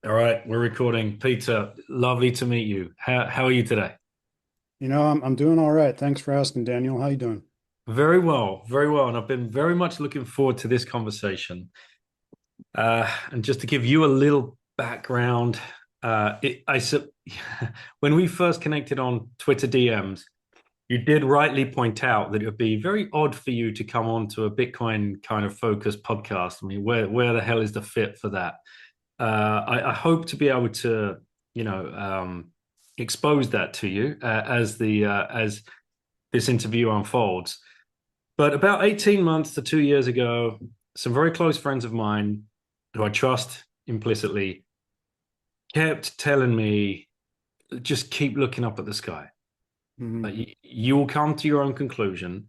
All right, we're recording. Peter, lovely to meet you. How are you today? I'm doing all right. Thanks for asking, Daniel. How you doing? Very well, very well. And I've been very much looking forward to this conversation. And just to give you a little background, when we first connected on Twitter DMs, you did rightly point out that it would be very odd for you to come on to a Bitcoin kind of focused podcast. I mean, where the hell is the fit for that? I hope to be able to, you know, expose that to you as this interview unfolds. But about 18 months to 2 years ago, some very close friends of mine who I trust implicitly kept telling me, just keep looking up at the sky. Hmm. Like you will come to your own conclusion,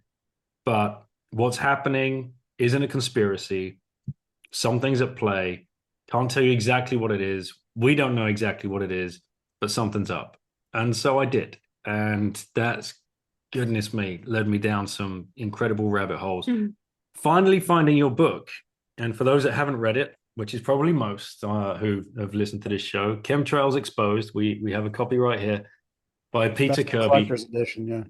but what's happening isn't a conspiracy. Something's at play. Can't tell you exactly what it is. We don't know exactly what it is, but something's up. And so I did. And that's, goodness me, led me down some incredible rabbit holes. Mhm. Finally finding your book. And for those that haven't read it, which is probably most who have listened to this show, Chemtrails Exposed. We have a copy right here by Peter That's the Kirby. collector's edition. Yeah,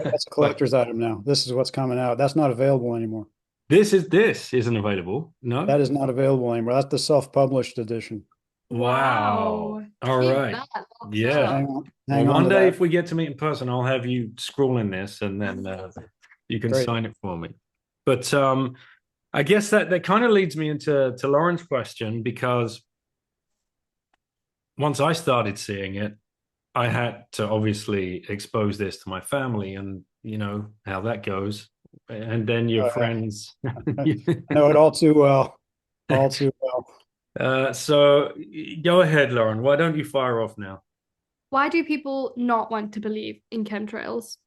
that's a collector's item now. This is what's coming out. That's not available anymore. This isn't available. No? That is not available anymore. That's the self-published edition. Wow. Wow. All Keep right. that locked So Yeah. up. Well, hang on one to day that. if we get to meet in person, I'll have you scroll in this and then you can Great. sign it for me. But I guess that kind of leads me into Lauren's question because once I started seeing it, I had to obviously expose this to my family and you know how that goes. And then your Yeah. friends. I know it all too well. All too well. So go ahead, Lauren. Why don't you fire off now? Why do people not want to believe in chemtrails?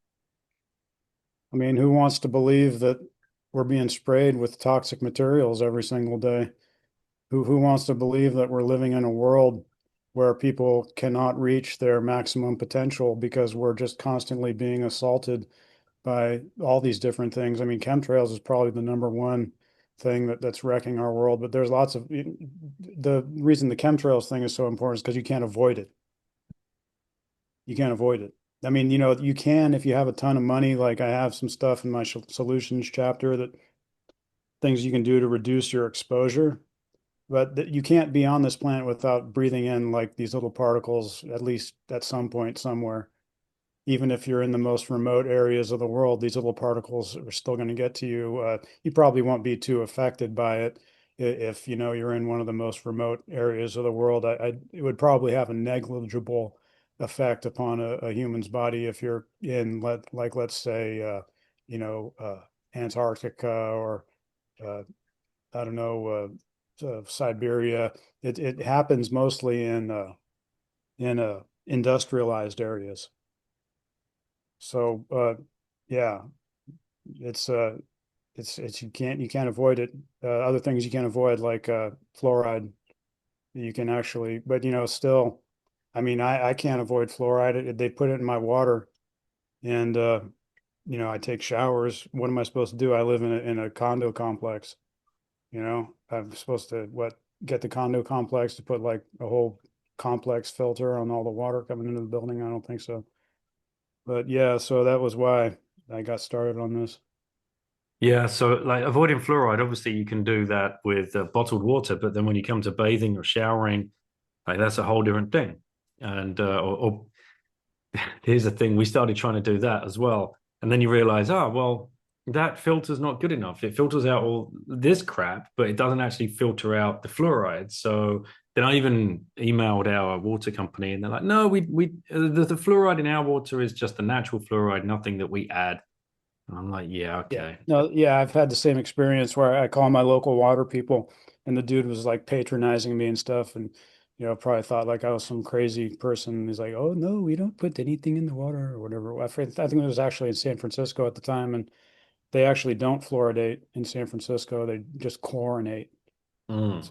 I mean, who wants to believe that we're being sprayed with toxic materials every single day? Who wants to believe that we're living in a world where people cannot reach their maximum potential because we're just constantly being assaulted by all these different things? I mean, chemtrails is probably the number one thing that's wrecking our world, but there's lots of the reason the chemtrails thing is so important is because you can't avoid it. You can't avoid it. I mean, you can if you have a ton of money. Like I have some stuff in my solutions chapter that things you can do to reduce your exposure, but you can't be on this planet without breathing in like these little particles, at least at some point somewhere. Even if you're in the most remote areas of the world, these little particles are still going to get to you. You probably won't be too affected by it if you're in one of the most remote areas of the world. It would probably have a negligible effect upon a human's body if you're in let's say you know uh, Antarctica or uh, I don't know Siberia. It happens mostly in industrialized areas. So yeah, it's it's you can't avoid it. Other things you can't avoid like fluoride. You can actually, but still, I mean, I can't avoid fluoride. They put it in my water, and I take showers. What am I supposed to do? I live in a condo complex. I'm supposed to get the condo complex to put like a whole complex filter on all the water coming into the building. I don't think so. But yeah, so that was why I got started on this. Yeah, so like avoiding fluoride, obviously you can do that with bottled water, but then when you come to bathing or showering, like that's a whole different thing. And or here's the thing, we started trying to do that as well, and then you realize, oh well, that filter's not good enough. It filters out all this crap, but it doesn't actually filter out the fluoride. So then I even emailed our water company, and they're like, no, the fluoride in our water is just the natural fluoride, nothing that we add. And I'm like, yeah, Yeah. okay. No, yeah, I've had the same experience where I call my local water people and the dude was like patronizing me and stuff and probably thought like I was some crazy person. He's like, "Oh no, we don't put anything in the water or whatever." I think it was actually in San Francisco at the time and they actually don't fluoridate in San Francisco. They just chlorinate. Mm.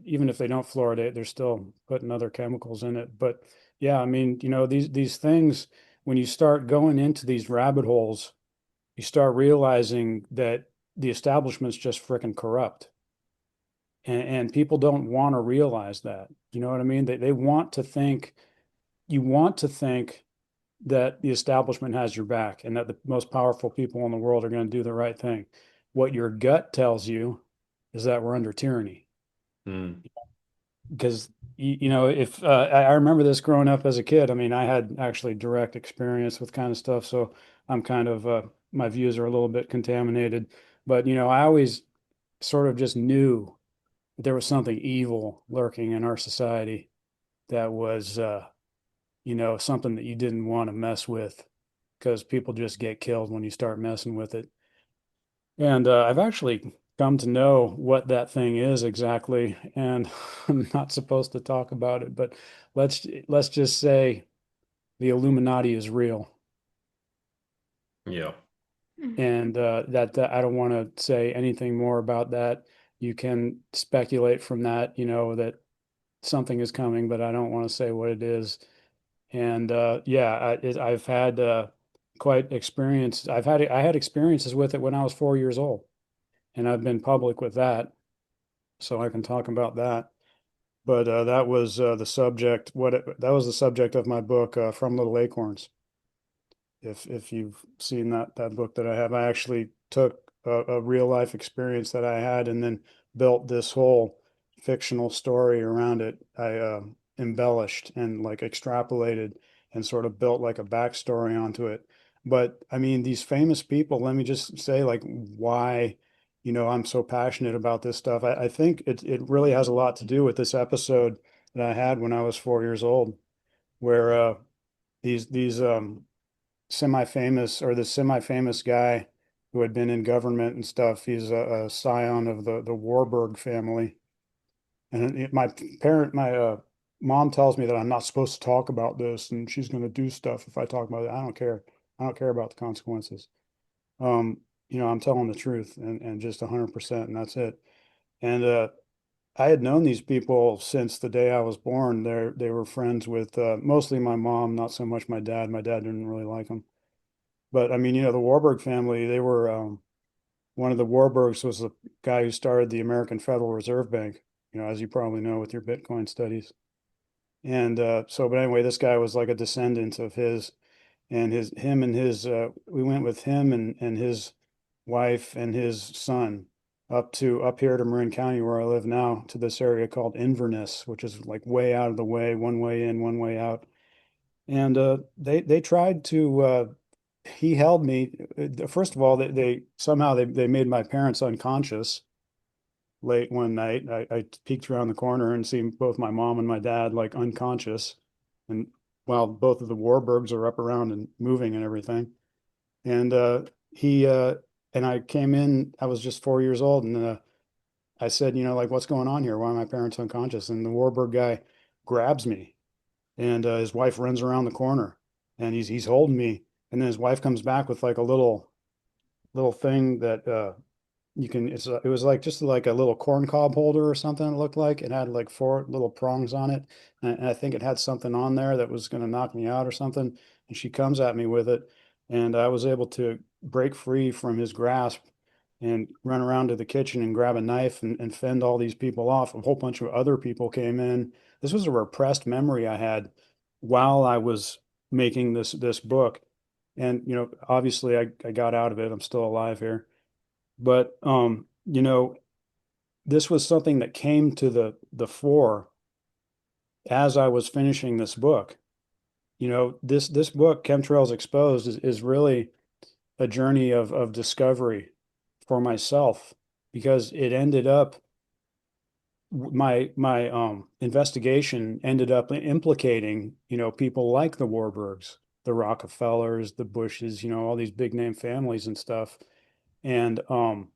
Even if they don't fluoridate, they're still putting other chemicals in it. But yeah, I mean, these things when you start going into these rabbit holes you start realizing that the establishment's just freaking corrupt. And people don't want to realize that. You know what I mean? They want to think, you want to think that the establishment has your back and that the most powerful people in the world are going to do the right thing. What your gut tells you is that we're under tyranny. Mm. Because if I remember this growing up as a kid. I mean, I had actually direct experience with kind of stuff, so I'm kind of my views are a little bit contaminated. But I always sort of just knew that there was something evil lurking in our society that was something that you didn't want to mess with, because people just get killed when you start messing with it. And I've actually come to know what that thing is exactly, and I'm not supposed to talk about it, but let's just say the Illuminati is real. Yeah. And that I don't want to say anything more about that. You can speculate from that, that something is coming, but I don't want to say what it is. And yeah, I've had quite experience. I had experiences with it when I was 4 years old, and I've been public with that, so I can talk about that. But that was the subject. That was the subject of my book, From Little Acorns. If you've seen that book that I have, I actually took a real life experience that I had and then built this whole fictional story around it. I embellished and like extrapolated and sort of built like a backstory onto it. But I mean, these famous people, let me just say like why, I'm so passionate about this stuff. I think it really has a lot to do with this episode that I had when I was 4 years old, where these semi-famous, or the semi-famous guy who had been in government and stuff. He's a scion of the Warburg family. And my mom tells me that I'm not supposed to talk about this, and she's going to do stuff if I talk about it. I don't care. I don't care about the consequences. I'm telling the truth and just 100%, and that's it. And I had known these people since the day I was born. They were friends with mostly my mom, not so much my dad. My dad didn't really like them. But I mean, the Warburg family, they were one of the Warburgs was the guy who started the American Federal Reserve Bank, as you probably know with your Bitcoin studies. And but anyway, this guy was like a descendant of his, and we went with him and his wife and his son up here to Marin County where I live now, to this area called Inverness, which is like way out of the way, one way in, one way out. And they tried to he held me. First of all, they somehow they made my parents unconscious late one night. I peeked around the corner and see both my mom and my dad like unconscious, and while both of the Warburgs are up around and moving and everything. And he and I came in. I was just 4 years old, and I said, like, what's going on here? Why are my parents unconscious? And the Warburg guy grabs me, and his wife runs around the corner, and he's holding me, and then his wife comes back with like a little thing that it was like just like a little corn cob holder or something. It looked like it had like four little prongs on it, and I think it had something on there that was going to knock me out or something. And she comes at me with it, and I was able to break free from his grasp and run around to the kitchen and grab a knife and fend all these people off. A whole bunch of other people came in. This was a repressed memory I had while I was making this book. And obviously I got out of it. I'm still alive here. But this was something that came to the fore as I was finishing this book. This book, Chemtrails Exposed, is really a journey of discovery for myself, because it ended up my investigation ended up implicating people like the Warburgs, the Rockefellers, the Bushes, all these big name families and stuff. And that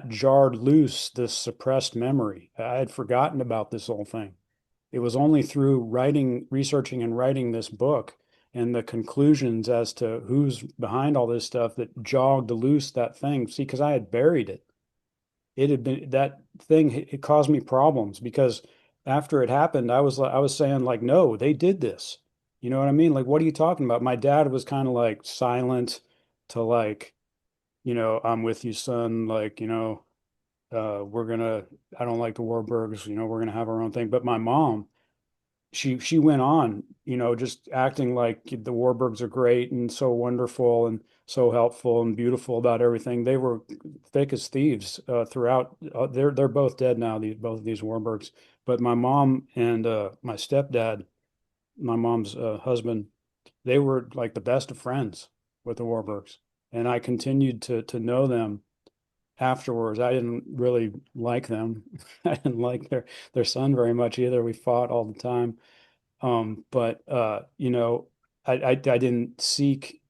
jarred loose this suppressed memory. I had forgotten about this whole thing. It was only through researching and writing this book and the conclusions as to who's behind all this stuff that jogged loose that thing. See, because I had buried it. It had been that thing. It caused me problems because after it happened, I was saying like, no, they did this. You know what I mean? Like, what are you talking about? My dad was kind of like silent to like, I'm with you, son. Like, I don't like the Warburgs, we're gonna have our own thing. But my mom, she went on, just acting like the Warburgs are great and so wonderful and so helpful and beautiful about everything. They were thick as thieves throughout. They're both dead now, both of these Warburgs. But my mom and my stepdad, my mom's husband, they were like the best of friends with the Warburgs, and I continued to know them afterwards. I didn't really like them. I didn't like their son very much either. We fought all the time. But I didn't seek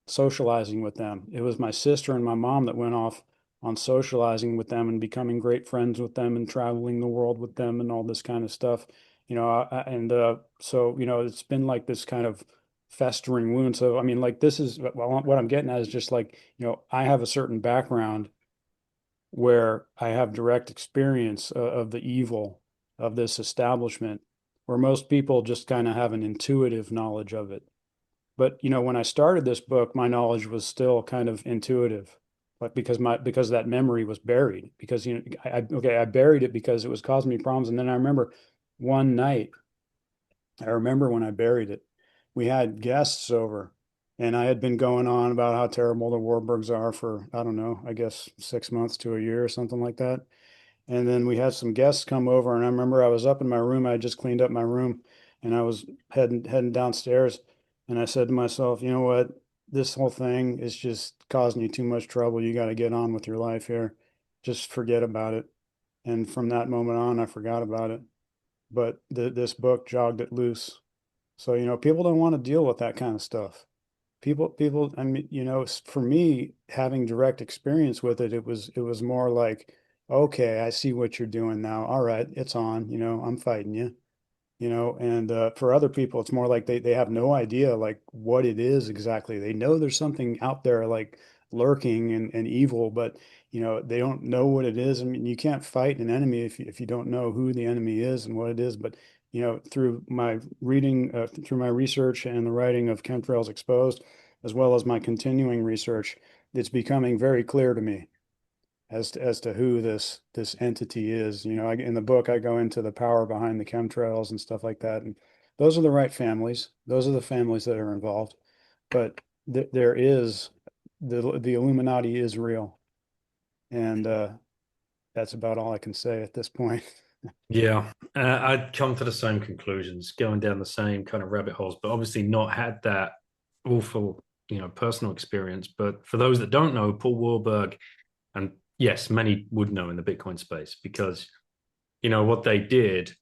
socializing with them. It was my sister and my mom that went off on socializing with them and becoming great friends with them and traveling the world with them and all this kind of stuff. So it's been like this kind of festering wound. So I mean, like this is what I'm getting at is just like, I have a certain background where I have direct experience of the evil of this establishment, where most people just kind of have an intuitive knowledge of it. But when I started this book, my knowledge was still kind of intuitive, but because that memory was buried. Because I buried it because it was causing me problems. And then I remember one night, I remember when I buried it, we had guests over, and I had been going on about how terrible the Warburgs are for, I don't know, I guess 6 months to a year or something like that. And then we had some guests come over, and I remember I was up in my room. I had just cleaned up my room, and I was heading downstairs, and I said to myself, you know what? This whole thing is just causing you too much trouble. You got to get on with your life here. Just forget about it. And from that moment on, I forgot about it. But this book jogged it loose. So, people don't want to deal with that kind of stuff. People, I mean, for me, having direct experience with it, it was more like, okay, I see what you're doing now. All right, it's on, I'm fighting you, and for other people, it's more like they have no idea like what it is exactly. They know there's something out there like lurking and evil, but they don't know what it is. I mean, you can't fight an enemy if you don't know who the enemy is and what it is. But through my reading, through my research and the writing of Chemtrails Exposed, as well as my continuing research, it's becoming very clear to me as to who this entity is. In the book, I go into the power behind the chemtrails and stuff like that. And those are the right families. Those are the families that are involved. But there is the Illuminati is real, and that's about all I can say at this point. Yeah, I'd come to the same conclusions, going down the same kind of rabbit holes, but obviously not had that awful, personal experience. But for those that don't know, Paul Warburg, and yes, many would know in the Bitcoin space because, what they did.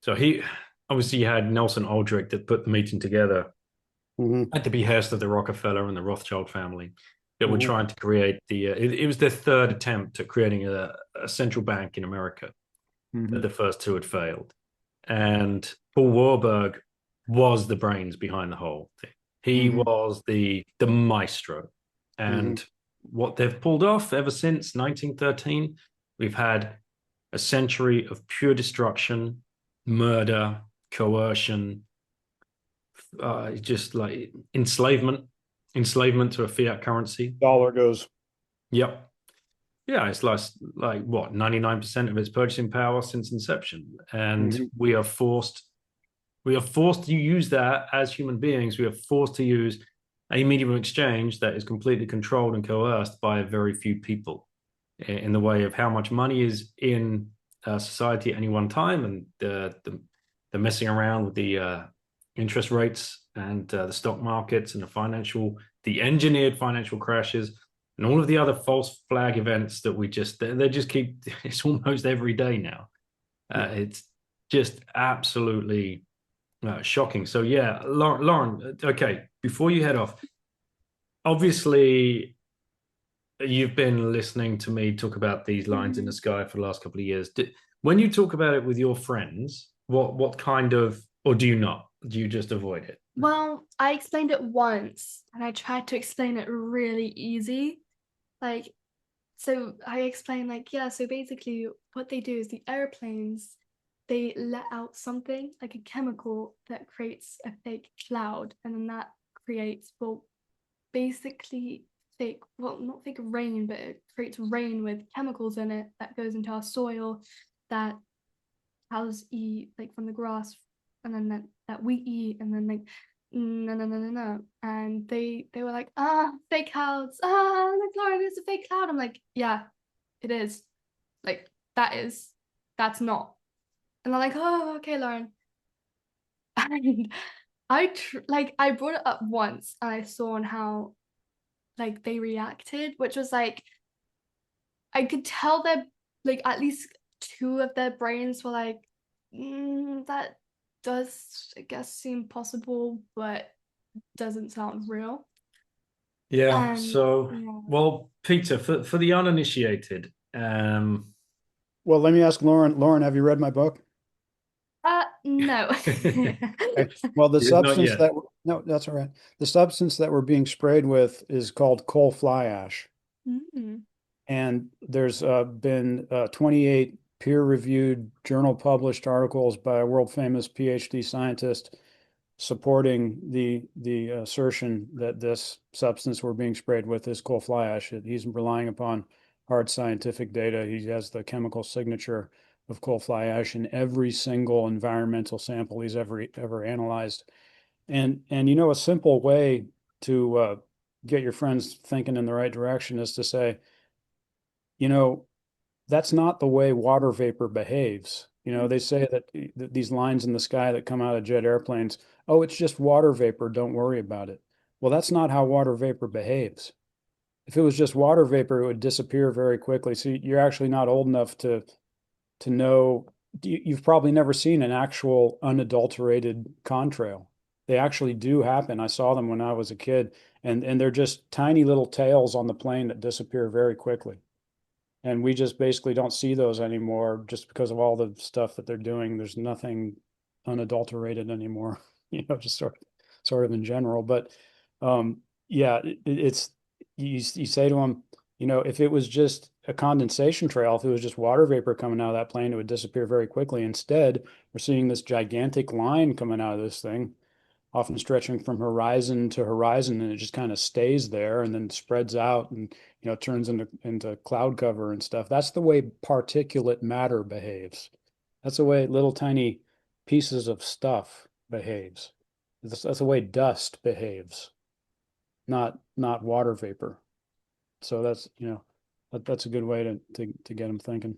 So he obviously you had Nelson Aldrich that put the meeting together Hmm. at the behest of the Rockefeller and the Rothschild family that were Hmm. trying to create it was their third attempt at creating a central bank in America. Hmm. The first two had failed. And Paul Warburg was the brains behind the whole thing. He Hmm. was the maestro. Hmm. And what they've pulled off ever since 1913, we've had a century of pure destruction, murder, coercion, just like enslavement to a fiat currency. Dollar goes. Yep. Yeah, it's like what 99% of its purchasing power since inception, and Hmm. we are forced to use that as human beings. We are forced to use a medium of exchange that is completely controlled and coerced by very few people in the way of how much money is in society at any one time, and the messing around with the interest rates and the stock markets and the engineered financial crashes and all of the other false flag events that they just keep. It's almost every day now. Yeah. It's just absolutely shocking. So yeah, Lauren. Okay, before you head off, obviously you've been listening to me talk about these lines in the Mhm. sky for the last couple of years. When you talk about it with your friends, what kind of, or do you not? Do you just avoid it? Well, I explained it once and I tried to explain it really easy. Like, so I explained, like, yeah, so basically what they do is the airplanes, they let out something like a chemical that creates a fake cloud, and then that creates, well, basically fake, well, not fake rain, but it creates rain with chemicals in it that goes into our soil that cows eat, like from the grass, and then that we eat, and then like no. And they were like, fake clouds, like Lauren, it's a fake cloud. I'm like, yeah, it is. Like that's not. And they're like, oh, okay, Lauren. And I brought it up once, and I saw on how like they reacted, which was like I could tell that like at least two of their brains were like, that does I guess seem possible, but doesn't sound real. Yeah. And So, yeah. well, Peter, for the uninitiated, Well, let me ask Lauren. Lauren, have you read my book? No. Okay. Well, the not substance yet. no, that's all right. The substance that we're being sprayed with is called coal fly ash. Mm. And there's been 28 peer-reviewed journal published articles by a world famous PhD scientist supporting the assertion that this substance we're being sprayed with is coal fly ash. He's relying upon hard scientific data. He has the chemical signature of coal fly ash in every single environmental sample he's ever analyzed. And a simple way to get your friends thinking in the right direction is to say, you know, that's not the way water vapor behaves. They say that these lines in the sky that come out of jet airplanes, oh, it's just water vapor, don't worry about it. Well, that's not how water vapor behaves. If it was just water vapor, it would disappear very quickly. So you're actually not old enough to know. You've probably never seen an actual unadulterated contrail. They actually do happen. I saw them when I was a kid, and they're just tiny little tails on the plane that disappear very quickly. And we just basically don't see those anymore just because of all the stuff that they're doing. There's nothing unadulterated anymore, just sort of in general. But yeah, it's you say to them, if it was just a condensation trail, if it was just water vapor coming out of that plane, it would disappear very quickly. Instead, we're seeing this gigantic line coming out of this thing, often stretching from horizon to horizon, and it just kind of stays there and then spreads out and turns into cloud cover and stuff. That's the way particulate matter behaves. That's the way little tiny pieces of stuff behaves. That's the way dust behaves, not water vapor. So that's a good way to get them thinking.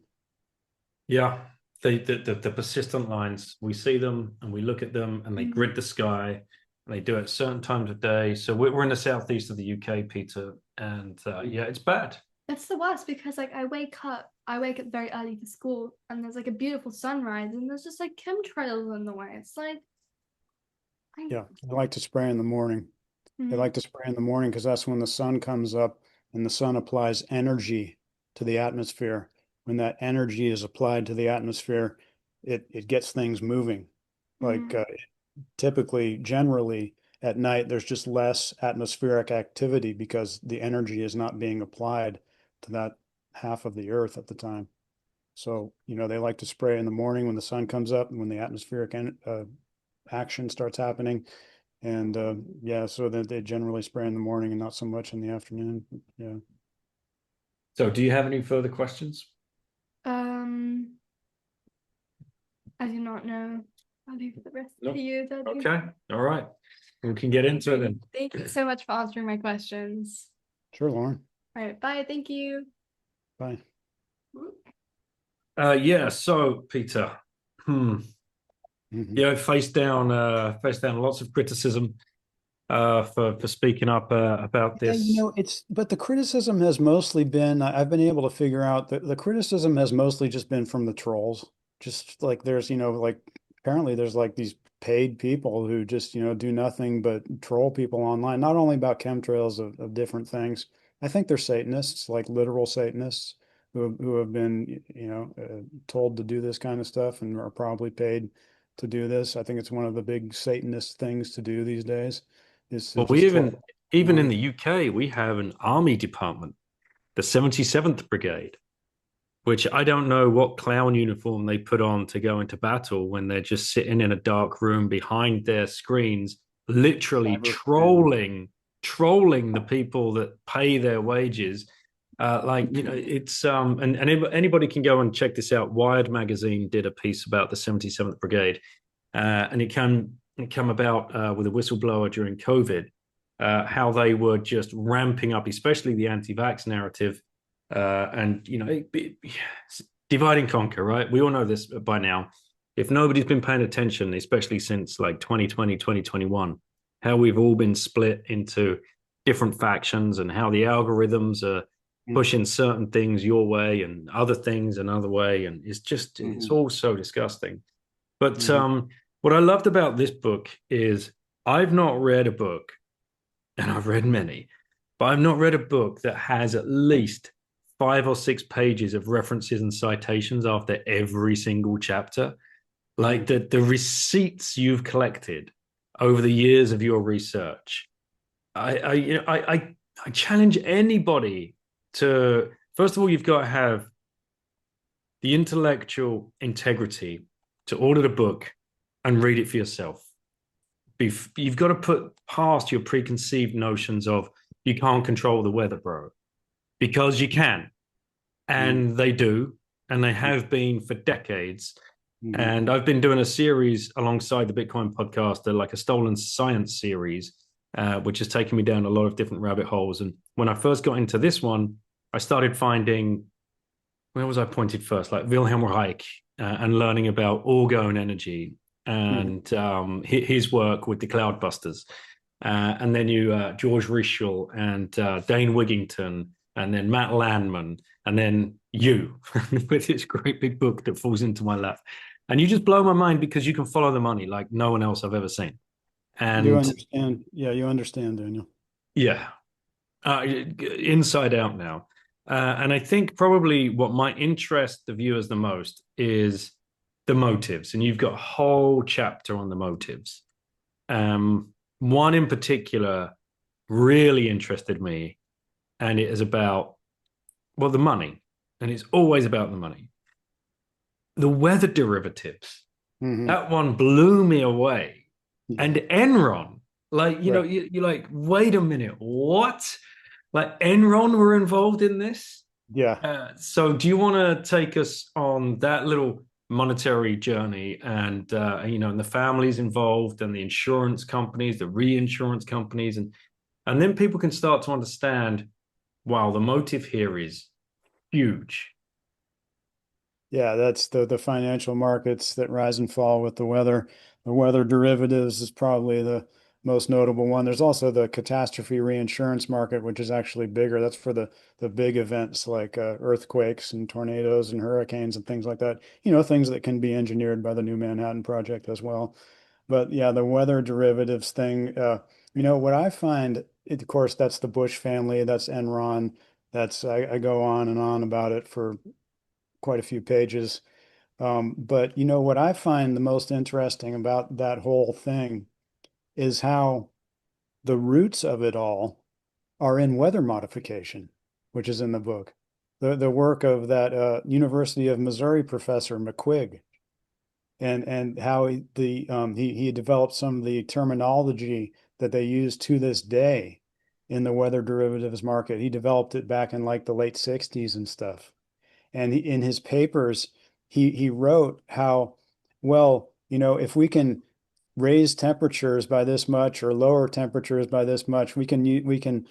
Yeah. The persistent lines, we see them and we look at them and they grid the sky and they do it at certain times of day. So we're in the southeast of the UK, Peter, and yeah, it's bad. It's the worst because like I wake up very early for school, and there's like a beautiful sunrise, and there's just like chemtrails in the way. It's like Yeah, they like to spray in the morning. They like to spray in the morning because that's when the sun comes up and the sun applies energy to the atmosphere. When that energy is applied to the atmosphere, it gets things moving. Like typically, generally at night, there's just less atmospheric activity because the energy is not being applied to that half of the earth at the time. So, they like to spray in the morning when the sun comes up and when the atmospheric action starts happening. And yeah, so that they generally spray in the morning and not so much in the afternoon. Yeah. So do you have any further questions? I do not know. I'll leave the rest to you, Daddy. Okay. All right. We can get into it then. Thank you so much for answering my questions. Sure, Lauren. All right, bye. Thank you. Bye. Yeah, so Peter, faced down lots of criticism for speaking up about this. Yeah, but the criticism has mostly been, I've been able to figure out that the criticism has mostly just been from the trolls. Just like there's, like apparently there's like these paid people who just, do nothing but troll people online, not only about chemtrails of different things. I think they're Satanists, like literal Satanists who have been, told to do this kind of stuff and are probably paid to do this. I think it's one of the big Satanist things to do these days. Well, we even in the UK, we have an army department, the 77th Brigade, which I don't know what clown uniform they put on to go into battle when they're just sitting in a dark room behind their screens, literally trolling trolling the people that pay their wages. It's anybody can go and check this out. Wired magazine did a piece about the 77th Brigade, and it came about with a whistleblower during COVID, how they were just ramping up, especially the anti-vax narrative, and divide and conquer, right? We all know this by now. If nobody's been paying attention, especially since like 2020, 2021, how we've all been split into different factions and how the algorithms are pushing certain things your way and other things another way. And it's all so disgusting. But what I loved about this book is I've not read a book, and I've read many, but I've not read a book that has at least 5 or 6 pages of references and citations after every single chapter. Like the receipts you've collected over the years of your research. I challenge anybody to, first of all, you've got to have the intellectual integrity to order the book and read it for yourself. You've got to put past your preconceived notions of you can't control the weather, bro, because you can. And they do, and they have been for decades. And I've been doing a series alongside the Bitcoin podcast, like a stolen science series, which has taken me down a lot of different rabbit holes. And when I first got into this one, I started finding, where was I pointed first? Like Wilhelm Reich, and learning about orgone energy and his work with the Cloudbusters. And then George Rischel and Dane Wigington, and then Matt Landman, and then you with this great big book that falls into my lap. And you just blow my mind because you can follow the money like no one else I've ever seen. And you understand. Yeah, you understand, Daniel. Yeah, inside out now. And I think probably what might interest the viewers the most is the motives. And you've got a whole chapter on the motives. One in particular really interested me, and it is about, well, the money. And it's always about the money. The weather derivatives. That one blew me away. And Enron, like, you're like, wait a minute, what? Like Enron were involved in this? Yeah. So do you want to take us on that little monetary journey and, and the families involved and the insurance companies, the reinsurance companies, and then people can start to understand, wow, the motive here is huge. Yeah, that's the financial markets that rise and fall with the weather. The weather derivatives is probably the most notable one. There's also the catastrophe reinsurance market, which is actually bigger. That's for the big events like earthquakes and tornadoes and hurricanes and things like that. Things that can be engineered by the New Manhattan Project as well. But yeah, the weather derivatives thing, what I find, of course, that's the Bush family, that's Enron. I go on and on about it for quite a few pages. But what I find the most interesting about that whole thing is how the roots of it all are in weather modification, which is in the book. The work of that University of Missouri professor McQuigg, and how he developed some of the terminology that they use to this day in the weather derivatives market. He developed it back in like the late 60s and stuff. And in his papers, he wrote how, well, if we can raise temperatures by this much or lower temperatures by this much, we can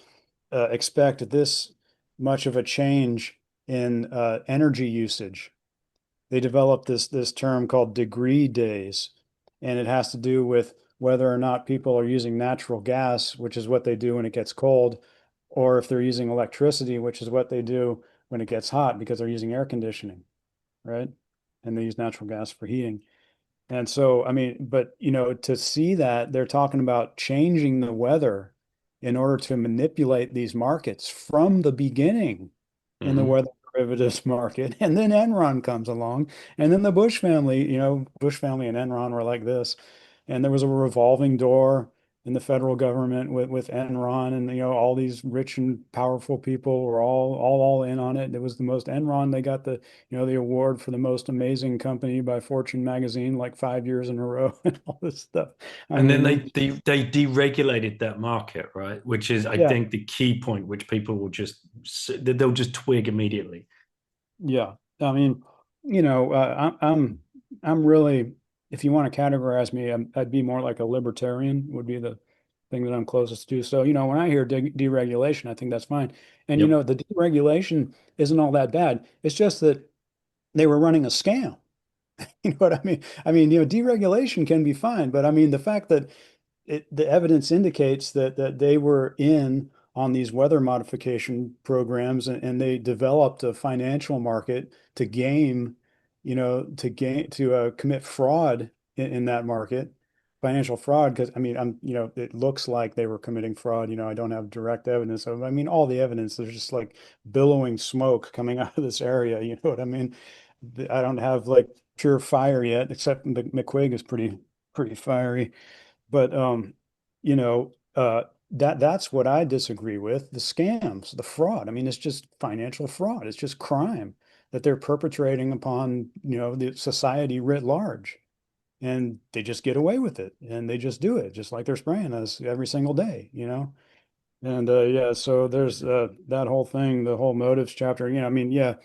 expect this much of a change in energy usage. They developed this term called degree days, and it has to do with whether or not people are using natural gas, which is what they do when it gets cold, or if they're using electricity, which is what they do when it gets hot because they're using air conditioning, right? And they use natural gas for heating. And so, I mean, but to see that they're talking about changing the weather in order to manipulate these markets from the beginning in the weather derivatives market. And then Enron comes along, and then the Bush family and Enron were like this. And there was a revolving door. in the federal government with Enron, and all these rich and powerful people were all in on it. It was the most Enron. They got the the award for the most amazing company by Fortune magazine like 5 years in a row and all this stuff. I And then mean, they deregulated that market, right? Which is, I yeah, think, the key point, which people will they'll just twig immediately. yeah. I mean, I'm really, if you want to categorize me, I'd be more like a libertarian would be the thing that I'm closest to. So, when I hear deregulation, I think that's fine. And, Yep. the deregulation isn't all that bad. It's just that they were running a scam. You know what I mean? Deregulation can be fine, but I mean, the fact that the evidence indicates that they were in on these weather modification programs, and they developed a financial market to commit fraud in that market, financial fraud. Because I mean, it looks like they were committing fraud. I don't have direct evidence of. I mean, all the evidence, there's just like billowing smoke coming out of this area. You know what I mean? I don't have like pure fire yet, except McQuig is pretty fiery. But that's what I disagree with. The scams, the fraud. I mean, it's just financial fraud. It's just crime that they're perpetrating upon, the society writ large. And they just get away with it. And they just do it, just like they're spraying us every single day. And yeah, so there's that whole thing, the whole motives chapter. I mean, yeah,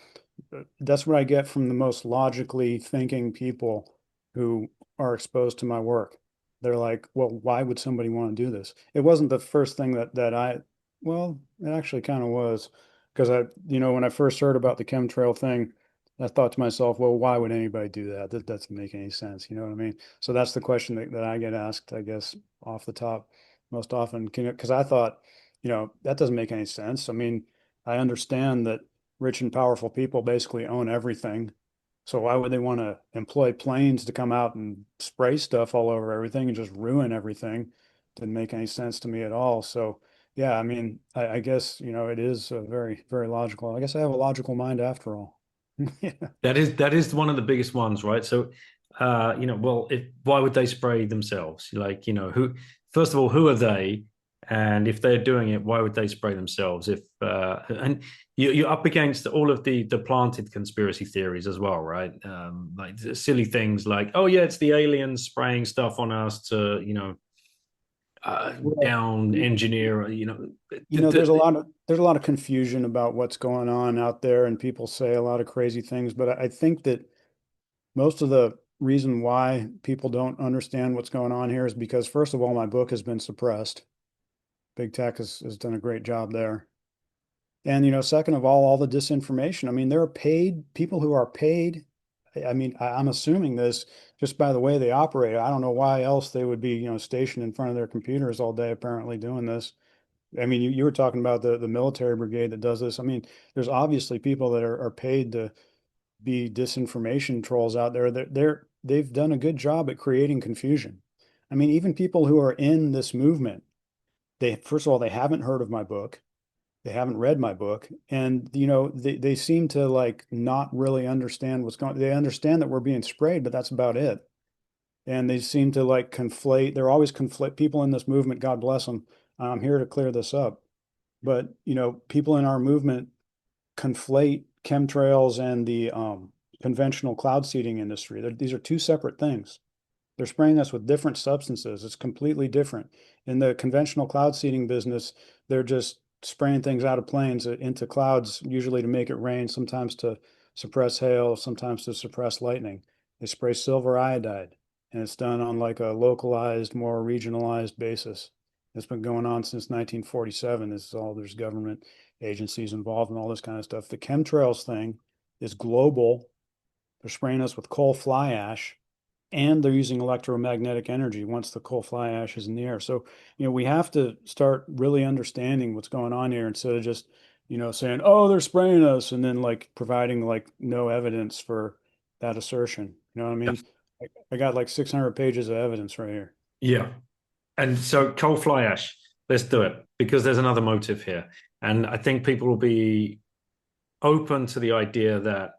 that's what I get from the most logically thinking people who are exposed to my work. They're like, well, why would somebody want to do this? It wasn't the first thing well, it actually kind of was. Because when I first heard about the chemtrail thing, I thought to myself, well, why would anybody do that? That doesn't make any sense. You know what I mean? So that's the question that I get asked, I guess, off the top most often. Because I thought, that doesn't make any sense. I mean, I understand that rich and powerful people basically own everything. So why would they want to employ planes to come out and spray stuff all over everything and just ruin everything? Didn't make any sense to me at all. So yeah, I mean, I guess, it is very, very logical. I guess I have a logical mind after all. Yeah. That is one of the biggest ones, right? So, well, why would they spray themselves? Like, who? First of all, who are they? And if they're doing it, why would they spray themselves? And you're up against all of the planted conspiracy theories as well, right? Like silly things like, oh yeah, it's the aliens spraying stuff on us to, Well, down engineer, there's a lot of confusion about what's going on out there, and people say a lot of crazy things, but I think that most of the reason why people don't understand what's going on here is because, first of all, my book has been suppressed. Big tech has done a great job there. And, second of all the disinformation. I mean, there are paid people who are paid. I mean, I'm assuming this just by the way they operate. I don't know why else they would be, stationed in front of their computers all day, apparently doing this. I mean, you were talking about the military brigade that does this. I mean, there's obviously people that are paid to be disinformation trolls out there. They've done a good job at creating confusion. I mean, even people who are in this movement, first of all, they haven't heard of my book. They haven't read my book, and they seem to like not really understand what's going on. They understand that we're being sprayed, but that's about it. And they seem to like conflate. They're always conflate people in this movement. God bless them. I'm here to clear this up. But people in our movement conflate chemtrails and the conventional cloud seeding industry. These are two separate things. They're spraying us with different substances. It's completely different. In the conventional cloud seeding business, they're just spraying things out of planes into clouds, usually to make it rain, sometimes to suppress hail, sometimes to suppress lightning. They spray silver iodide, and it's done on like a localized, more regionalized basis. It's been going on since 1947. There's government agencies involved in all this kind of stuff. The chemtrails thing is global. They're spraying us with coal fly ash, and they're using electromagnetic energy once the coal fly ash is in the air. So, we have to start really understanding what's going on here instead of just, saying, oh, they're spraying us, and then like providing like no evidence for that assertion. You know what I mean? I got like 600 pages of evidence right here. yeah. And so coal fly ash, let's do it because there's another motive here. And I think people will be open to the idea that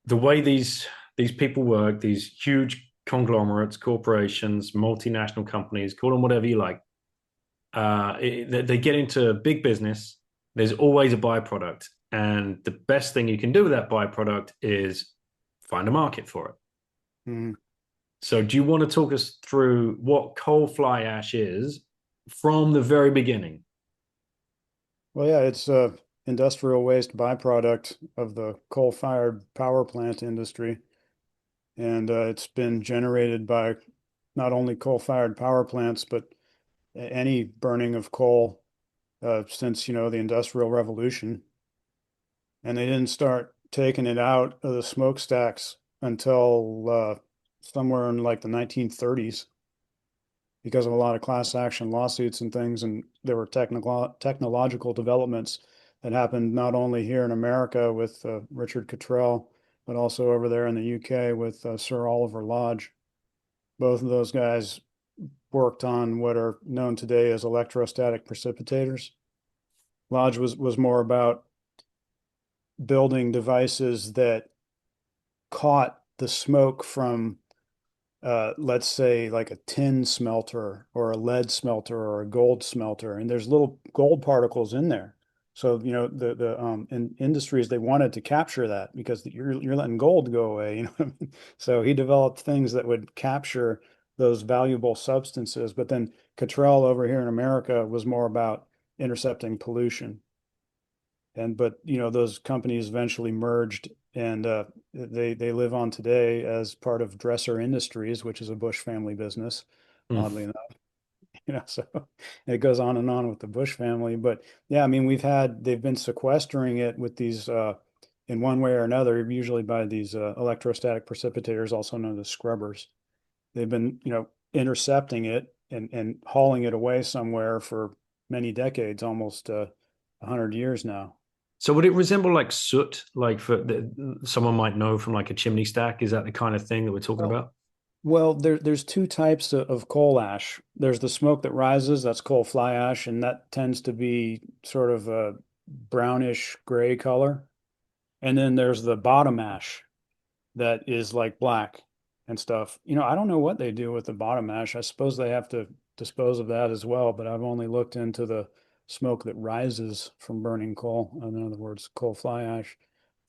the way these people work, these huge conglomerates, corporations, multinational companies, call them whatever you like. They get into big business. There's always a byproduct. And the best thing you can do with that byproduct is find a market for it. Mhm. So, do you want to talk us through what coal fly ash is from the very beginning? Well, yeah, it's a industrial waste byproduct of the coal-fired power plant industry. And it's been generated by not only coal-fired power plants, but any burning of coal since, the Industrial Revolution. And they didn't start taking it out of the smokestacks until somewhere in like the 1930s because of a lot of class action lawsuits and things. And there were technological developments that happened not only here in America with Richard Cottrell, but also over there in the UK with Sir Oliver Lodge. Both of those guys worked on what are known today as electrostatic precipitators. Lodge was more about building devices that caught the smoke from let's say like a tin smelter or a lead smelter or a gold smelter, and there's little gold particles in there. So, the in industries, they wanted to capture that because you're letting gold go away, what I mean? So he developed things that would capture those valuable substances. But then Cottrell over here in America was more about intercepting pollution. But those companies eventually merged, and they live on today as part of Dresser Industries, which is a Bush family business, Mm. oddly enough. So it goes on and on with the Bush family. But yeah, I mean, they've been sequestering it with these in one way or another, usually by these electrostatic precipitators, also known as scrubbers. They've been, intercepting it and hauling it away somewhere for many decades, almost 100 years now. So, would it resemble like soot, like someone might know from like a chimney stack? Is that the kind of thing that we're talking Well, about? Well, there's two types of coal ash. There's the smoke that rises, that's coal fly ash, and that tends to be sort of a brownish gray color. And then there's the bottom ash that is like black and stuff. I don't know what they do with the bottom ash. I suppose they have to dispose of that as well, but I've only looked into the smoke that rises from burning coal. In other words, coal fly ash.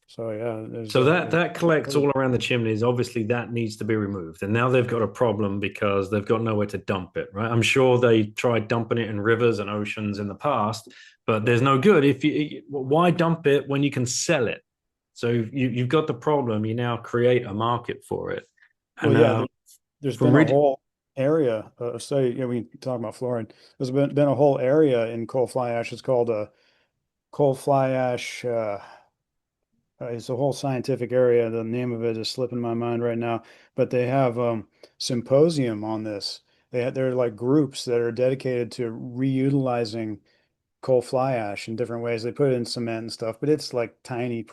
So yeah, So that collects pretty. all around the chimneys. Obviously, that needs to be removed. And now they've got a problem because they've got nowhere to dump it, right? I'm sure they tried dumping it in rivers and oceans in the past, but there's no good. Why dump it when you can sell it? So you've got the problem. You now create a market for it. Well, And yeah, there's from been a Rid whole area, say, we talk about fluoride. There's been a whole area in coal fly ash. It's called coal fly ash. It's a whole scientific area. The name of it is slipping my mind right now, but they have symposium on this. They're like groups that are dedicated to reutilizing coal fly ash in different ways. They put it in cement and stuff, but it's like tiny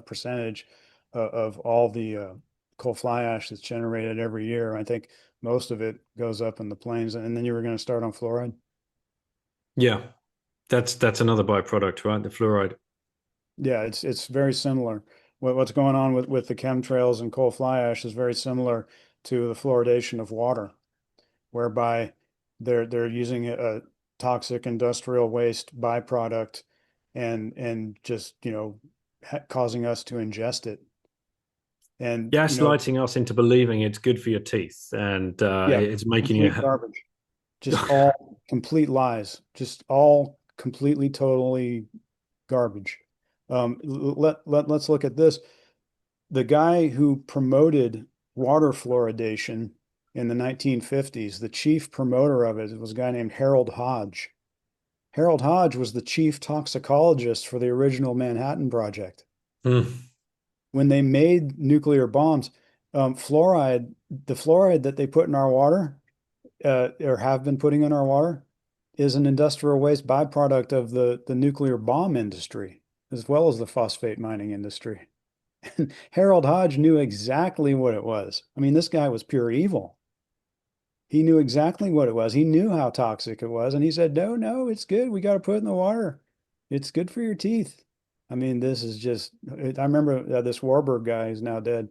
percentage of all the coal fly ash that's generated every year. I think most of it goes up in the plains. And then you were going to start on fluoride? yeah, that's another byproduct, right? The fluoride. Yeah, it's very similar. What's going on with the chemtrails and coal fly ash is very similar to the fluoridation of water, whereby they're using a toxic industrial waste byproduct and just causing us to ingest it. And Gaslighting us into believing it's good for your teeth, and yeah, it's making you. complete garbage. Just all complete lies. Just all completely, totally garbage. Let's look at this. The guy who promoted water fluoridation in the 1950s, the chief promoter of it was a guy named Harold Hodge. Harold Hodge was the chief toxicologist for the original Manhattan Project. Mm. When they made nuclear bombs, the fluoride that they put in our water, or have been putting in our water, is an industrial waste byproduct of the nuclear bomb industry, as well as the phosphate mining industry. Harold Hodge knew exactly what it was. I mean, this guy was pure evil. He knew exactly what it was. He knew how toxic it was. And he said, no, no, it's good. We got to put it in the water. It's good for your teeth. I mean, this is just, I remember this Warburg guy who's now dead.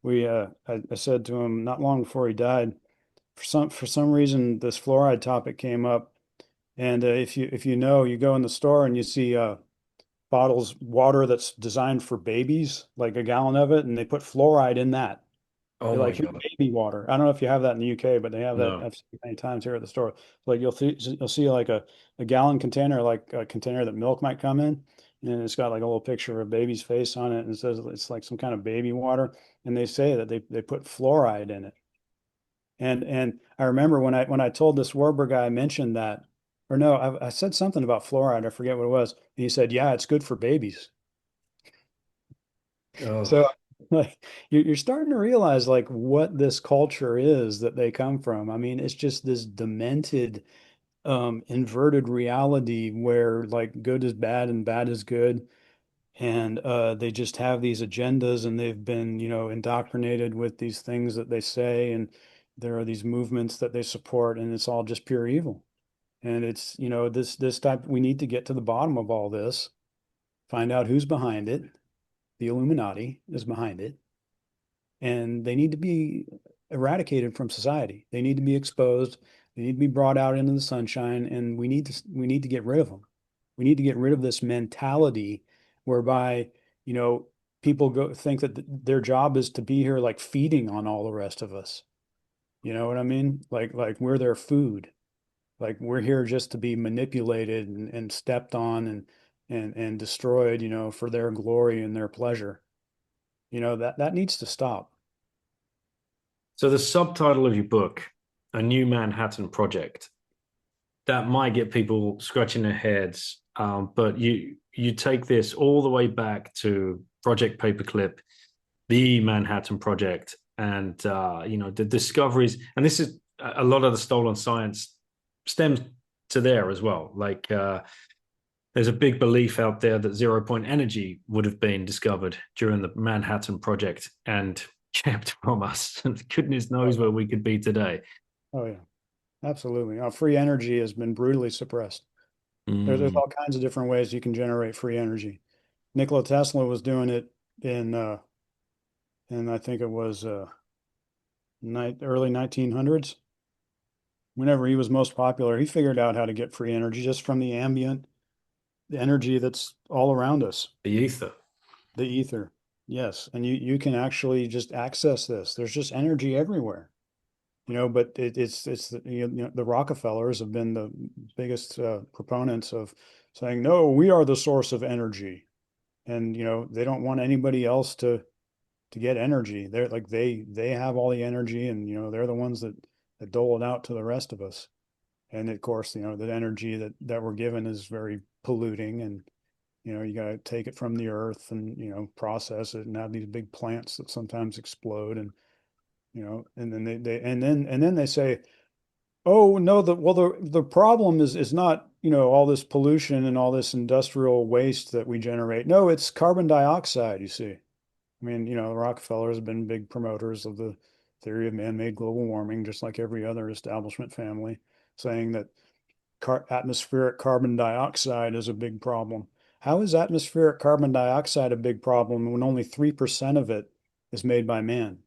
I said to him not long before he died, for some reason this fluoride topic came up, and if you know, you go in the store and you see bottles water that's designed for babies, like a gallon of it, and they put fluoride in that. Oh They're my like, here's God. baby water. I don't know if you have that in the UK, but they have that. No. I've seen it many times here at the store. Like you'll see like a gallon container, like a container that milk might come in, and it's got like a little picture of a baby's face on it, and it says it's like some kind of baby water. And they say that they put fluoride in it. And I remember when I told this Werber guy, I mentioned that, or no, I said something about fluoride. I forget what it was. And he said, "Yeah, it's good for babies." Oh. So like you're starting to realize like what this culture is that they come from. I mean, it's just this demented, inverted reality where like good is bad and bad is good. And they just have these agendas and they've been, indoctrinated with these things that they say. And there are these movements that they support, and it's all just pure evil. And it's, this type, we need to get to the bottom of all this, find out who's behind it. The Illuminati is behind it, and they need to be eradicated from society. They need to be exposed. They need to be brought out into the sunshine, and we need to get rid of them. We need to get rid of this mentality whereby, you know, people go think that their job is to be here like feeding on all the rest of us. You know what I mean? Like we're their food. Like we're here just to be manipulated and stepped on and destroyed, for their glory and their pleasure. That needs to stop. So the subtitle of your book, A New Manhattan Project, that might get people scratching their heads. But you take this all the way back to Project Paperclip, the Manhattan Project, and the discoveries. And this is a lot of the stolen science stems to there as well. Like there's a big belief out there that 0 point energy would have been discovered during the Manhattan Project and kept from us. And goodness Oh knows yeah. where we could be today. Oh yeah. Absolutely. Free energy has been brutally suppressed. There's Mm. all kinds of different ways you can generate free energy. Nikola Tesla was doing it in I think it was early 1900s. Whenever he was most popular, he figured out how to get free energy just from the ambient the energy that's all around us, The ether. the ether. Yes, and you can actually just access this. There's just energy everywhere. But it's the Rockefellers have been the biggest proponents of saying, no, we are the source of energy. And they don't want anybody else to get energy. They're like they have all the energy, and they're the ones that dole it out to the rest of us. And of course, that energy that we're given is very polluting, and you got to take it from the earth and process it and have these big plants that sometimes explode, and then then they say, oh no, the problem is not, all this pollution and all this industrial waste that we generate. No, it's carbon dioxide, you see. I mean, the Rockefellers have been big promoters of the theory of man-made global warming, just like every other establishment family, saying that atmospheric carbon dioxide is a big problem. How is atmospheric carbon dioxide a big problem when only 3% of it is made by man?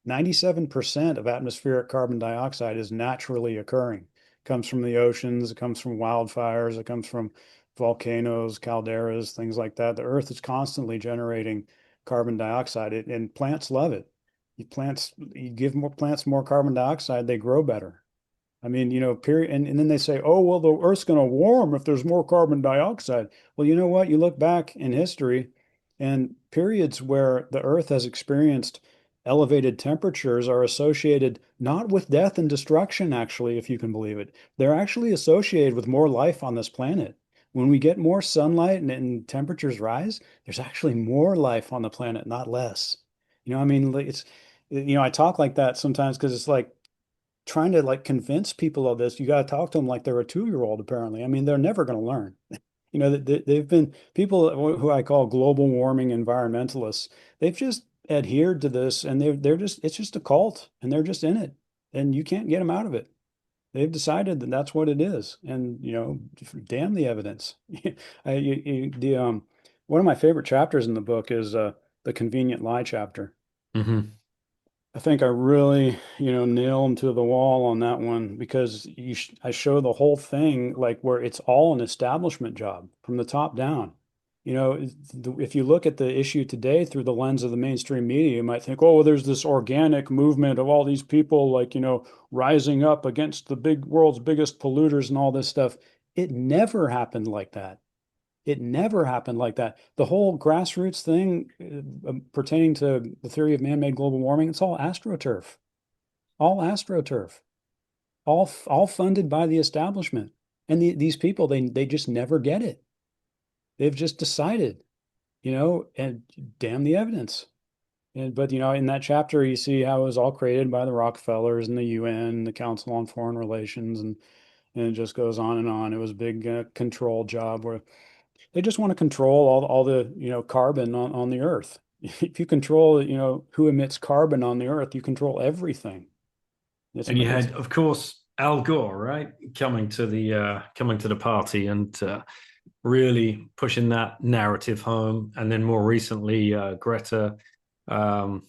97% of atmospheric carbon dioxide is naturally occurring. It comes from the oceans, it comes from wildfires, it comes from volcanoes, calderas, things like that. The earth is constantly generating carbon dioxide, and plants love it. You give more plants more carbon dioxide, they grow better. I mean, period. And then they say, oh, well, the Earth's going to warm if there's more carbon dioxide. Well, you know what? You look back in history, and periods where the Earth has experienced elevated temperatures are associated not with death and destruction, actually, if you can believe it. They're actually associated with more life on this planet. When we get more sunlight and temperatures rise, there's actually more life on the planet, not less. I mean, I talk like that sometimes because it's like, trying to like convince people of this, you got to talk to them like they're a 2-year-old, apparently. I mean, they're never going to learn. They've been people who I call global warming environmentalists. They've just adhered to this, and it's just a cult, and they're just in it, and you can't get them out of it. They've decided that that's what it is, and damn the evidence. One of my favorite chapters in the book is the convenient lie chapter. Mm-hmm. I think I really, nail them to the wall on that one because I show the whole thing like where it's all an establishment job from the top down. If you look at the issue today through the lens of the mainstream media, you might think, oh, well, there's this organic movement of all these people like, rising up against the big world's biggest polluters and all this stuff. It never happened like that. It never happened like that. The whole grassroots thing pertaining to the theory of man-made global warming, it's all astroturf, all astroturf, all funded by the establishment. And these people, they just never get it. They've just decided, and damn the evidence. But in that chapter, you see how it was all created by the Rockefellers and the UN, the Council on Foreign Relations, and it just goes on and on. It was a big control job where they just want to control all the carbon on the earth. If you control who emits carbon on the earth, you control everything. And you had, of course, Al Gore, right, coming to the party and really pushing that narrative home. And then more recently, Greta. I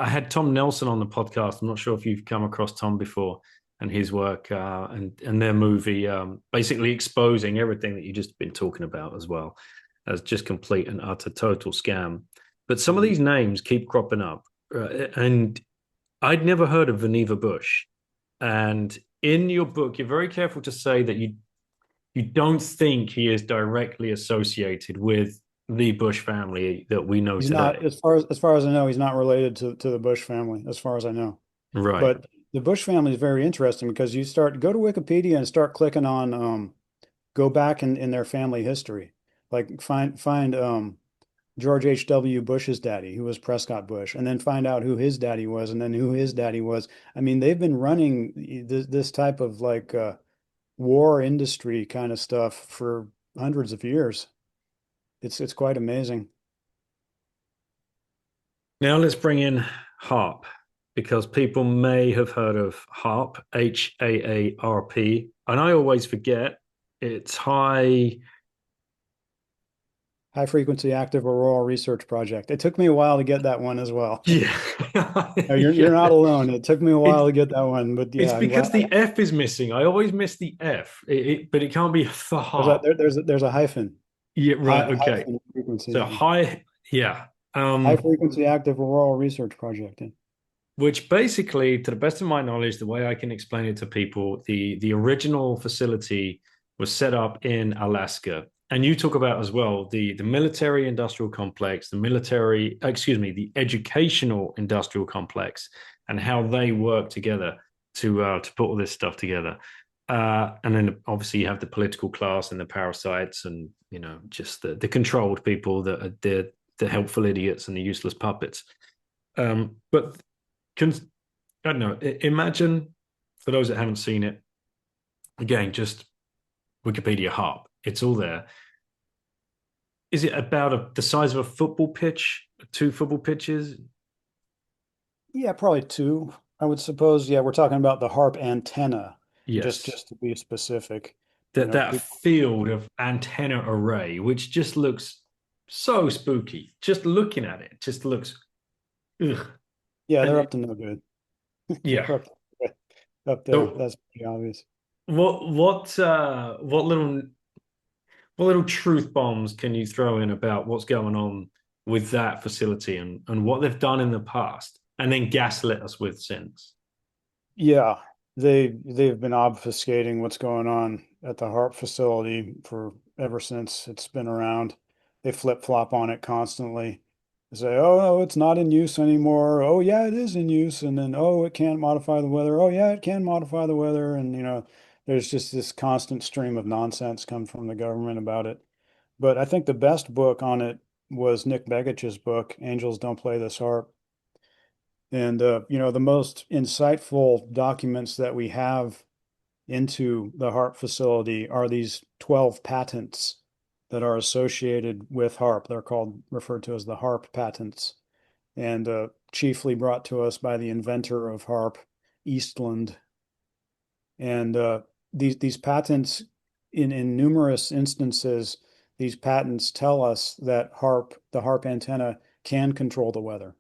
had Tom Nelson on the podcast. I'm not sure if you've come across Tom before and his work and their movie, basically exposing everything that you've just been talking about as well as just complete and utter total scam. But some of these names keep cropping up, and I'd never heard of Vannevar Bush. And in your book, you're very careful to say that you don't think he is directly associated with the Bush family that we know He's today. not, as far as I know, he's not related to the Bush family, as far as I know. Right. But the Bush family is very interesting because go to Wikipedia and start clicking on go back in their family history. Like find George H.W. Bush's daddy, who was Prescott Bush, and then find out who his daddy was, and then who his daddy was. I mean, they've been running this type of like war industry kind of stuff for hundreds of years. It's quite amazing. Now let's bring in HAARP, because people may have heard of HAARP, HAARP, and I always forget it's high Frequency Active Auroral Research Project. It took me a while to get that one as well. Yeah. No, you're not alone. It took me a while to get that one, but yeah, It's because the F is missing. I always miss the F, but it can't be the HAARP. There's a hyphen. Yeah, right. Okay. Hyphen frequency. So high, yeah. High Frequency Active Auroral Research Project. Yeah. Which basically, to the best of my knowledge, the way I can explain it to people, the original facility was set up in Alaska. And you talk about as well the military industrial complex, the educational industrial complex, and how they work together to put all this stuff together. And then obviously you have the political class and the parasites, and just the controlled people that are the helpful idiots and the useless puppets. But I don't know. Imagine, for those that haven't seen it, again, just Wikipedia HAARP. It's all there. Is it about the size of a football pitch? 2 football pitches? Yeah, probably 2. I would suppose. Yeah, we're talking about the HAARP antenna. Yes. Just to be specific. That field of antenna array, which just looks so spooky. Just looking at it, just looks. Ugh. Yeah, they're up to no good. Yeah. Up there. That's pretty obvious. What little truth bombs can you throw in about what's going on with that facility and what they've done in the past, and then gaslit us with since? Yeah, they've been obfuscating what's going on at the HAARP facility for ever since it's been around. They flip-flop on it constantly. They say, oh, no, it's not in use anymore. Oh, yeah, it is in use. And then, oh, it can't modify the weather. Oh, yeah, it can modify the weather. And, there's just this constant stream of nonsense come from the government about it. But I think the best book on it was Nick Begich's book, Angels Don't Play This Harp. And, the most insightful documents that we have into the HAARP facility are these 12 patents that are associated with HAARP. They're referred to as the HAARP patents, and chiefly brought to us by the inventor of HAARP, Eastland. And these patents, in numerous instances, these patents tell us that the HAARP antenna can control the weather.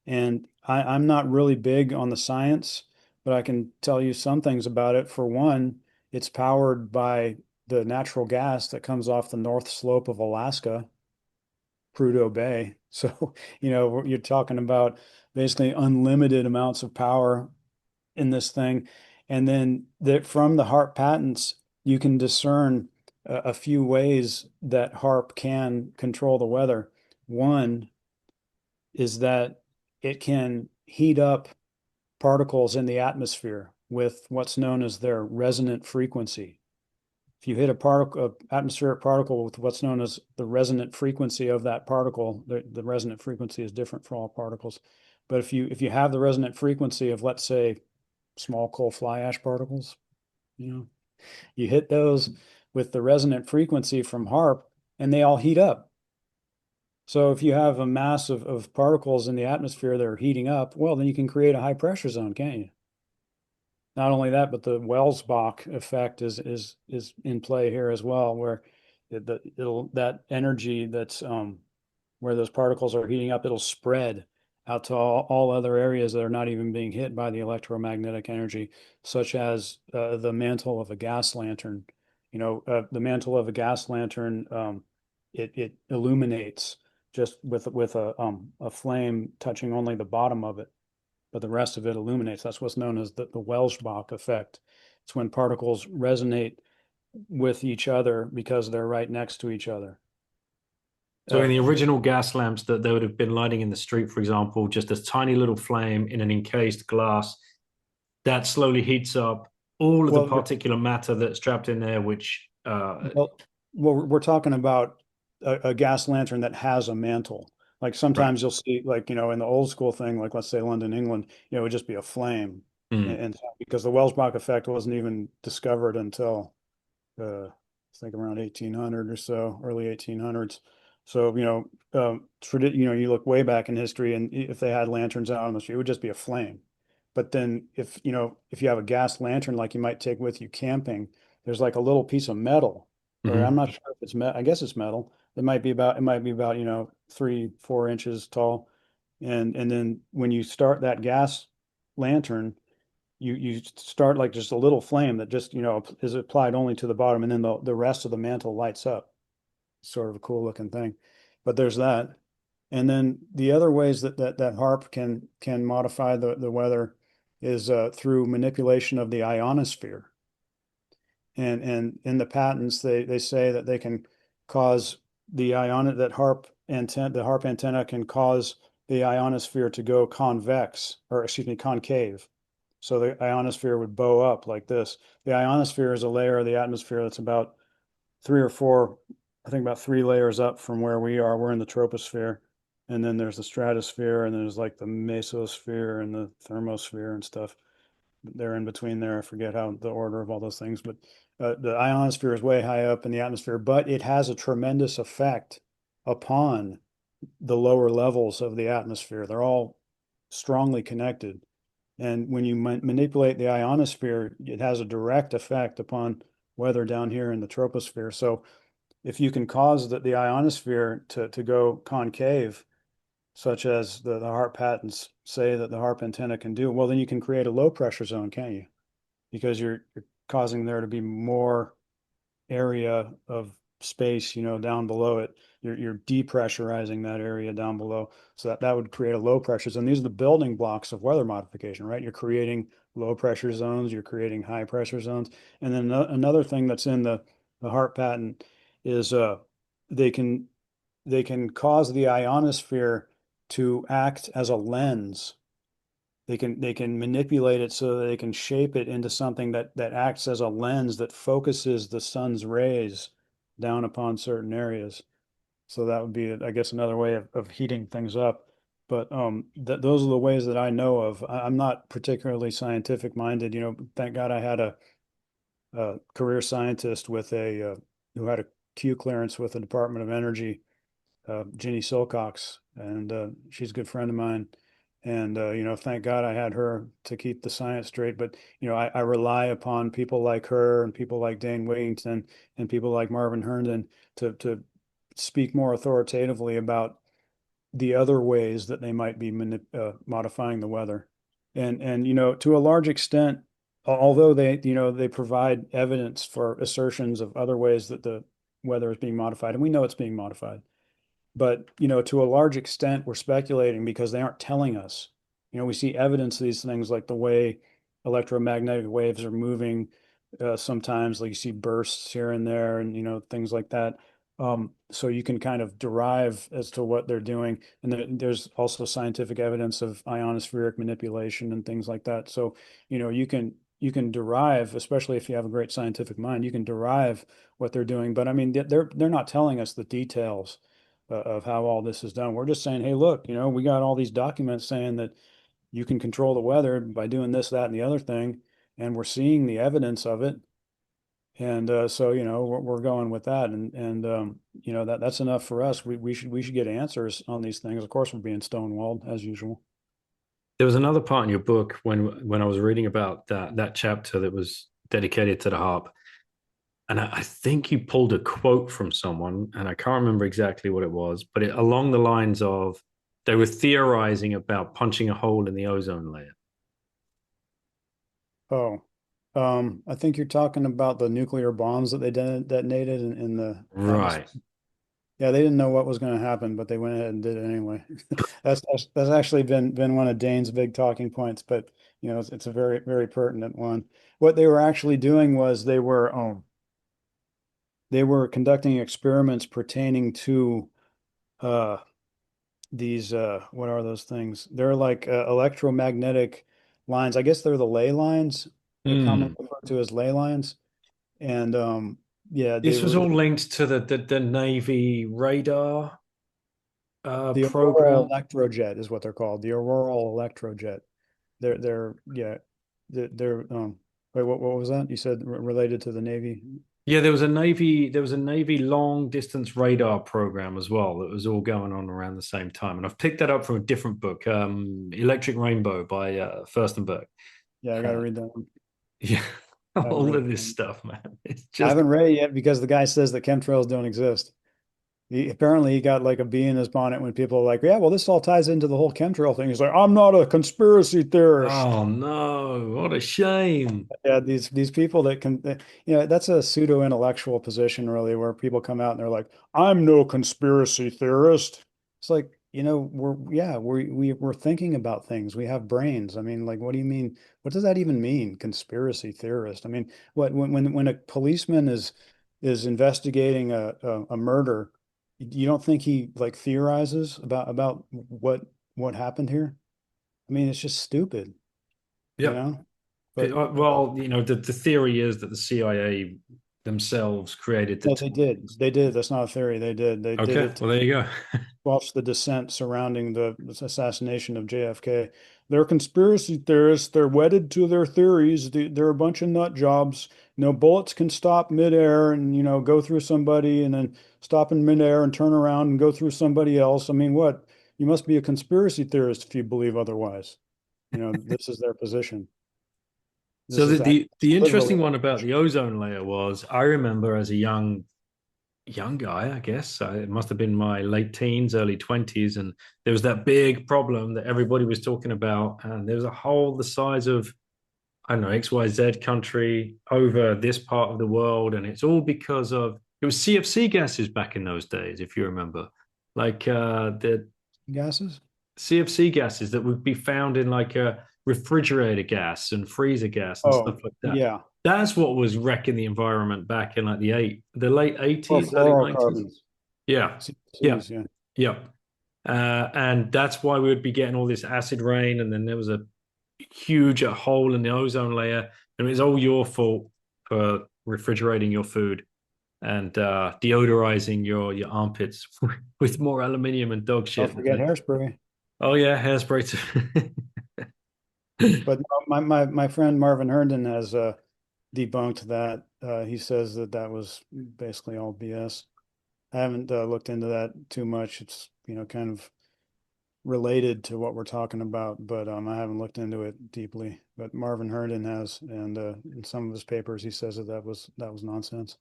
And I'm not really big on the science, but I can tell you some things about it. For one, it's powered by the natural gas that comes off the north slope of Alaska, Prudhoe Bay. So, you're talking about basically unlimited amounts of power in this thing. And then from the HARP patents, you can discern a few ways that HARP can control the weather. One is that it can heat up particles in the atmosphere with what's known as their resonant frequency. If you hit a atmospheric particle with what's known as the resonant frequency of that particle, the resonant frequency is different for all particles. But if you have the resonant frequency of, let's say, small coal fly ash particles, you hit those with the resonant frequency from HARP, and they all heat up. So if you have a mass of particles in the atmosphere that are heating up, well, then you can create a high pressure zone, can't you? Not only that, but the Welsbach effect is in play here as well, where that energy that's where those particles are heating up, it'll spread out to all other areas that are not even being hit by the electromagnetic energy, such as the mantle of a gas lantern. The mantle of a gas lantern, it illuminates just with a flame touching only the bottom of it, but the rest of it illuminates. That's what's known as the Welsbach effect. It's when particles resonate with each other because they're right next to each other. So in the original gas lamps that they would have been lighting in the street, for example, just a tiny little flame in an encased glass that slowly heats up all of the particulate matter that's trapped in there, which well, we're talking about a gas lantern that has a mantle. Like sometimes you'll see, like, in the old school thing, like let's say London, England, it would just be a flame. And because the Welsbach effect wasn't even discovered until I think around 1800 or so, early 1800s. So, you look way back in history, and if they had lanterns out on the street, it would just be a flame. But then if you have a gas lantern like you might take with you camping, there's like a little piece of metal, or I'm not sure if it's metal. I guess it's metal. It might be about 3-4 inches tall. And then when you start that gas lantern, you start like just a little flame that just is applied only to the bottom, and then the rest of the mantle lights up. Sort of a cool looking thing. But there's that. And then the other ways that HARP can modify the weather is through manipulation of the ionosphere. And in the patents, they say that they can cause the HARP antenna can cause the ionosphere to go convex, or excuse me, concave. So the ionosphere would bow up like this. The ionosphere is a layer of the atmosphere that's about 3 layers up from where we are. We're in the troposphere. And then there's the stratosphere, and there's like the mesosphere and the thermosphere and stuff. They're in between there. I forget how the order of all those things, but the ionosphere is way high up in the atmosphere, but it has a tremendous effect upon the lower levels of the atmosphere. They're all strongly connected. And when you manipulate the ionosphere, it has a direct effect upon weather down here in the troposphere. So if you can cause the ionosphere to go concave, such as the HARP patents say that the HARP antenna can do, well, then you can create a low pressure zone, can't you? Because you're causing there to be more area of space, down below it. You're depressurizing that area down below. So that would create a low pressure zone. These are the building blocks of weather modification, right? You're creating low pressure zones, you're creating high pressure zones. And then another thing that's in the HARP patent is they can cause the ionosphere to act as a lens. They can manipulate it so that they can shape it into something that acts as a lens that focuses the sun's rays down upon certain areas. So that would be, I guess, another way of heating things up. But those are the ways that I know of. I'm not particularly scientific minded. Thank God I had a career scientist with who had a Q clearance with the Department of Energy, Ginny Silcox, and she's a good friend of mine. And thank God I had her to keep the science straight. But I rely upon people like her and people like Dane Wigington and people like Marvin Herndon to speak more authoritatively about the other ways that they might be modifying the weather. And to a large extent, although they provide evidence for assertions of other ways that the weather is being modified, and we know it's being modified, but to a large extent, we're speculating because they aren't telling us. We see evidence of these things, like the way electromagnetic waves are moving. Sometimes, like, you see bursts here and there, and things like that. So you can kind of derive as to what they're doing, and there's also scientific evidence of ionospheric manipulation and things like that. So you can derive, especially if you have a great scientific mind, you can derive what they're doing. But I mean, they're not telling us the details of how all this is done. We're just saying, hey, look, we got all these documents saying that you can control the weather by doing this, that, and the other thing, and we're seeing the evidence of it. And so we're going with that, and that's enough for us. We should get answers on these things. Of course, we're being stonewalled as usual. There was another part in your book when I was reading about that chapter that was dedicated to the harp, and I think you pulled a quote from someone, and I can't remember exactly what it was, but along the lines of they were theorizing about punching a hole in the ozone layer. Oh, I think you're talking about the nuclear bombs that they detonated in the Right. atmosphere. Yeah, they didn't know what was going to happen, but they went ahead and did it anyway. That's actually been one of Dane's big talking points, but it's a very, very pertinent one. What they were actually doing was they were conducting experiments pertaining to uh these what are those things? They're like electromagnetic lines. I guess they're the ley lines. They're commonly Mm. referred to as ley lines. And yeah, they This was were all linked to the Navy radar the auroral program. electrojet is what they're called. The auroral electrojet. They're yeah, they're wait, what was that? You said related to the Navy? Yeah, there was a Navy long distance radar program as well that was all going on around the same time. And I've picked that up from a different book, Electric Rainbow by Furstenberg. Yeah, I got to Uh, read that one. yeah, I haven't all read of it. this stuff, man. It's I just haven't read it yet because the guy says that chemtrails don't exist. Apparently he got like a bee in his bonnet when people are like, yeah, well, this all ties into the whole chemtrail thing. He's like, I'm not a conspiracy theorist. oh no, what a shame. Yeah, these people that can, that's a pseudo intellectual position, really, where people come out and they're like, I'm no conspiracy theorist. It's like, we're thinking about things. We have brains. I mean, like, what do you mean? What does that even mean? Conspiracy theorist. I mean, when a policeman is investigating a murder, you don't think he like theorizes about what happened here? I mean, it's just stupid, you Yep. know? But Well, the theory is that the CIA themselves created the no, they tool. did. They did. That's not a theory. They did. They did Okay, it to well there you go. squelch the dissent surrounding the assassination of JFK. They're conspiracy theorists. They're wedded to their theories. They're a bunch of nut jobs. Bullets can stop midair and, go through somebody and then stop in midair and turn around and go through somebody else. I mean, what? You must be a conspiracy theorist if you believe otherwise. This is their position. So This is the literally interesting their one about position. the ozone layer was I remember as a young guy, I guess. It must have been my late teens, early 20s. And there was that big problem that everybody was talking about. And there was a hole the size of, I don't know, XYZ country over this part of the world. And it's all because of, it was CFC gases back in those days, if you remember. Like the Gases? CFC gases that would be found in like a refrigerator gas and freezer gas and stuff Oh, like that. yeah. That's what was wrecking the environment back in like the late Or 80s, early 90s. fluorocarbons. Yeah. Yeah. CFCs, yeah. Yeah. And that's why we would be getting all this acid rain. And then there was a huge hole in the ozone layer. And it was all your fault for refrigerating your food and deodorizing your armpits with more aluminium and dog Don't shit. forget hairspray. Oh, yeah, hairspray too. But no, my friend Marvin Herndon has debunked that. He says that was basically all BS. I haven't looked into that too much. It's, kind of related to what we're talking about, but I haven't looked into it deeply. But Marvin Herndon has, and in some of his papers, he says that was nonsense.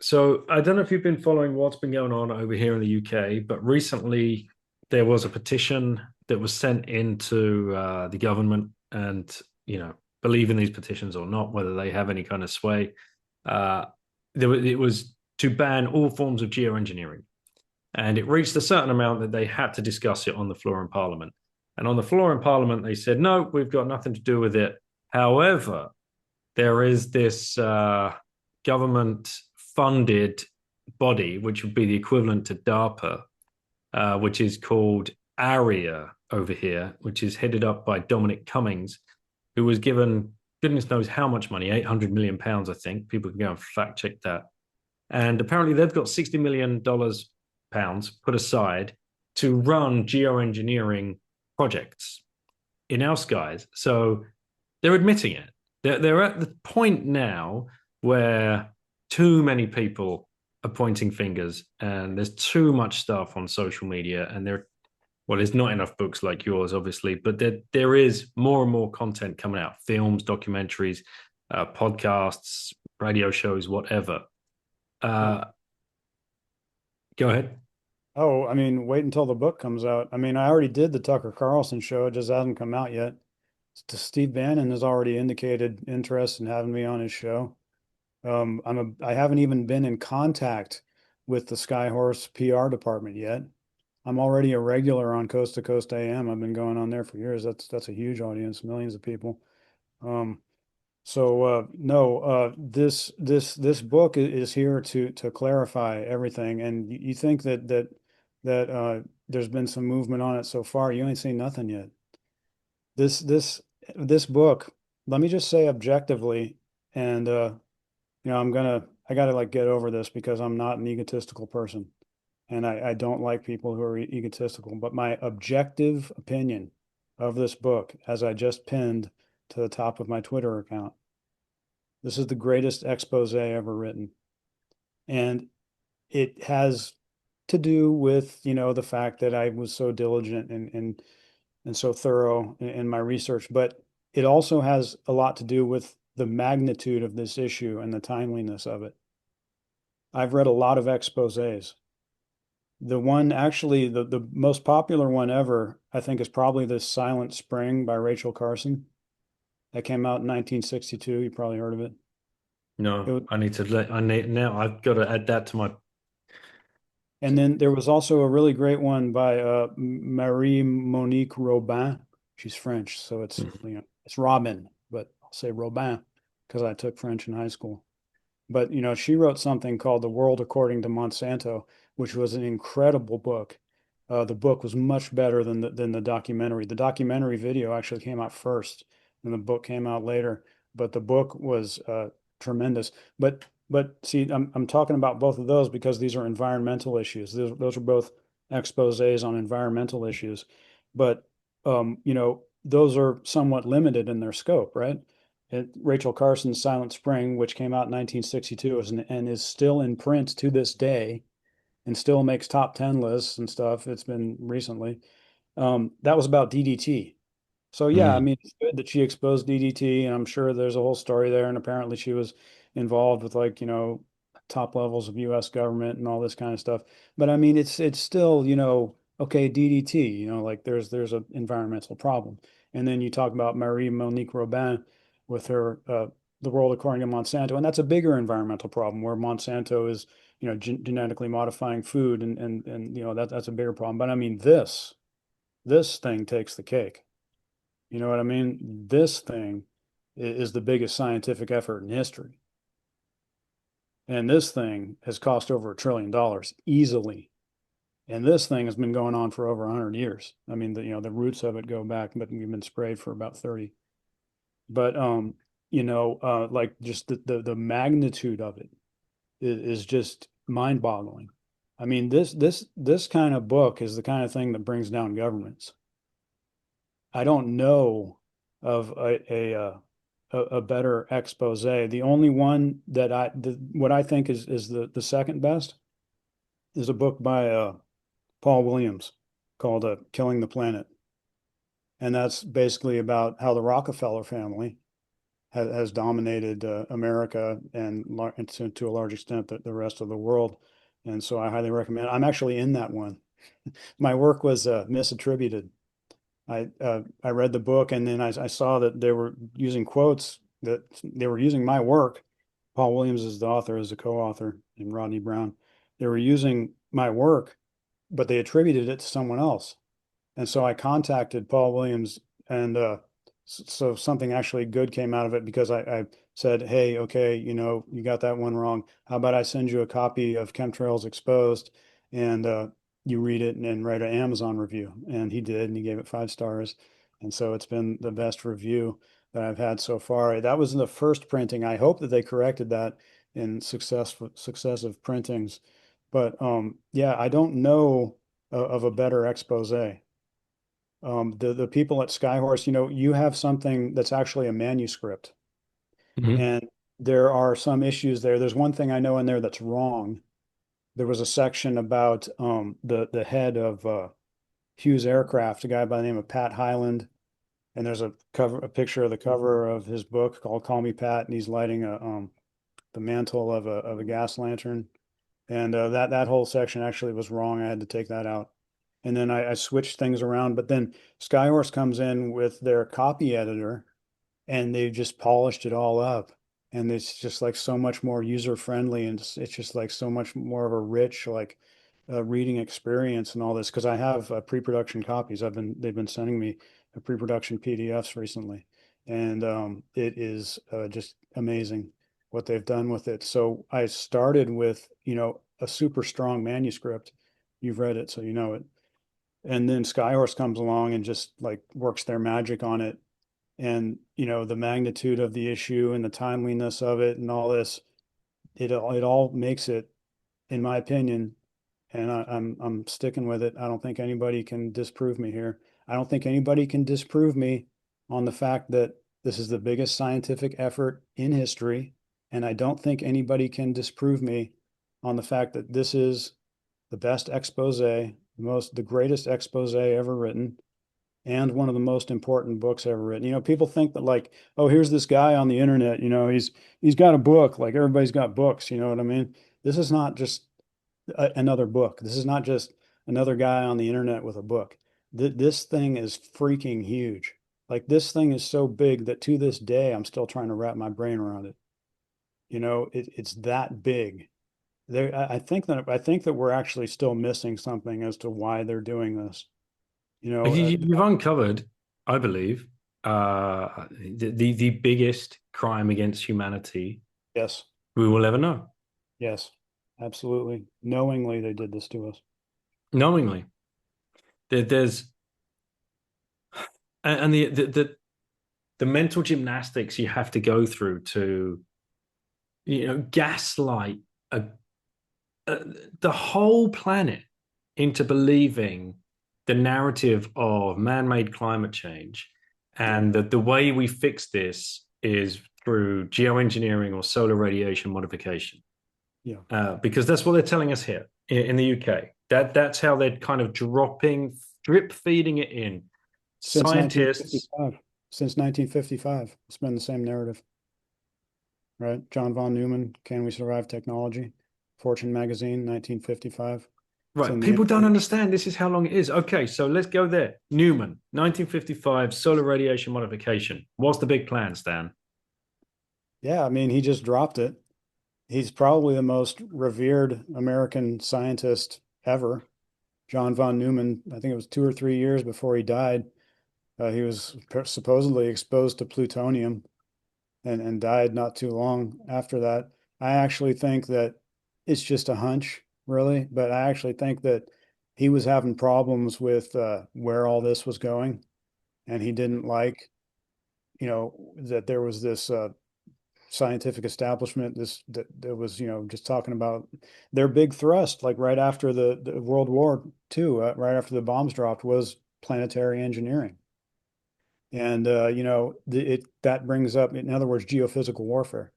So I don't know if you've been following what's been going on over here in the UK, but recently there was a petition that was sent into the government, and believe in these petitions or not, whether they have any kind of sway, it was to ban all forms of geoengineering. And it reached a certain amount that they had to discuss it on the floor in Parliament. And on the floor in Parliament, they said, no, we've got nothing to do with it. However, there is this government funded body, which would be the equivalent to DARPA, which is called ARIA over here, which is headed up by Dominic Cummings, who was given goodness knows how much money, £800 million, I think. People can go and fact check that. And apparently they've got $60 million put aside to run geoengineering projects in our skies. So they're admitting it. They're at the point now where too many people are pointing fingers, and there's too much stuff on social media, and there's not enough books like yours, obviously, but there is more and more content coming out, films, documentaries, podcasts, radio shows, whatever. Go ahead. Oh, I mean, wait until the book comes out. I mean, I already did the Tucker Carlson show. It just hasn't come out yet. Steve Bannon has already indicated interest in having me on his show. I haven't even been in contact with the Skyhorse PR department yet. I'm already a regular on Coast to Coast AM. I've been going on there for years. That's a huge audience, millions of people. This book is here to clarify everything. And you think that there's been some movement on it so far. You ain't seen nothing yet. This book, let me just say objectively, and I gotta like get over this because I'm not an egotistical person, and I don't like people who are egotistical. But my objective opinion of this book, as I just pinned to the top of my Twitter account, this is the greatest expose ever written, and it has to do with the fact that I was so diligent and so thorough in my research, but it also has a lot to do with the magnitude of this issue and the timeliness of it. I've read a lot of exposés. The one, actually, the most popular one ever, I think, is probably this Silent Spring by Rachel Carson. That came out in 1962. You probably heard of it. No, now I've got to add that to my. And then there was also a really great one by Marie-Monique Robin. She's French, so it's it's Robin, but I'll say Robin because I took French in high school. But she wrote something called The World According to Monsanto, which was an incredible book. The book was much better than the documentary. The documentary video actually came out first, and the book came out later. But the book was tremendous. But see, I'm talking about both of those because these are environmental issues. Those are both exposés on environmental issues. But those are somewhat limited in their scope, right? Rachel Carson's Silent Spring, which came out in 1962 and is still in print to this day and still makes top 10 lists and stuff. It's been recently. That was about DDT. So yeah, I mean, it's good that she exposed DDT, and I'm sure there's a whole story there. And apparently she was involved with top levels of U.S. government and all this kind of stuff. But I mean, it's still, okay, DDT, like there's an environmental problem. And then you talk about Marie-Monique Robin with her The World According to Monsanto, and that's a bigger environmental problem where Monsanto is, genetically modifying food, and that's a bigger problem. But I mean, this thing takes the cake. You know what I mean? This thing is the biggest scientific effort in history. And this thing has cost over $1 trillion easily. And this thing has been going on for over 100 years. I mean, the roots of it go back, but we've been sprayed for about 30. But, like just the magnitude of it is just mind boggling. I mean, this kind of book is the kind of thing that brings down governments. I don't know of a better expose. The only one that what I think is the second best is a book by Paul Williams called Killing the Planet. And that's basically about how the Rockefeller family has dominated America and to a large extent the rest of the world. And so I highly recommend it. I'm actually in that one. my work was misattributed. I read the book, and then I saw that they were using quotes, that they were using my work. Paul Williams is the author, is a co-author, and Rodney Brown. They were using my work, but they attributed it to someone else. And so I contacted Paul Williams, and so something actually good came out of it, because I said, hey, okay, you got that one wrong. How about I send you a copy of Chemtrails Exposed, and you read it and write an Amazon review? And he did, and he gave it 5 stars. And so it's been the best review that I've had so far. That was in the first printing. I hope that they corrected that in successive printings. But yeah, I don't know of a better expose. The people at Skyhorse, you have something that's actually a manuscript, Mhm. and there are some issues there. There's one thing I know in there that's wrong. There was a section about the head of Hughes Aircraft, a guy by the name of Pat Hyland, and there's a picture of the cover of his book called Call Me Pat, and he's lighting the mantle of a gas lantern, and that whole section actually was wrong. I had to take that out. And then I switched things around, but then Skyhorse comes in with their copy editor, and they've just polished it all up. And it's just like so much more user friendly, and it's just like so much more of a rich, like reading experience and all this. Because I have pre-production copies. They've been sending me pre-production PDFs recently, and it is just amazing what they've done with it. So I started with, a super strong manuscript. You've read it, so you know it. And then Skyhorse comes along and just like works their magic on it. And, the magnitude of the issue and the timeliness of it and all this, it all makes it, in my opinion, and I'm sticking with it. I don't think anybody can disprove me here. I don't think anybody can disprove me on the fact that this is the biggest scientific effort in history. And I don't think anybody can disprove me on the fact that this is the best expose, the greatest expose ever written, and one of the most important books ever written. People think that, like, oh, here's this guy on the internet, he's got a book, like everybody's got books, you know what I mean? This is not just another book. This is not just another guy on the internet with a book. This thing is freaking huge. Like, this thing is so big that to this day I'm still trying to wrap my brain around it. It's that big. I think that we're actually still missing something as to why they're doing this. You've uncovered, I believe, the biggest crime against humanity Yes, we will ever know, yes, absolutely. Knowingly, they did this to us. knowingly. There's and the mental gymnastics you have to go through to, gaslight a, a, the whole planet into believing the narrative of man-made climate change, Yeah, and that the way we fix this is through geoengineering or solar radiation modification. yeah. Because that's what they're telling us here in the UK. That's how they're kind of drip feeding it in. Since Scientists, 1955. Since 1955, it's been the same narrative, right? John von Neumann, Can We Survive Technology? Fortune magazine, 1955. It's right? in the People don't internet. understand this is how long it is. Okay, so let's go there. Newman, 1955, solar radiation modification. What's the big plan, Stan? Yeah, I mean, he just dropped it. He's probably the most revered American scientist ever. John von Neumann, I think it was 2 or 3 years before he died, he was supposedly exposed to plutonium, and died not too long after that. I actually think that it's just a hunch, really, but I actually think that he was having problems with where all this was going, and he didn't like, that there was this scientific establishment, that was, just talking about their big thrust, like right after the World War II, right after the bombs dropped, was planetary engineering. And that brings up, in other words, geophysical warfare.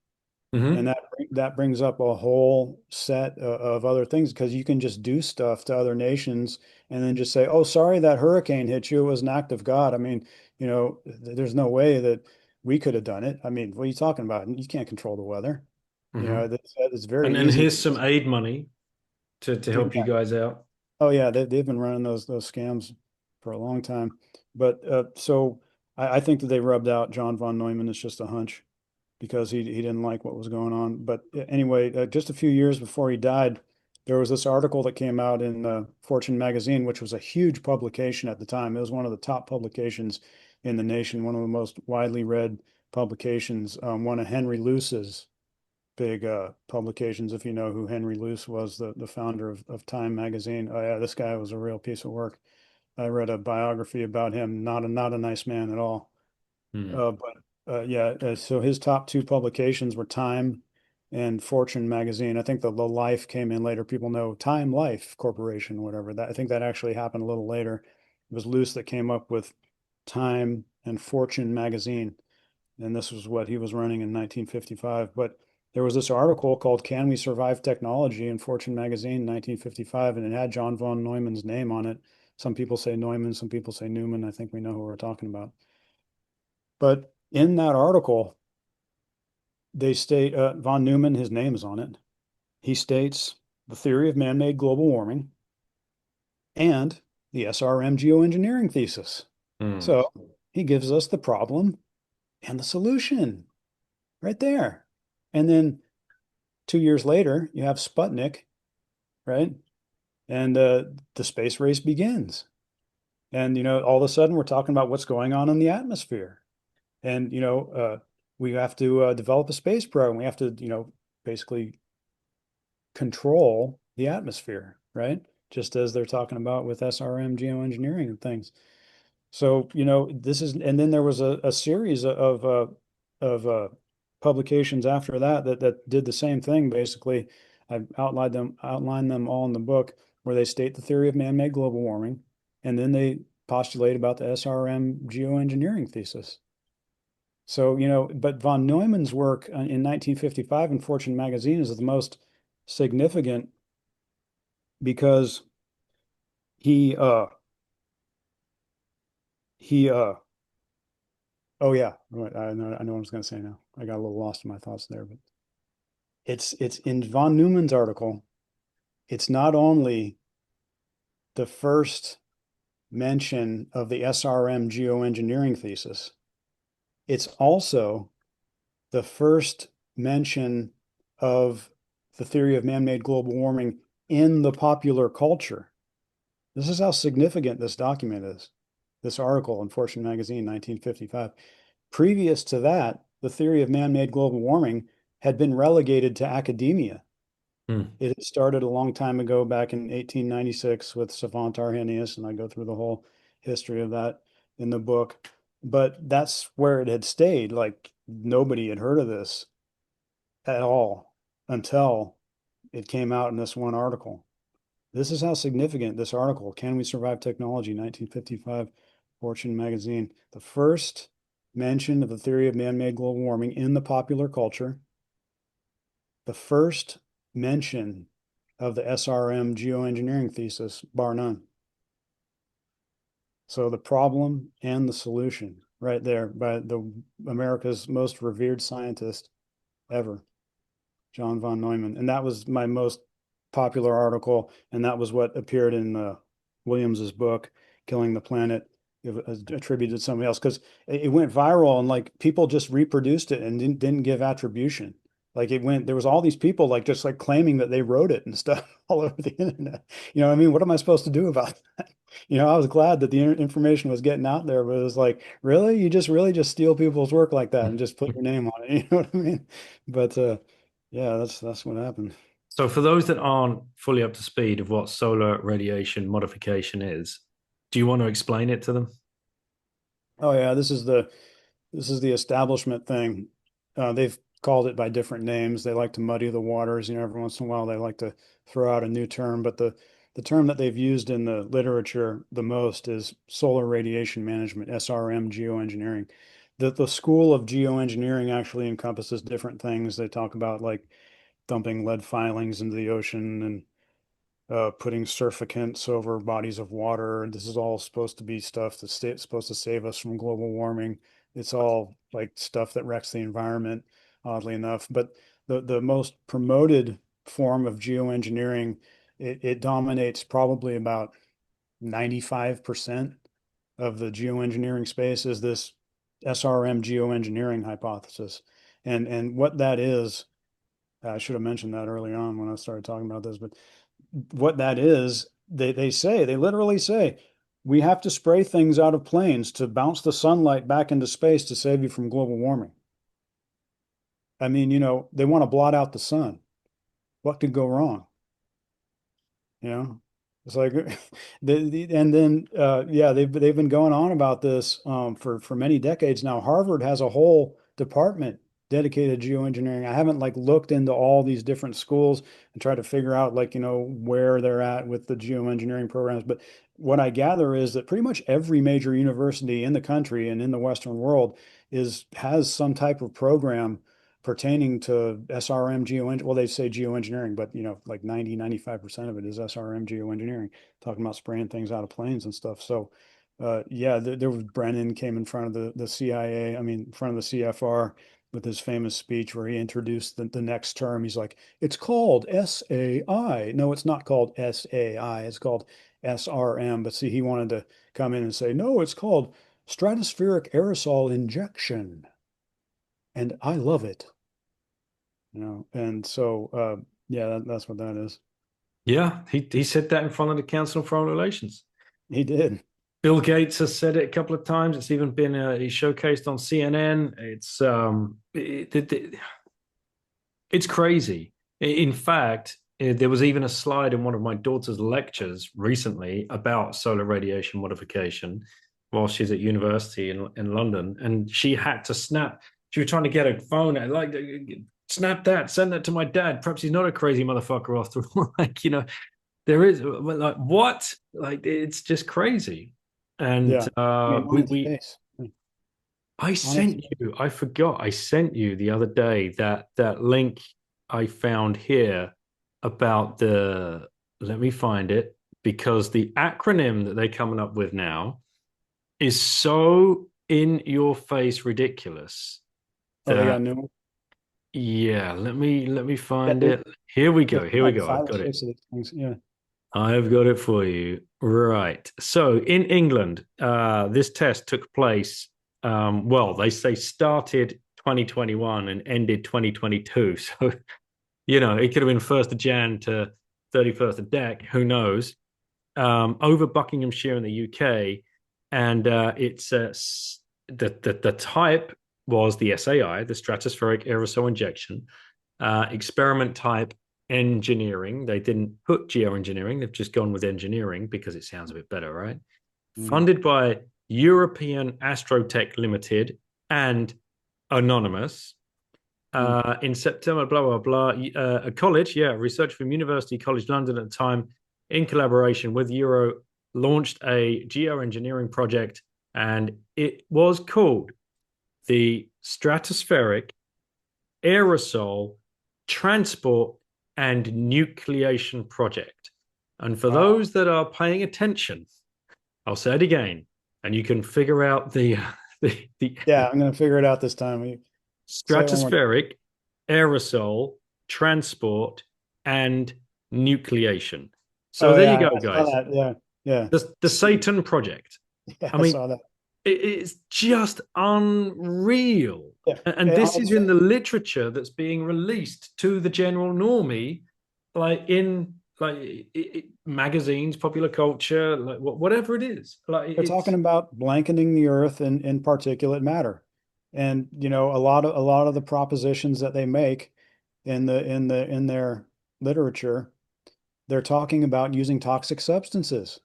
And Mm-hmm. that brings up a whole set of other things, because you can just do stuff to other nations and then just say, oh, sorry, that hurricane hit you, it was an act of God. I mean, there's no way that we could have done it. I mean, what are you talking about? You can't control the weather. Mm-hmm. It's very And easy here's some aid money to to, help you guys out. Oh yeah, they've been running those scams for a long time. But so I think that they rubbed out John von Neumann. It's just a hunch because he didn't like what was going on. But anyway, just a few years before he died, there was this article that came out in Fortune magazine, which was a huge publication at the time. It was one of the top publications in the nation, one of the most widely read publications, one of Henry Luce's big publications. If you know who Henry Luce was, the founder of Time magazine. Oh yeah, this guy was a real piece of work. I read a biography about him. Not a nice man at all. Hmm. But yeah, so his top two publications were Time and Fortune magazine. I think the Life came in later. People know Time Life Corporation, whatever. That I think that actually happened a little later. It was Luce that came up with Time and Fortune magazine, and this was what he was running in 1955. But there was this article called "Can We Survive Technology" in Fortune magazine in 1955, and it had John von Neumann's name on it. Some people say Neumann, some people say Newman. I think we know who we're talking about. But in that article, they state von Neumann, his name is on it. He states the theory of man-made global warming and the SRM geoengineering thesis. Hmm. So he gives us the problem and the solution right there. And then 2 years later, you have Sputnik, right? And the space race begins. And, all of a sudden we're talking about what's going on in the atmosphere. And, we have to develop a space program. We have to, basically control the atmosphere, right? Just as they're talking about with SRM geoengineering and things. So, this is, and then there was a series of publications after that did the same thing. Basically, I've outlined them all in the book where they state the theory of man-made global warming, and then they postulate about the SRM geoengineering thesis. So, but von Neumann's work in 1955 in Fortune magazine is the most significant because he he oh yeah, I know what I was going to say now. I got a little lost in my thoughts there, but it's in von Neumann's article. It's not only the first mention of the SRM geoengineering thesis, it's also the first mention of the theory of man-made global warming in the popular culture. This is how significant this document is, this article in Fortune magazine, 1955. Previous to that, the theory of man-made global warming had been relegated to academia. Hmm. It had started a long time ago, back in 1896 with Savant Arrhenius, and I go through the whole history of that in the book. But that's where it had stayed. Like nobody had heard of this at all until it came out in this one article. This is how significant this article, Can We Survive Technology, 1955, Fortune magazine, the first mention of the theory of man-made global warming in the popular culture, the first mention of the SRM geoengineering thesis, bar none. So the problem and the solution right there by America's most revered scientist ever, John von Neumann. And that was my most popular article, and that was what appeared in Williams's book, Killing the Planet, attributed to somebody else because it went viral and like people just reproduced it and didn't give attribution. Like there was all these people like just like claiming that they wrote it and stuff all over the internet. I mean, what am I supposed to do about that? I was glad that the information was getting out there, but it was like, really? You just really just steal people's work like that and just put your name on it. You know what I mean? But yeah, that's what happened. So, for those that aren't fully up to speed of what solar radiation modification is, do you want to explain it to them? Oh yeah, this is the establishment thing. They've called it by different names. They like to muddy the waters. Every once in a while they like to throw out a new term, but the term that they've used in the literature the most is solar radiation management, SRM geoengineering. The school of geoengineering actually encompasses different things. They talk about like dumping lead filings into the ocean and putting surfactants over bodies of water. This is all supposed to be stuff that's supposed to save us from global warming. It's all like stuff that wrecks the environment, oddly enough. But the most promoted form of geoengineering it dominates probably about 95% of the geoengineering space is this SRM geoengineering hypothesis. And what that is, I should have mentioned that early on when I started talking about this, but what that is, they literally say, we have to spray things out of planes to bounce the sunlight back into space to save you from global warming. I mean, they want to blot out the sun. What could go wrong? It's like, and then, yeah, they've been going on about this for many decades now. Harvard has a whole department dedicated to geoengineering. I haven't like looked into all these different schools and tried to figure out like, where they're at with the geoengineering programs. But what I gather is that pretty much every major university in the country and in the Western world has some type of program pertaining to SRM geoengineering. Well, they say geoengineering, but like 95% of it is SRM geoengineering, talking about spraying things out of planes and stuff. So yeah, there was Brennan came in front of the CIA, in front of the CFR with his famous speech where he introduced the next term. He's like, it's called SAI. No, it's not called SAI. It's called SRM. But see, he wanted to come in and say, no, it's called stratospheric aerosol injection. And I love it. And so, yeah, that's what that is. Yeah, he said that in front of the Council on Foreign Relations. He did. Bill Gates has said it a couple of times. It's even been he showcased on CNN. It's crazy. In fact, there was even a slide in one of my daughter's lectures recently about solar radiation modification while she's at university in London, and she had to snap. She was trying to get a phone and like snap that, send that to my dad. Perhaps he's not a crazy motherfucker after all. Like, there is like what? Like it's just crazy. And yeah. I forgot, I sent you the other day that link I found here about let me find it, because the acronym that they're coming up with now is so in your face ridiculous. They got new. Yeah, let me find it. Here we go. I've got it. Yeah. I've got it for you. Right. So in England, this test took place. Well, they say started 2021 and ended 2022. So, it could have been 1st of Jan to 31st of Dec. Who knows? Over Buckinghamshire in the UK. And it's the type was the SAI, the stratospheric aerosol injection, experiment type engineering. They didn't put geoengineering. They've just gone with engineering because it sounds a bit better, right? Funded by European Astrotech Limited and Anonymous. In September, blah, blah, blah. A college, research from University College London at the time, in collaboration with Euro, launched a geoengineering project, and it was called the Stratospheric Aerosol Transport and Nucleation Project. And for those that are paying attention, I'll say it again, and you can figure out the yeah, I'm going to figure it out this time. Stratospheric Aerosol Transport and Nucleation. So there you go, guys. Yeah. The Satan Project. Yeah, I saw that. It's just unreal. Yeah. And this is in the literature that's being released to the general normie, like in magazines, popular culture, like whatever it is. Like they're talking about blanketing the earth in particulate matter. And a lot of the propositions that they make in their literature, they're talking about using toxic substances.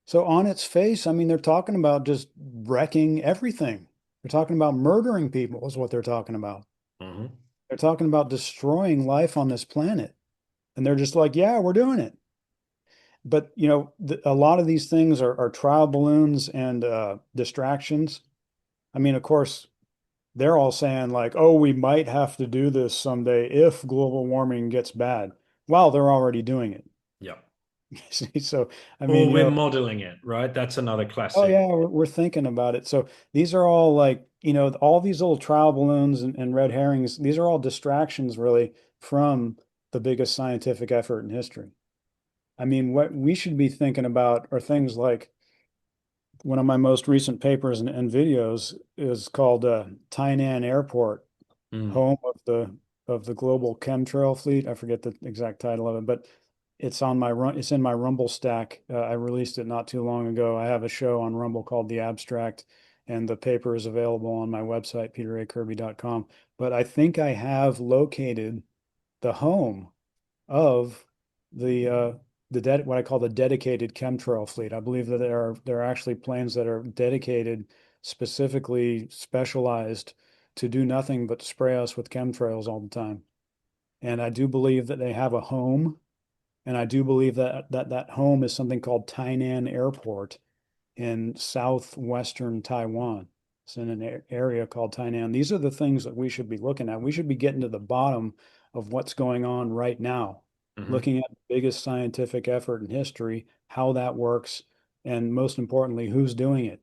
So on its face, they're talking about just wrecking everything. They're talking about murdering people is what they're talking about. Mm-hmm. They're talking about destroying life on this planet. And they're just like, yeah, we're doing it. But, a lot of these things are trial balloons and distractions. Of course, they're all saying like, oh, we might have to do this someday if global warming gets bad. Well, they're already doing it. Yeah. So, we're modeling it, right? That's another classic. Oh yeah, we're thinking about it. So these are all like, all these little trial balloons and red herrings. These are all distractions really from the biggest scientific effort in history. I mean, what we should be thinking about are things like one of my most recent papers and videos is called Tainan Airport, Mm. home of the global chemtrail fleet. I forget the exact title of it, but it's on my it's in my Rumble stack. I released it not too long ago. I have a show on Rumble called The Abstract, and the paper is available on my website, peterkirby.com. But I think I have located the home of the what I call the dedicated chemtrail fleet. I believe that there are actually planes that are dedicated, specifically specialized to do nothing but spray us with chemtrails all the time. And I do believe that they have a home, and I do believe that home is something called Tainan Airport in southwestern Taiwan. It's in an area called Tainan. These are the things that we should be looking at. We should be getting to the bottom of what's going on right now, Hmm. looking at the biggest scientific effort in history, how that works, and most importantly, who's doing it,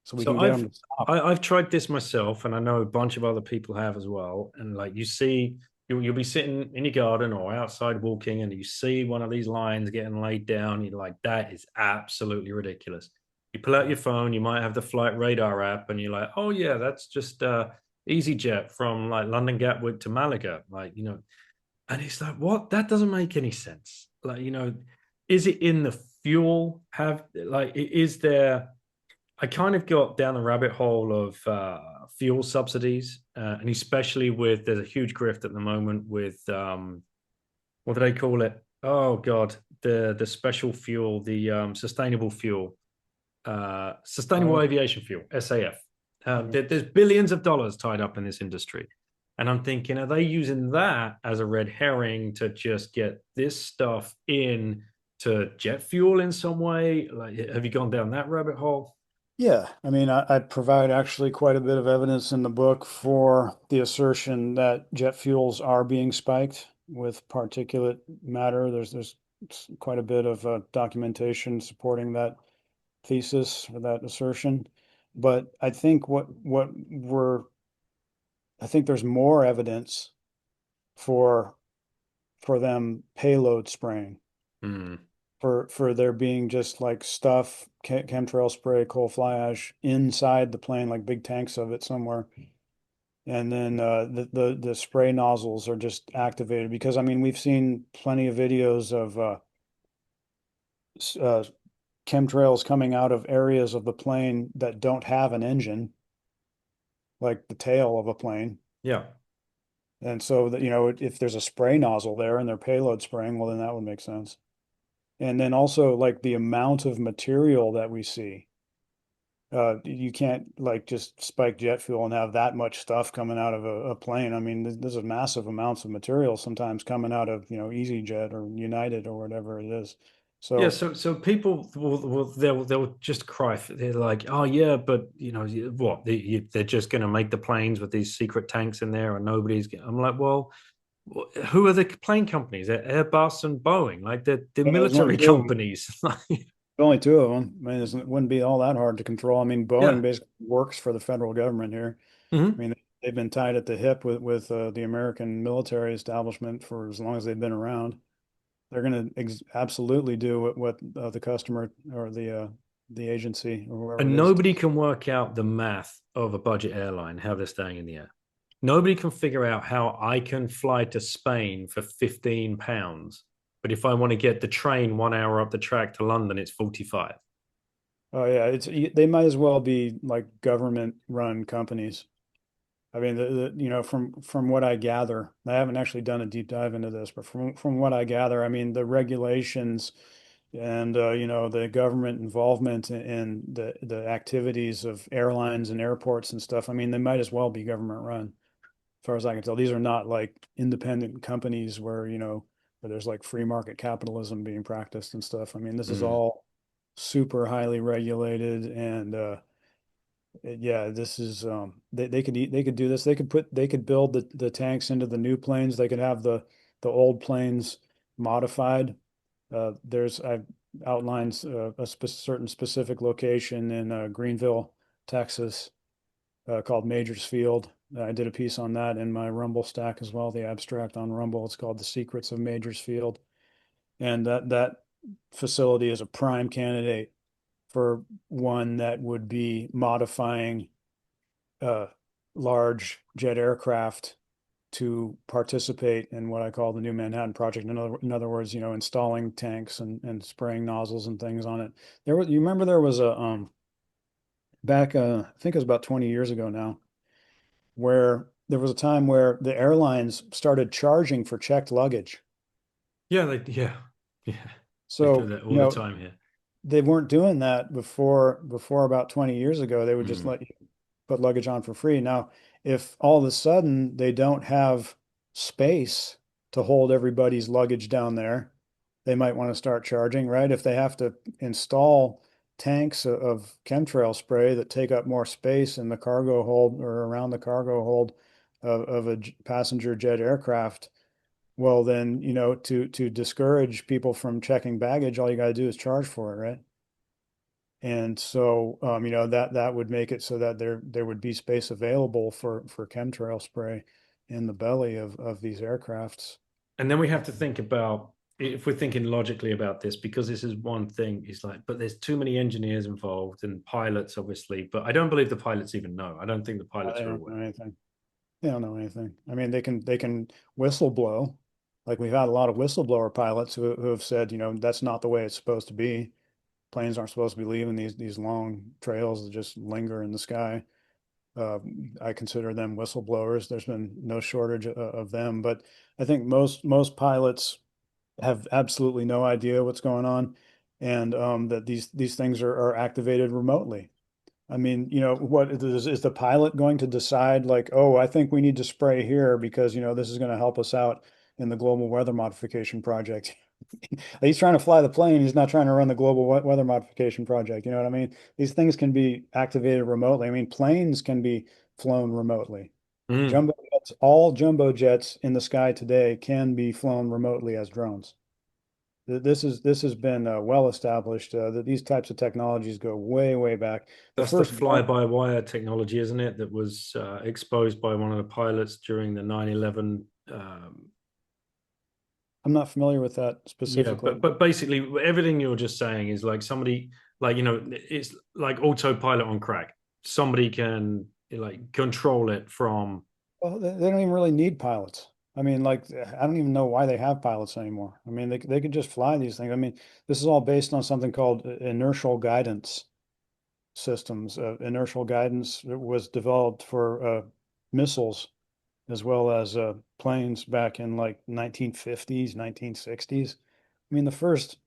so we So can get them to stop. I've tried this myself, and I know a bunch of other people have as well. And like you see, you'll be sitting in your garden or outside walking, and you see one of these lines getting laid down. You're like, that is absolutely ridiculous. You pull out your phone, you might have the flight radar app, and you're like, oh yeah, that's just EasyJet from like London Gatwick to Malaga. Like, and it's like, what? That doesn't make any sense. Like, is it in the fuel? Is there? I kind of got down the rabbit hole of fuel subsidies, and especially with there's a huge grift at the moment with what do they call it? Oh God, the special fuel, the sustainable fuel, sustainable Uh, aviation fuel, SAF. yeah. There's billions of dollars tied up in this industry, and I'm thinking, are they using that as a red herring to just get this stuff in to jet fuel in some way? Like, have you gone down that rabbit hole? Yeah, I mean, I provide actually quite a bit of evidence in the book for the assertion that jet fuels are being spiked with particulate matter. There's quite a bit of documentation supporting that thesis or that assertion. But I think I think there's more evidence for them payload spraying, Mm. for there being just like stuff, chemtrail spray, coal fly ash inside the plane, like big tanks of it somewhere. And then the spray nozzles are just activated because I mean we've seen plenty of videos of uh, chemtrails coming out of areas of the plane that don't have an engine, like the tail of a plane. Yeah. And so that, if there's a spray nozzle there and they're payload spraying, well, then that would make sense. And then also like the amount of material that we see. You can't like just spike jet fuel and have that much stuff coming out of a plane. I mean, there's a massive amounts of material sometimes coming out of, EasyJet or United or whatever it is. Yeah, So so people they'll just cry. They're like, oh yeah, but what? They're just going to make the planes with these secret tanks in there, and nobody's. I'm like, well, who are the plane companies? They're Airbus and Boeing, like they're there's only military two of them. companies. Only two of them. I mean, it wouldn't be all that hard to control. I mean, Boeing Yeah. basically works for the federal government here. I Hmm. mean, they've been tied at the hip with the American military establishment for as long as they've been around. They're going to absolutely do what the customer or the agency or whoever And it is. nobody can work out the math of a budget airline, how they're staying in the air. Nobody can figure out how I can fly to Spain for £15, but if I want to get the train 1 hour up the track to London, it's 45. Oh yeah, they might as well be like government run companies. I mean, from what I gather, I haven't actually done a deep dive into this, but from what I gather, I mean, the regulations and the government involvement in the activities of airlines and airports and stuff. I mean, they might as well be government run, as far as I can tell. These are not like independent companies where there's like free market capitalism being practiced and stuff. I mean, this is Mm. all super highly regulated and yeah, this is they could do this. They could build the tanks into the new planes. They could have the old planes modified. I've outlined a certain specific location in Greenville, Texas, called Majors Field. I did a piece on that in my Rumble stack as well, the abstract on Rumble. It's called The Secrets of Majors Field. And facility is a prime candidate for one that would be modifying large jet aircraft to participate in what I call the New Manhattan Project. In other words, installing tanks and spraying nozzles and things on it. You remember there was a back, I think it was about 20 years ago now, where there was a time where the airlines started charging for checked luggage. Yeah. They do So, that all the time here. they weren't doing that before about 20 years ago. They would just Mm. let you put luggage on for free. Now, if all of a sudden they don't have space to hold everybody's luggage down there, they might want to start charging, right? If they have to install tanks of chemtrail spray that take up more space in the cargo hold or around the cargo hold of a passenger jet aircraft, well, then, to discourage people from checking baggage, all you got to do is charge for it, right? And so, that would make it so that there would be space available for chemtrail spray in the belly of these aircrafts. And then we have to think about, if we're thinking logically about this, because this is one thing, is like, but there's too many engineers involved and pilots, obviously. But I don't believe the pilots even know. I don't think the pilots They are don't know aware. anything. They don't know anything. I mean, they can whistle blow. Like we've had a lot of whistleblower pilots who have said, that's not the way it's supposed to be. Planes aren't supposed to be leaving these long trails that just linger in the sky. I consider them whistleblowers. There's been no shortage of them, but I think most pilots have absolutely no idea what's going on, and that these things are activated remotely. I mean, what is the pilot going to decide like, oh, I think we need to spray here because, this is going to help us out in the global weather modification project. He's trying to fly the plane. He's not trying to run the global weather modification project. You know what I mean? These things can be activated remotely. I mean, planes can be flown remotely. Mm. Jumbo jets, all jumbo jets in the sky today can be flown remotely as drones. This has been well established that these types of technologies go way back. The That's the first drone, fly-by-wire technology, isn't it? That was exposed by one of the pilots during the 9/11. I'm not familiar with that Yeah, specifically. but basically everything you're just saying is like somebody, like, it's like autopilot on crack. Somebody can like control it from. Well, they don't even really need pilots. I mean, like, I don't even know why they have pilots anymore. I mean, they could just fly these things. I mean, this is all based on something called inertial guidance systems. Inertial guidance was developed for missiles as well as planes back in like 1950s, 1960s. I mean, the first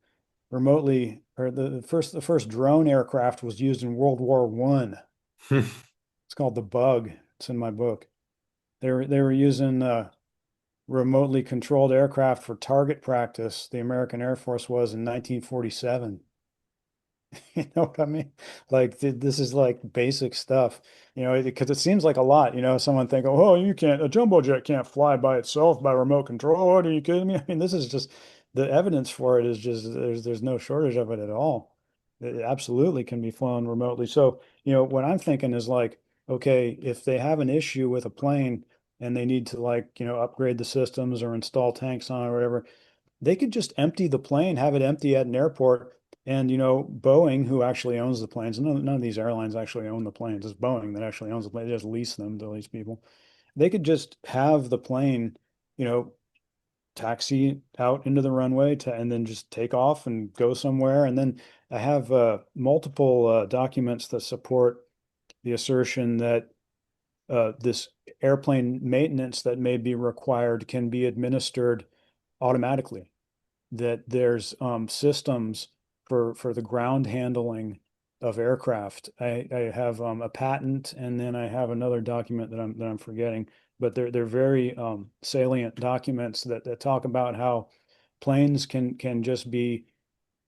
remotely or the first drone aircraft was used in World War One. It's called the Bug. It's in my book. They were using remotely controlled aircraft for target practice. The American Air Force was in 1947. You know what I mean? Like this is like basic stuff, because it seems like a lot. Someone think, oh, a jumbo jet can't fly by itself by remote control. What, are you kidding me? I mean, this is just the evidence for it is just there's no shortage of it at all. It absolutely can be flown remotely. So, what I'm thinking is like, okay, if they have an issue with a plane and they need to like, upgrade the systems or install tanks on it or whatever, they could just empty the plane, have it empty at an airport. And, Boeing, who actually owns the planes, none of these airlines actually own the planes. It's Boeing that actually owns the plane. They just lease them to these people. They could just have the plane, you know, taxi out into the runway and then just take off and go somewhere. And then I have multiple documents that support the assertion that this airplane maintenance that may be required can be administered automatically, that there's systems for the ground handling of aircraft. I have a patent, and then I have another document that I'm forgetting, but they're very salient documents that talk about how planes can just be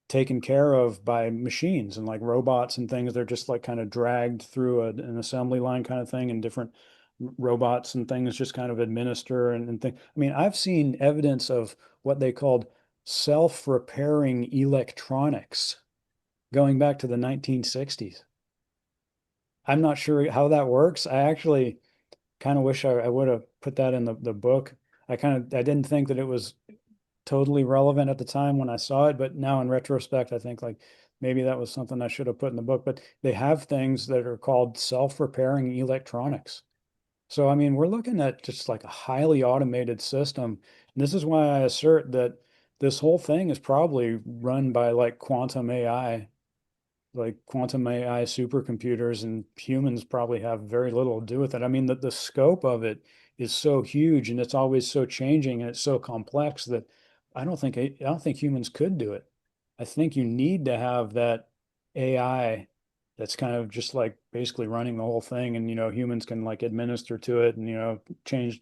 taken care of by machines and like robots and things. They're just like kind of dragged through an assembly line kind of thing, and different robots and things just kind of administer and think. I mean, I've seen evidence of what they called self-repairing electronics going back to the 1960s. I'm not sure how that works. I actually kind of wish I would have put that in the book. I didn't think that it was totally relevant at the time when I saw it, but now in retrospect, I think like maybe that was something I should have put in the book. But they have things that are called self-repairing electronics. So, I mean, we're looking at just like a highly automated system. And this is why I assert that this whole thing is probably run by like quantum AI supercomputers, and humans probably have very little to do with it. I mean, the scope of it is so huge and it's always so changing and it's so complex that I don't think humans could do it. I think you need to have that AI that's kind of just like basically running the whole thing, and humans can like administer to it and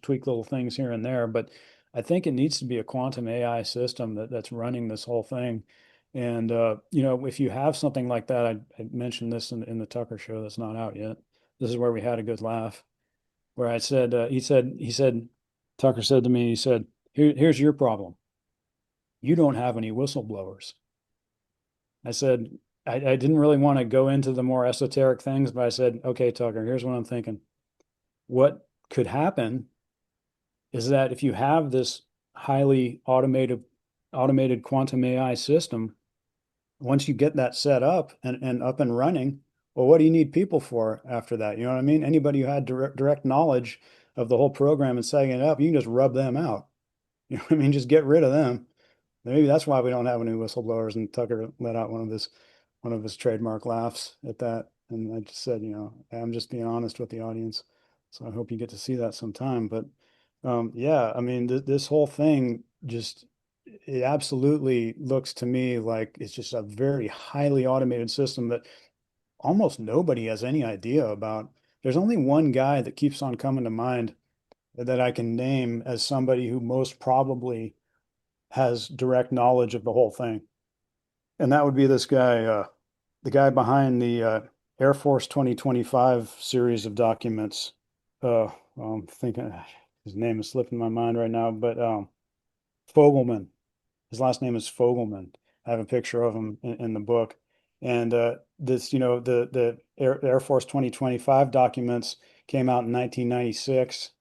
tweak little things here and there. But I think it needs to be a quantum AI system that's running this whole thing. And if you have something like that, I mentioned this in the Tucker show that's not out yet. This is where we had a good laugh. Where I said, Tucker said to me, he said, here's your problem. You don't have any whistleblowers. I said, I didn't really want to go into the more esoteric things, but I said, okay, Tucker, here's what I'm thinking. What could happen is that if you have this highly automated quantum AI system, once you get that set up and up and running, well, what do you need people for after that? You know what I mean? Anybody who had direct knowledge of the whole program and setting it up, you can just rub them out. You know what I mean? Just get rid of them. Maybe that's why we don't have any whistleblowers. And Tucker let out one of his trademark laughs at that. And I just said, I'm just being honest with the audience. So I hope you get to see that sometime. But yeah, I mean, this whole thing just, it absolutely looks to me like it's just a very highly automated system that almost nobody has any idea about. There's only one guy that keeps on coming to mind that I can name as somebody who most probably has direct knowledge of the whole thing. And that would be this guy, the guy behind the Air Force 2025 series of documents. I'm thinking his name is slipping my mind right now, but Fogelman. His last name is Fogelman. I have a picture of him in the book. And the Air Force 2025 documents came out in 1996,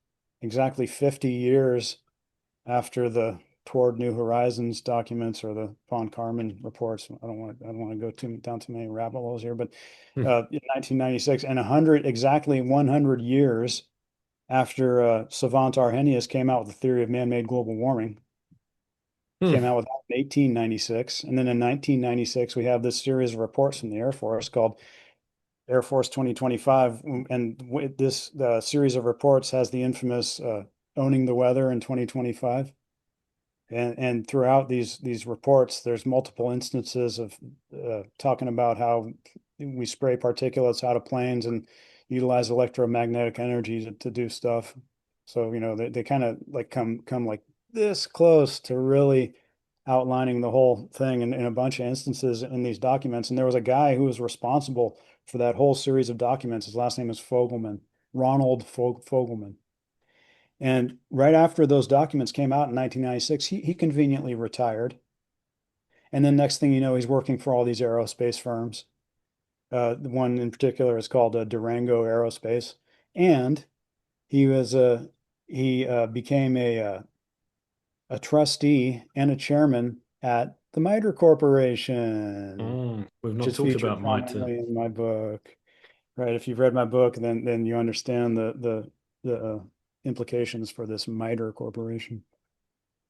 exactly 50 years after the Toward New Horizons documents or the von Karman reports. I don't want to go down too many rabbit holes here, but in 1996, and exactly 100 years after Savant Arrhenius came out with the theory of man-made global warming. Came out with that in 1896. And then in 1996, we have this series of reports from the Air Force called Air Force 2025. And this series of reports has the infamous owning the weather in 2025. And throughout these reports, there's multiple instances of talking about how we spray particulates out of planes and utilize electromagnetic energy to do stuff. So, they kind of like come like this close to really outlining the whole thing in a bunch of instances in these documents. And there was a guy who was responsible for that whole series of documents. His last name is Fogelman, Ronald Fogelman. And right after those documents came out in 1996, he conveniently retired. And then next thing you know, he's working for all these aerospace firms. The one in particular is called Durango Aerospace. And he became a trustee and a chairman at the MITRE Corporation, We've which not is talked featured about MITRE. prominently in my book. Right. If you've read my book, then you understand the implications for this MITRE Corporation.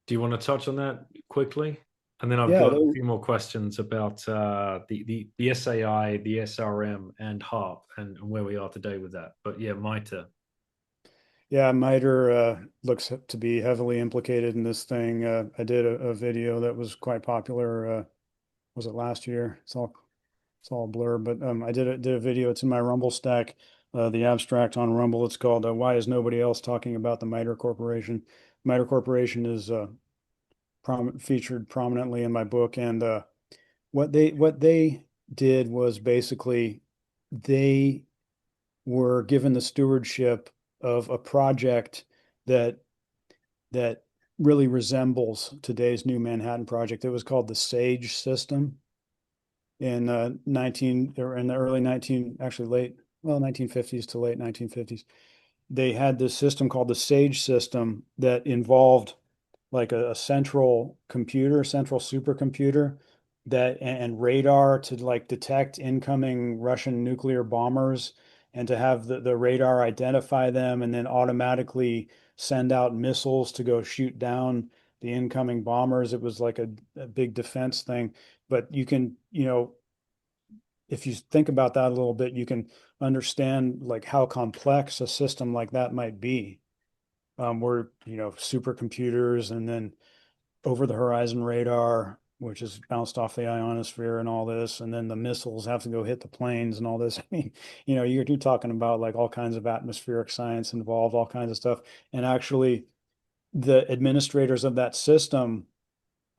Do you want to touch on that quickly? And then I've Yeah, got a few more questions about the SAI, the SRM, and HARP, and where we are today with that. But yeah, MITRE. Yeah, MITRE looks to be heavily implicated in this thing. I did a video that was quite popular. Was it last year? It's all a blur, but I did a video. It's in my Rumble stack. The abstract on Rumble. It's called "Why Is Nobody Else Talking About the MITRE Corporation?" MITRE Corporation is featured prominently in my book, and what they did was basically they were given the stewardship of a project that that really resembles today's new Manhattan Project. It was called the SAGE system in in the early 1950s to late 1950s. They had this system called the SAGE system that involved like a central computer, central supercomputer that and radar to like detect incoming Russian nuclear bombers and to have the radar identify them and then automatically send out missiles to go shoot down the incoming bombers. It was like a big defense thing. But you can, if you think about that a little bit, you can understand like how complex a system like that might be. Where, supercomputers and then over the horizon radar, which is bounced off the ionosphere and all this, and then the missiles have to go hit the planes and all this. I mean, you're talking about like all kinds of atmospheric science involved, all kinds of stuff. And actually, the administrators of that system,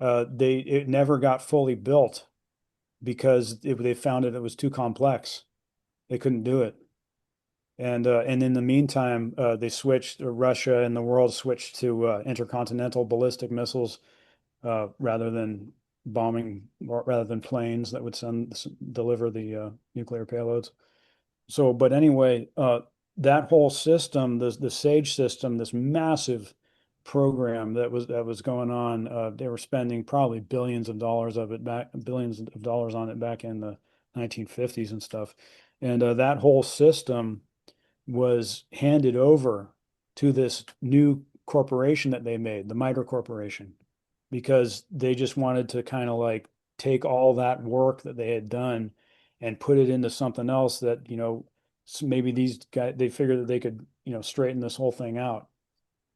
it never got fully built because they found it was too complex. They couldn't do it. And in the meantime, they switched, Russia and the world switched to intercontinental ballistic missiles rather than bombing, or rather than planes that would deliver the nuclear payloads. So, but anyway, that whole system, the SAGE system, this massive program that was going on, they were spending probably billions of dollars on it back in the 1950s and stuff. And that whole system was handed over to this new corporation that they made, the MITRE Corporation, because they just wanted to kind of like take all that work that they had done and put it into something else that, maybe these guys, they figured that they could, straighten this whole thing out.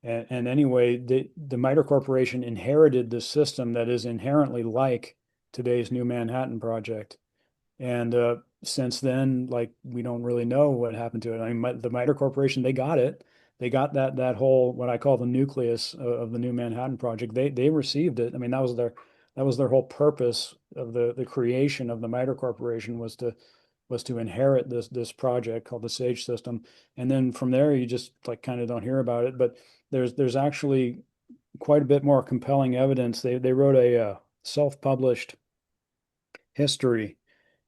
And anyway, the MITRE Corporation inherited this system that is inherently like today's New Manhattan Project. And since then, like we don't really know what happened to it. I mean, the MITRE Corporation, they got it. They got that whole what I call the nucleus of the New Manhattan Project. They received it. I mean, that was their whole purpose of the creation of the MITRE Corporation was to inherit this project called the SAGE system. And then from there, you just like kind of don't hear about it. But there's actually quite a bit more compelling evidence. They wrote a self-published history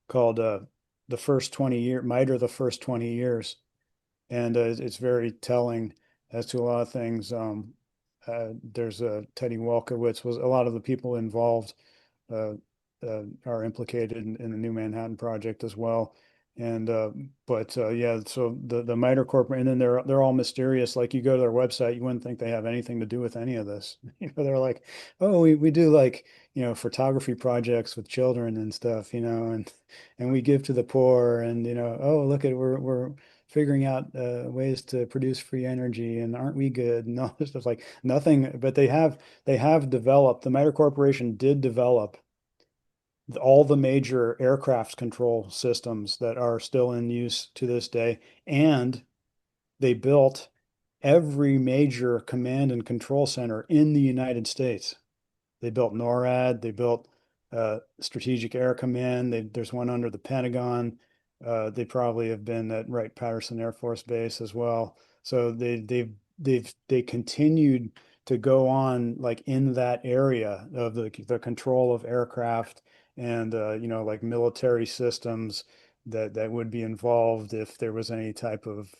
called the first 20 year MITRE, the first 20 years. And it's very telling as to a lot of things. There's Teddy Welkowitz, was a lot of the people involved uh, are implicated in the New Manhattan Project as well. And but yeah, so the MITRE Corporation, and then they're all mysterious. Like you go to their website, you wouldn't think they have anything to do with any of this. They're like, oh, we do like photography projects with children and stuff, and we give to the poor, and oh look at we're figuring out ways to produce free energy, and aren't we good? And all this stuff, like nothing. But they have developed. The MITRE Corporation did develop all the major aircraft control systems that are still in use to this day. And they built every major command and control center in the United States. They built NORAD, they built Strategic Air Command. There's one under the Pentagon. They probably have been at Wright-Patterson Air Force Base as well. So they continued to go on like in that area of the control of aircraft and like military systems that would be involved if there was any type of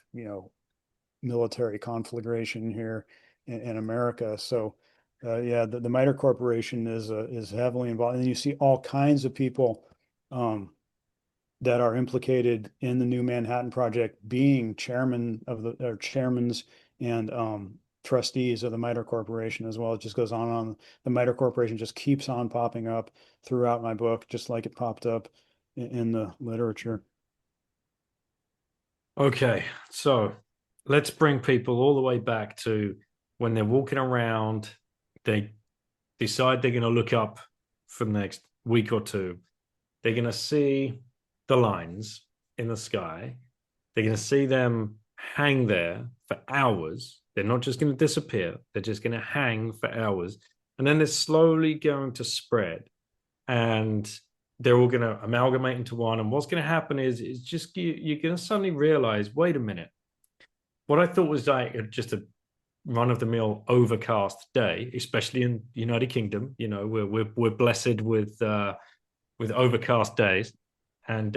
military conflagration here in America. So yeah, the MITRE Corporation is heavily involved, and you see all kinds of people that are implicated in the New Manhattan Project being chairmans and trustees of the MITRE Corporation as well. It just goes on and on. The MITRE Corporation just keeps on popping up throughout my book, just like it popped up in the literature. Okay, so let's bring people all the way back to when they're walking around, they decide they're going to look up for the next week or two. They're going to see the lines in the sky. They're going to see them hang there for hours. They're not just going to disappear. They're just going to hang for hours. And then they're slowly going to spread. And they're all going to amalgamate into one. And what's going to happen is just you're going to suddenly realize, wait a minute. What I thought was like just a run-of-the-mill overcast day, especially in the United Kingdom. We're blessed with overcast days and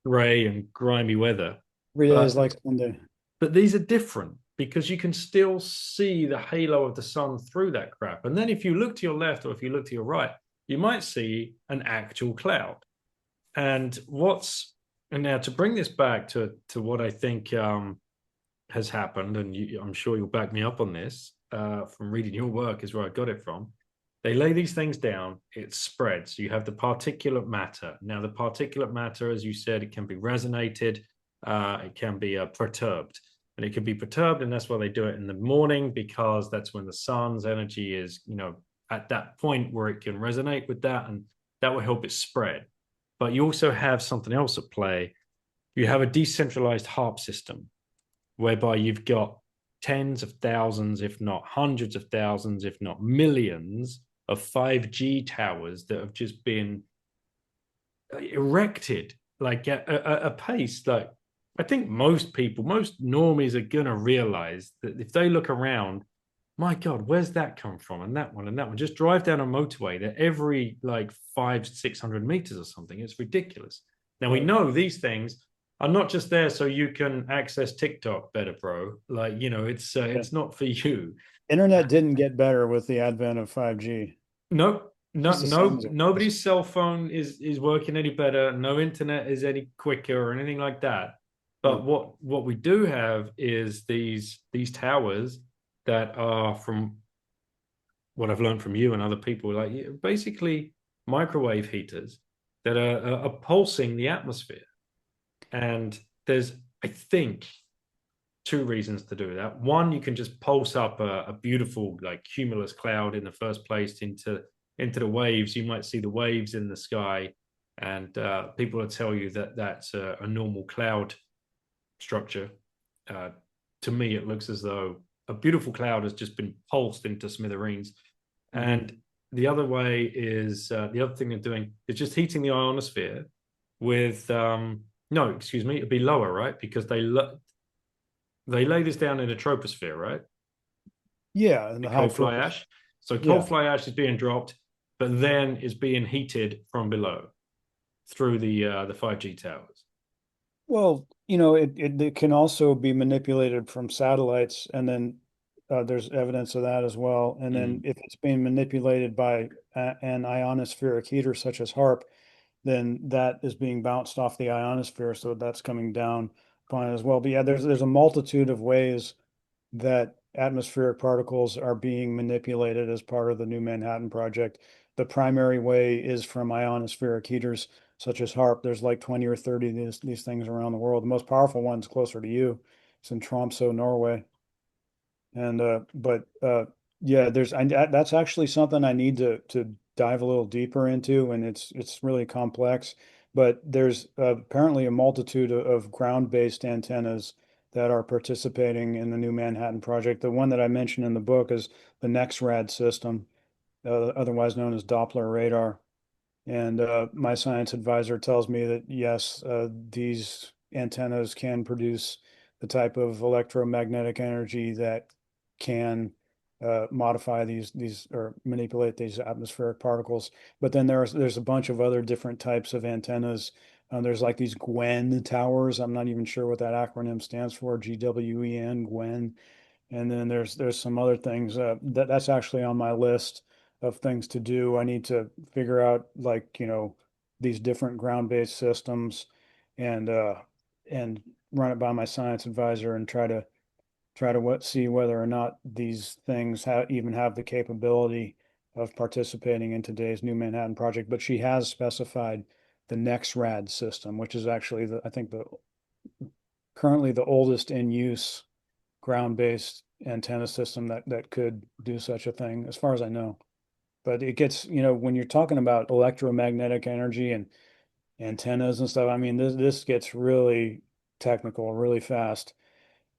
gray and grimy weather. 3 days like Sunday. But these are different. because you can still see the halo of the sun through that crap. And then if you look to your left or if you look to your right, you might see an actual cloud. And now to bring this back to what I think has happened, and I'm sure you'll back me up on this from reading your work is where I got it from. They lay these things down, it spreads. You have the particulate matter. Now, the particulate matter, as you said, it can be resonated, it can be perturbed. And it can be perturbed, and that's why they do it in the morning, because that's when the sun's energy is, at that point where it can resonate with that, and that will help it spread. But you also have something else at play. You have a decentralized HARP system, whereby you've got tens of thousands, if not hundreds of thousands, if not millions of 5G towers that have just been erected like at a pace that I think most normies are going to realize that if they look around, my God, where's that come from? And that one and that one. Just drive down a motorway. They're every like 500-600 meters or something. It's ridiculous. Now, we know these things are not just there so you can access TikTok better, bro. Like, it's not for you. Internet didn't get better with the advent of 5G. No, nobody's cell phone is working any better. No internet is any quicker or anything like that. But what we do have is these towers that are, from what I've learned from you and other people, like basically microwave heaters that are pulsing the atmosphere. And there's, I think, two reasons to do that. One, you can just pulse up a beautiful like cumulus cloud in the first place into the waves. You might see the waves in the sky, and people will tell you that that's a normal cloud structure. To me, it looks as though a beautiful cloud has just been pulsed into smithereens. Mm-hmm. And the other way is the other thing they're doing is just heating the ionosphere with it'd be lower, right? Because they lay this down in a troposphere, right? Yeah, and the cold fly ash. So cold fly ash is being dropped, but then is being heated from below through the 5G towers. Well, it can also be manipulated from satellites, and then there's evidence of that as well. And then if it's being manipulated by an ionospheric heater such as HARP, then that is being bounced off the ionosphere, so that's coming down upon it as well. But yeah, there's a multitude of ways that atmospheric particles are being manipulated as part of the New Manhattan Project. The primary way is from ionospheric heaters such as HARP. There's like 20 or 30 of these things around the world. The most powerful one's closer to you. It's in Tromsø, Norway. And yeah, that's actually something I need to dive a little deeper into, and it's really complex. But there's apparently a multitude of ground-based antennas that are participating in the New Manhattan Project. The one that I mentioned in the book is the NEXRAD system, otherwise known as Doppler radar. And my science advisor tells me that yes, these antennas can produce the type of electromagnetic energy that can modify these or manipulate these atmospheric particles. But then there's a bunch of other different types of antennas. There's like these GWEN towers. I'm not even sure what that acronym stands for. GWEN, GWEN. And then there's some other things that's actually on my list of things to do. I need to figure out like, these different ground-based systems and run it by my science advisor and try to see whether or not these things even have the capability of participating in today's New Manhattan Project. But she has specified the NEXRAD system, which is actually I think currently the oldest in use ground-based antenna system that could do such a thing, as far as I know. But it gets, when you're talking about electromagnetic energy and antennas and stuff, I mean, this gets really technical really fast.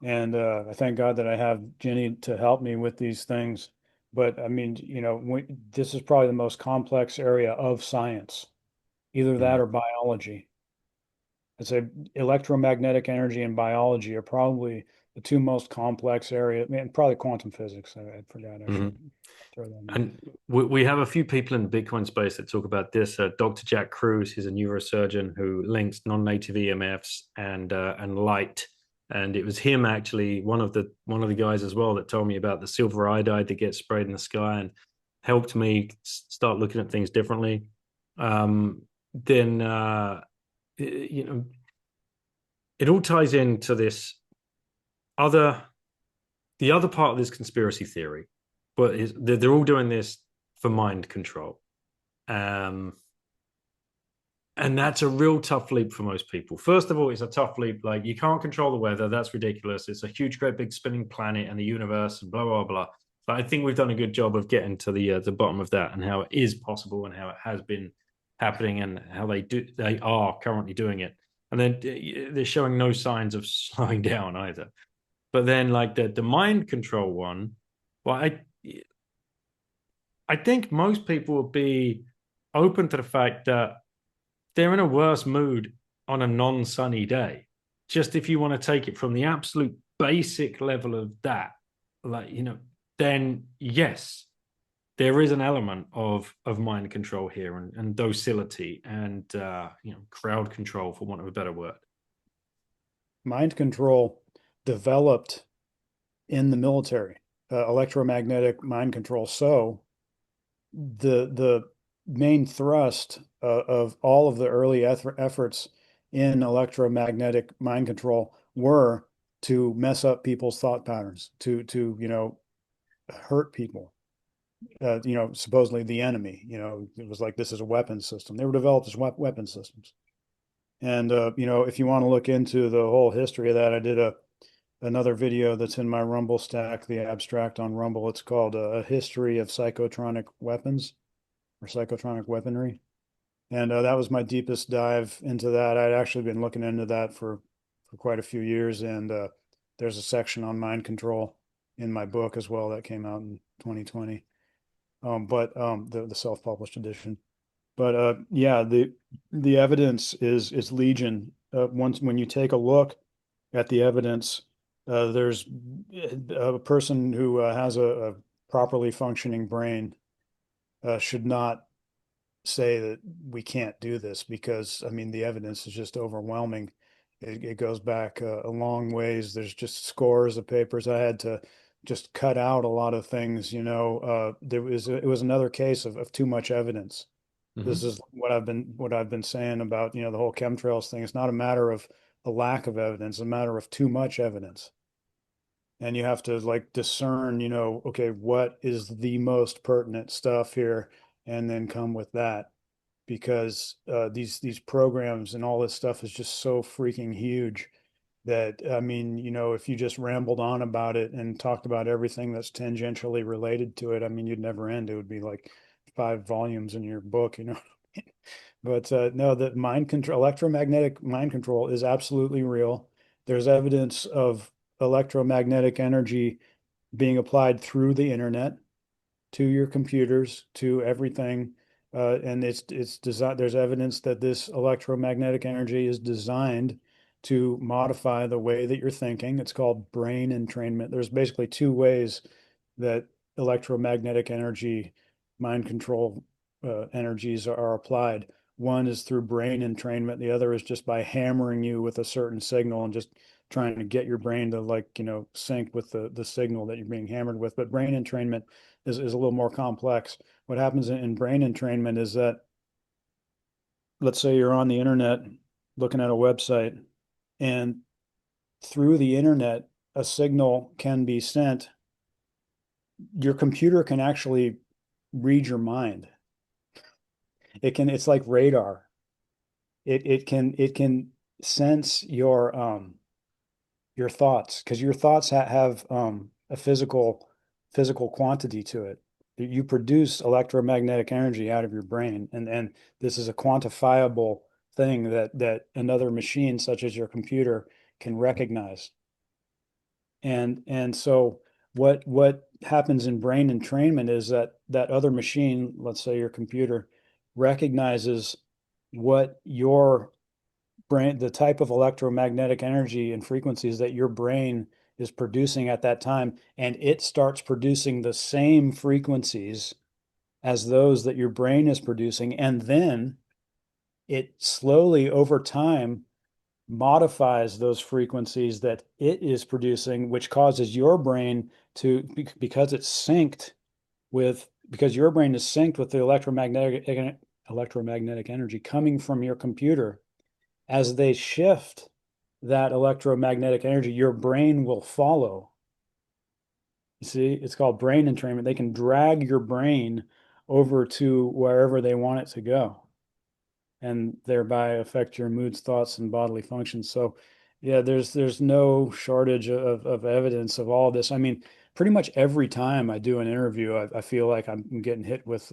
And I thank God that I have Jenny to help me with these things. But I mean, this is probably the most complex area of science, either that or biology. I'd say electromagnetic energy and biology are probably the two most complex areas. I mean, probably quantum physics. I forgot. I should throw that in. And we have a few people in the Bitcoin space that talk about this. Dr. Jack Kruse, he's a neurosurgeon who links non-native EMFs and light And it was him actually, one of the guys as well, that told me about the silver iodide that gets sprayed in the sky and helped me start looking at things differently. Then you know, it all ties into this other the other part of this conspiracy theory, but they're all doing this for mind control. And that's a real tough leap for most people. First of all, it's a tough leap. Like, you can't control the weather. That's ridiculous. It's a huge, great big spinning planet and the universe and blah, blah, blah. But I think we've done a good job of getting to the bottom of that and how it is possible and how it has been happening and how they are currently doing it. And then they're showing no signs of slowing down either. But then, like, the mind control one, well, I think most people would be open to the fact that they're in a worse mood on a non-sunny day. Just if you want to take it from the absolute basic level of that, like, then yes, there is an element of mind control here and docility and crowd control, for want of a better word. Mind control developed in the military, electromagnetic mind control. So the main thrust of all of the early efforts in electromagnetic mind control were to mess up people's thought patterns, to hurt people. Supposedly the enemy. It was like, this is a weapon system. They were developed as weapon systems. And if you want to look into the whole history of that, I did another video that's in my Rumble stack, the abstract on Rumble. It's called A History of Psychotronic Weapons or Psychotronic Weaponry. And that was my deepest dive into that. I'd actually been looking into that for quite a few years. And there's a section on mind control in my book as well that came out in 2020. But the self-published edition. But yeah, the evidence is legion. When you take a look at the evidence, there's a person who has a properly functioning brain should not say that we can't do this, because I mean the evidence is just overwhelming. It goes back a long ways. There's just scores of papers. I had to just cut out a lot of things. It was another case of too much evidence. Mm-hmm. This is what I've been saying about the whole chemtrails thing. It's not a matter of a lack of evidence, it's a matter of too much evidence. And you have to like discern, okay, what is the most pertinent stuff here, and then come with that, because these programs and all this stuff is just so freaking huge that, I mean, if you just rambled on about it and talked about everything that's tangentially related to it, I mean, you'd never end. It would be like 5 volumes in your book, But no, the electromagnetic mind control is absolutely real. There's evidence of electromagnetic energy being applied through the internet to your computers, to everything. And it's designed. There's evidence that this electromagnetic energy is designed to modify the way that you're thinking. It's called brain entrainment. There's basically 2 ways that electromagnetic energy, mind control energies are applied. One is through brain entrainment. The other is just by hammering you with a certain signal and just trying to get your brain to sync with the signal that you're being hammered with. But brain entrainment is a little more complex. What happens in brain entrainment is that, let's say you're on the internet looking at a website, and through the internet, a signal can be sent. Your computer can actually read your mind. It's like radar. It can sense your thoughts, because your thoughts have a physical quantity to it. You produce electromagnetic energy out of your brain, and this is a quantifiable thing that another machine, such as your computer, can recognize. And so what happens in brain entrainment is that other machine, let's say your computer, recognizes what your brain, the type of electromagnetic energy and frequencies that your brain is producing at that time, and it starts producing the same frequencies as those that your brain is producing. And then it slowly, over time, modifies those frequencies that it is producing, which causes your brain to, because it's synced with, because your brain is synced with the electromagnetic energy coming from your computer. As they shift that electromagnetic energy, your brain will follow. You see, it's called brain entrainment. They can drag your brain over to wherever they want it to go, and thereby affect your moods, thoughts, and bodily functions. So, yeah, there's no shortage of evidence of all this. I mean, pretty much every time I do an interview, I feel like I'm getting hit with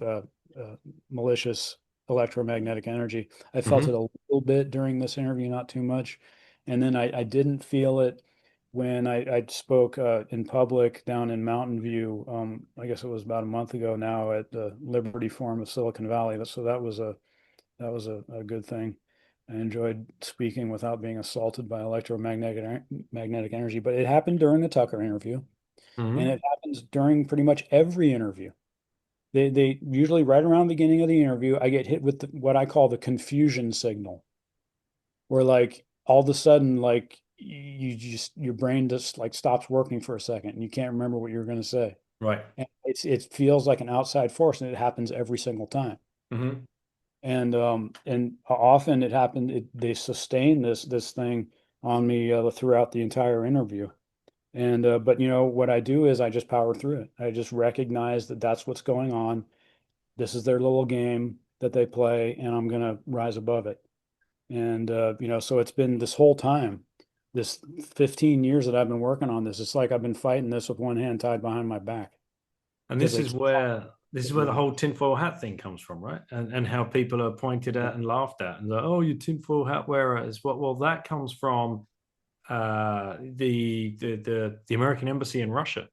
malicious electromagnetic energy. I felt it a little bit during this interview, not too much, and then I didn't feel it when I spoke in public down in Mountain View. I guess it was about a month ago now at the Liberty Forum of Silicon Valley. So that was a good thing. I enjoyed speaking without being assaulted by magnetic energy, but it happened during the Tucker interview, and it happens during pretty much every interview. They usually right around the beginning of the interview, I get hit with what I call the confusion signal, where like all of a sudden, like your brain just like stops working for a second and you can't remember what you're going to say. Right. And it feels like an outside force, and it happens every single time. And often it happened. They sustain this thing on me throughout the entire interview. And but what I do is I just power through it. I just recognize that that's what's going on. This is their little game that they play, and I'm gonna rise above it. And so it's been this whole time, this 15 years that I've been working on this. It's like I've been fighting this with one hand tied behind my back And because this is where the whole tinfoil hat thing comes from, right? And how people are pointed at and laughed at, and like, oh, you tinfoil hat wearer is what? Well, that comes from the American embassy in Russia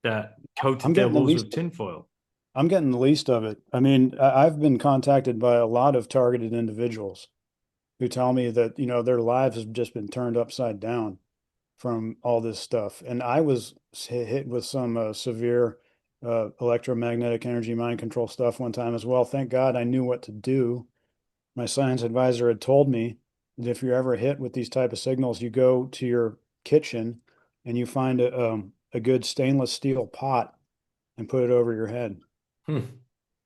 that I'm coated their getting the walls least with tinfoil. I'm getting the least of it. I mean, I've been contacted by a lot of targeted individuals who tell me that, their lives have just been turned upside down from all this stuff. And I was hit with some severe electromagnetic energy mind control stuff one time as well. Thank God I knew what to do. My science advisor had told me that if you're ever hit with these type of signals, you go to your kitchen and you find a good stainless steel pot and put it over your head. And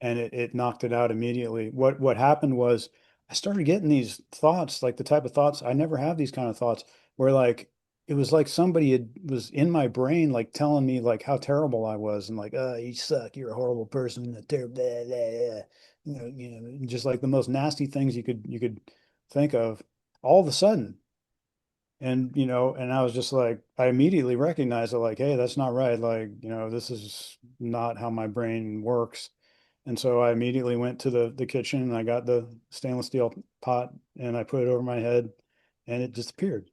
it knocked it out immediately. What happened was I started getting these thoughts, like the type of thoughts I never have these kind of thoughts, where like it was like was in my brain, like telling me like how terrible I was, and like, oh, you suck, you're a horrible person, a terrible, blah, blah, blah. Just like the most nasty things you could think of, all of a sudden. And I was just like, I immediately recognized it, like, hey, that's not right. Like, this is not how my brain works. And so I immediately went to the kitchen and I got the stainless steel pot and I put it over my head and it disappeared.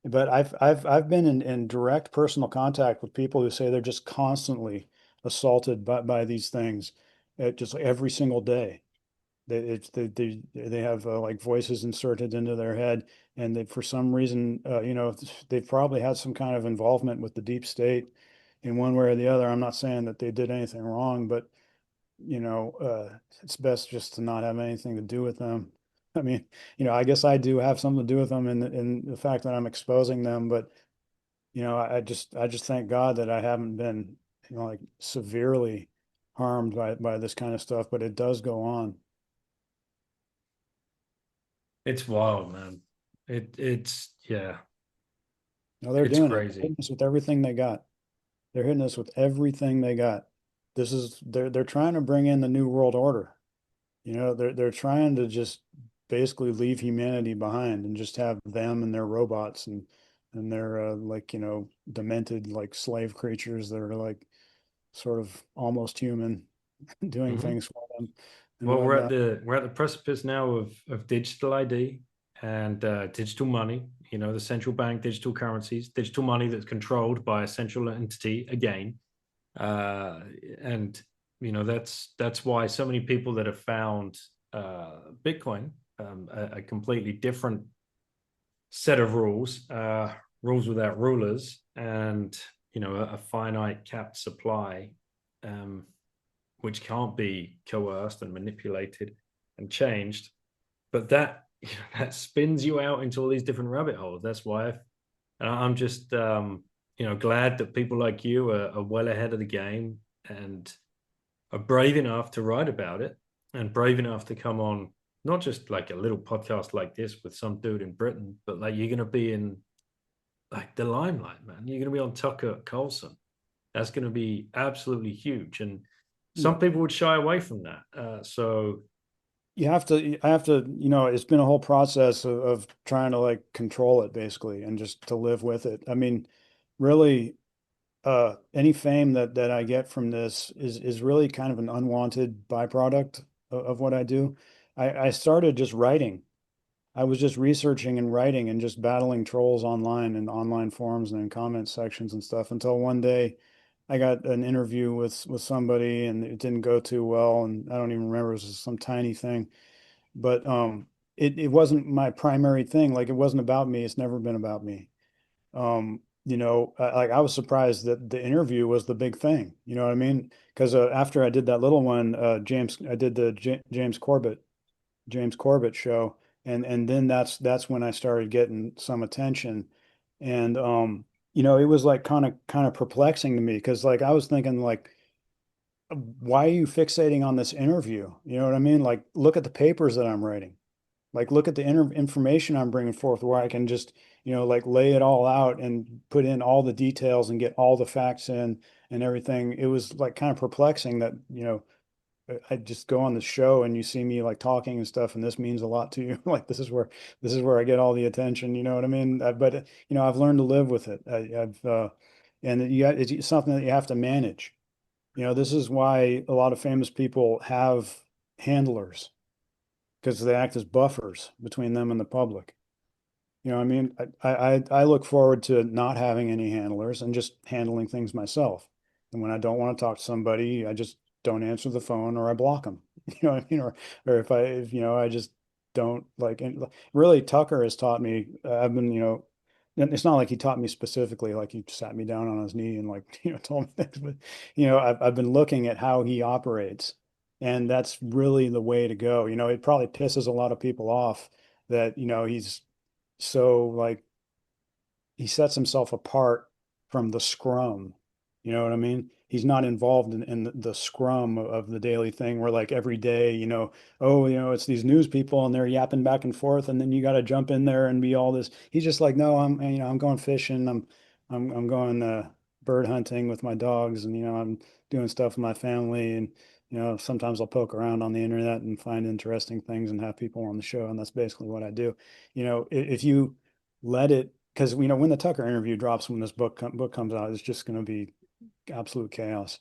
But I've been in direct personal contact with people who say they're just constantly assaulted by these things, just every single day. They have like voices inserted into their head, and they, for some reason, they've probably had some kind of involvement with the deep state in one way or the other. I'm not saying that they did anything wrong, but it's best just to not have anything to do with them. I mean, I guess I do have something to do with them in the fact that I'm exposing them, but I just thank God that I haven't been, like severely harmed by this kind of stuff, but it does go on. It's wild, man. It's yeah, No, they're it's doing it. They're crazy. hitting us with everything they got. They're hitting us with everything they got. They're trying to bring in the new world order. They're trying to just basically leave humanity behind and just have them and their robots and their like demented like slave creatures that are like sort of almost human doing Mhm. things for them and Well, whatnot. we're at the precipice now of digital ID and digital money. The central bank digital currencies, digital money that's controlled by a central entity again. Uh, and that's why so many people that have found Bitcoin, a completely different set of rules, rules without rulers, and a finite capped supply. Which can't be coerced and manipulated and changed. But that spins you out into all these different rabbit holes. That's why and I'm just glad that people like you are well ahead of the game and are brave enough to write about it and brave enough to come on not just like a little podcast like this with some dude in Britain, but like you're going to be in like the limelight, man. You're going to be on Tucker Carlson. That's going to be absolutely huge. And some people would shy away from that. So I have to, it's been a whole process of trying to like control it basically and just to live with it. I mean, really, any fame that I get from this is really kind of an unwanted byproduct of what I do. I started just writing. I was just researching and writing and just battling trolls online and online forums and in comment sections and stuff until one day I got an interview with somebody and it didn't go too well, and I don't even remember, it was some tiny thing. But it wasn't my primary thing. Like it wasn't about me. It's never been about me. Like I was surprised that the interview was the big thing. You know what I mean? Because after I did that little one, I did the James Corbett show, and then that's when I started getting some attention, and it was like kind of perplexing to me because like I was thinking like, why are you fixating on this interview? You know what I mean? Like, look at the papers that I'm writing. Like, look at the information I'm bringing forth where I can just, like lay it all out and put in all the details and get all the facts in and everything. It was like kind of perplexing that, I just go on the show and you see me like talking and stuff, and this means a lot to you. Like, this is where I get all the attention. You know what I mean? But I've learned to live with it. And it's something that you have to manage. This is why a lot of famous people have handlers because they act as buffers between them and the public. You know what I mean? I look forward to not having any handlers and just handling things myself. And when I don't want to talk to somebody, I just don't answer the phone or I block them. You know what I mean? Or if I just don't like, and really Tucker has taught me, I've been, it's not like he taught me specifically, like he sat me down on his knee and like, told me things, but, I've been looking at how he operates, and that's really the way to go. It probably pisses a lot of people off that, he's so like he sets himself apart from the scrum. You know what I mean? He's not involved in the scrum of the daily thing where like every day, oh, it's these news people and they're yapping back and forth, and then you got to jump in there and be all this. He's just like, no, I'm going fishing. I'm going bird hunting with my dogs, and I'm doing stuff with my family, and sometimes I'll poke around on the internet and find interesting things and have people on the show, and that's basically what I do. If you let it, because when the Tucker interview drops, when this book comes out, it's just going to be absolute chaos.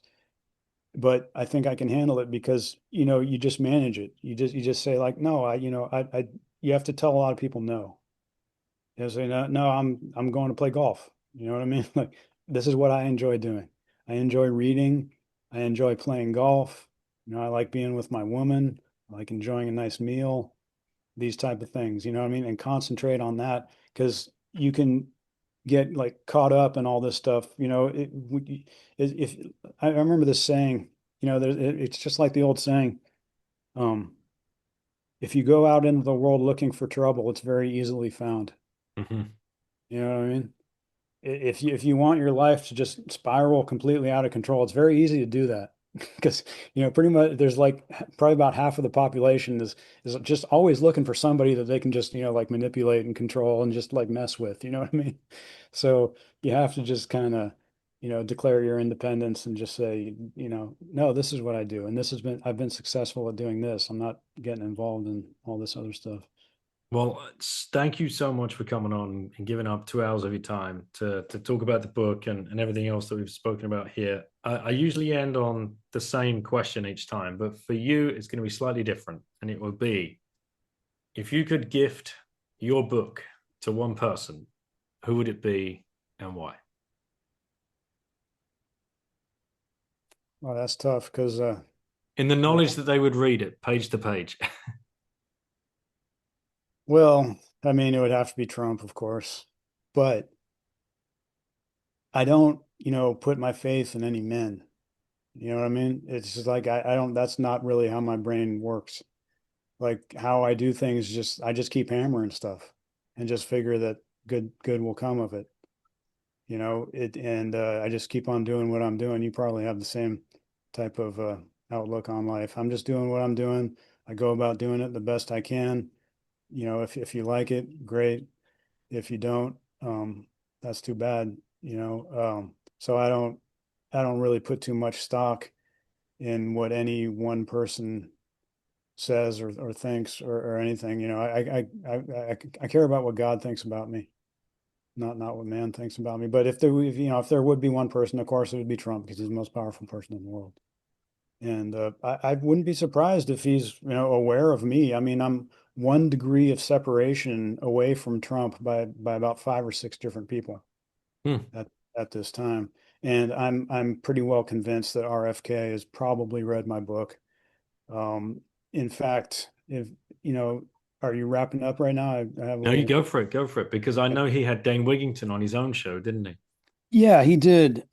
But I think I can handle it because you just manage it. You just say like, no, I you have to tell a lot of people no. You say no, no, I'm going to play golf. You know what I mean? Like, this is what I enjoy doing. I enjoy reading. I enjoy playing golf. I like being with my woman. I like enjoying a nice meal, these type of things, you know what I mean? And concentrate on that, because you can get like caught up in all this stuff. If I remember this saying, it's just like the old saying, um, if you go out into the world looking for trouble, it's very easily found. mm-hmm. You know what I mean? If you want your life to just spiral completely out of control, it's very easy to do that. Because pretty much there's like probably about half of the population is just always looking for somebody that they can just like manipulate and control and just like mess with. You know what I mean? So you have to just kind of declare your independence and just say, no, this is what I do, and I've been successful at doing this. I'm not getting involved in all this other stuff. Well, thank you so much for coming on and giving up 2 hours of your time to talk about the book and everything else that we've spoken about here. I usually end on the same question each time, but for you, it's going to be slightly different. And it will be, if you could gift your book to one person, who would it be and why? Well, that's tough because In the knowledge that they would read it page to page. well, I mean, it would have to be Trump, of course, but I don't, put my faith in any men. You know what I mean? It's just like I don't, that's not really how my brain works. like how I do things, I just keep hammering stuff and just figure that good will come of it. I just keep on doing what I'm doing. You probably have the same type of outlook on life. I'm just doing what I'm doing. I go about doing it the best I can. If you like it, great. If you don't, that's too bad. So I don't really put too much stock in what any one person says or thinks or anything. I care about what God thinks about me, not what man thinks about me. But if there would be one person, of course, it would be Trump because he's the most powerful person in the world. And I wouldn't be surprised if he's, aware of me. I mean, I'm 1 degree of separation away from Trump by about 5 or 6 different people Hmm. at this time. And I'm pretty well convinced that RFK has probably read my book. In fact, if you know, are you wrapping up right now? I have a No, you little. go for it, because I know he had Dane Wigington on his own show, didn't he? Yeah, he did.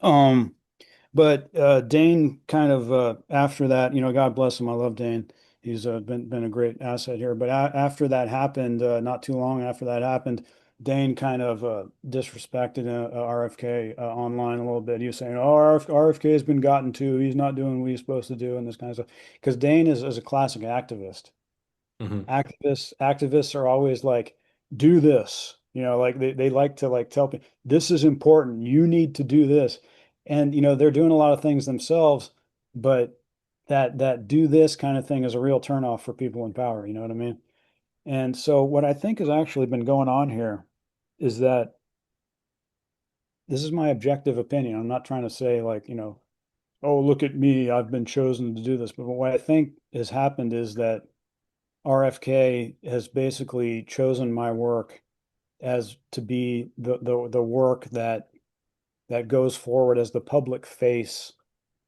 But Dane kind of after that, God bless him. I love Dane. He's been a great asset here. But after that happened, not too long after that happened, Dane kind of disrespected RFK online a little bit. He was saying, "Oh, RFK has been gotten to. He's not doing what he's supposed to do," and this kind of stuff. Because Dane is a classic activist. Hmm. Activists are always like, do this, like they like to like tell people this is important, you need to do this. And they're doing a lot of things themselves, but that do this kind of thing is a real turnoff for people in power, you know what I mean? And so what I think has actually been going on here is that this is my objective opinion. I'm not trying to say like, oh, look at me, I've been chosen to do this. But what I think has happened is that RFK has basically chosen my work as to be the work that goes forward as the public face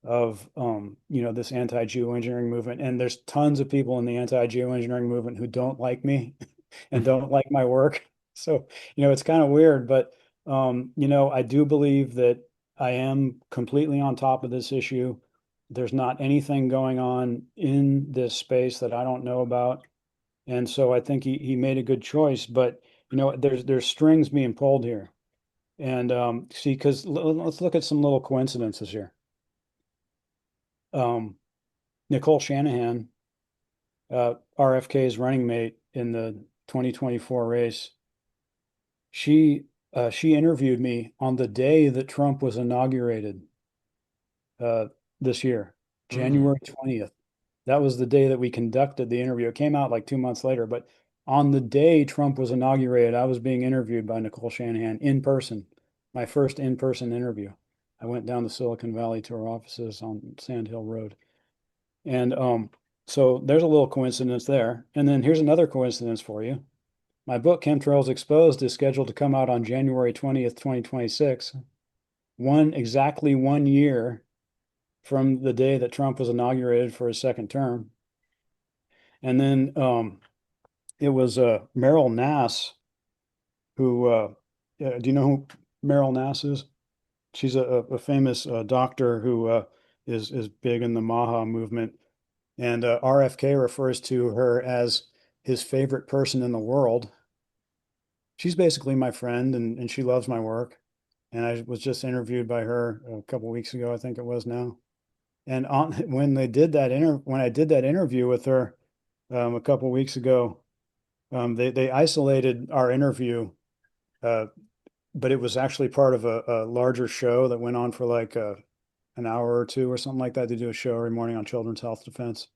of this anti-geoengineering movement. And there's tons of people in the anti-geoengineering movement who don't like me and don't like my work. So it's kind of weird, but I do believe that I am completely on top of this issue. There's not anything going on in this space that I don't know about. And so I think he made a good choice, but there's strings being pulled here. And see, because let's look at some little coincidences here. Um, Nicole Shanahan, RFK's running mate in the 2024 race, she interviewed me on the day that Trump was inaugurated uh, this year, Mm. January 20th. That was the day that we conducted the interview. It came out like 2 months later, but on the day Trump was inaugurated, I was being interviewed by Nicole Shanahan in person, my first in-person interview. I went down to Silicon Valley to her offices on Sand Hill Road. And so there's a little coincidence there. And then here's another coincidence for you. My book, Chemtrails Exposed, is scheduled to come out on January 20th, 2026, exactly 1 year from the day that Trump was inaugurated for his second term. And then it was Meryl Nass who, do you know who Meryl Nass is? She's a famous doctor who is big in the Maha movement. And RFK refers to her as his favorite person in the world. She's basically my friend, and she loves my work. And I was just interviewed by her a couple weeks ago, I think it was now. And when I did that interview with her a couple weeks ago, they isolated our interview, uh, but it was actually part of a larger show that went on for like an hour or two or something like that. They do a show every morning on children's health defense.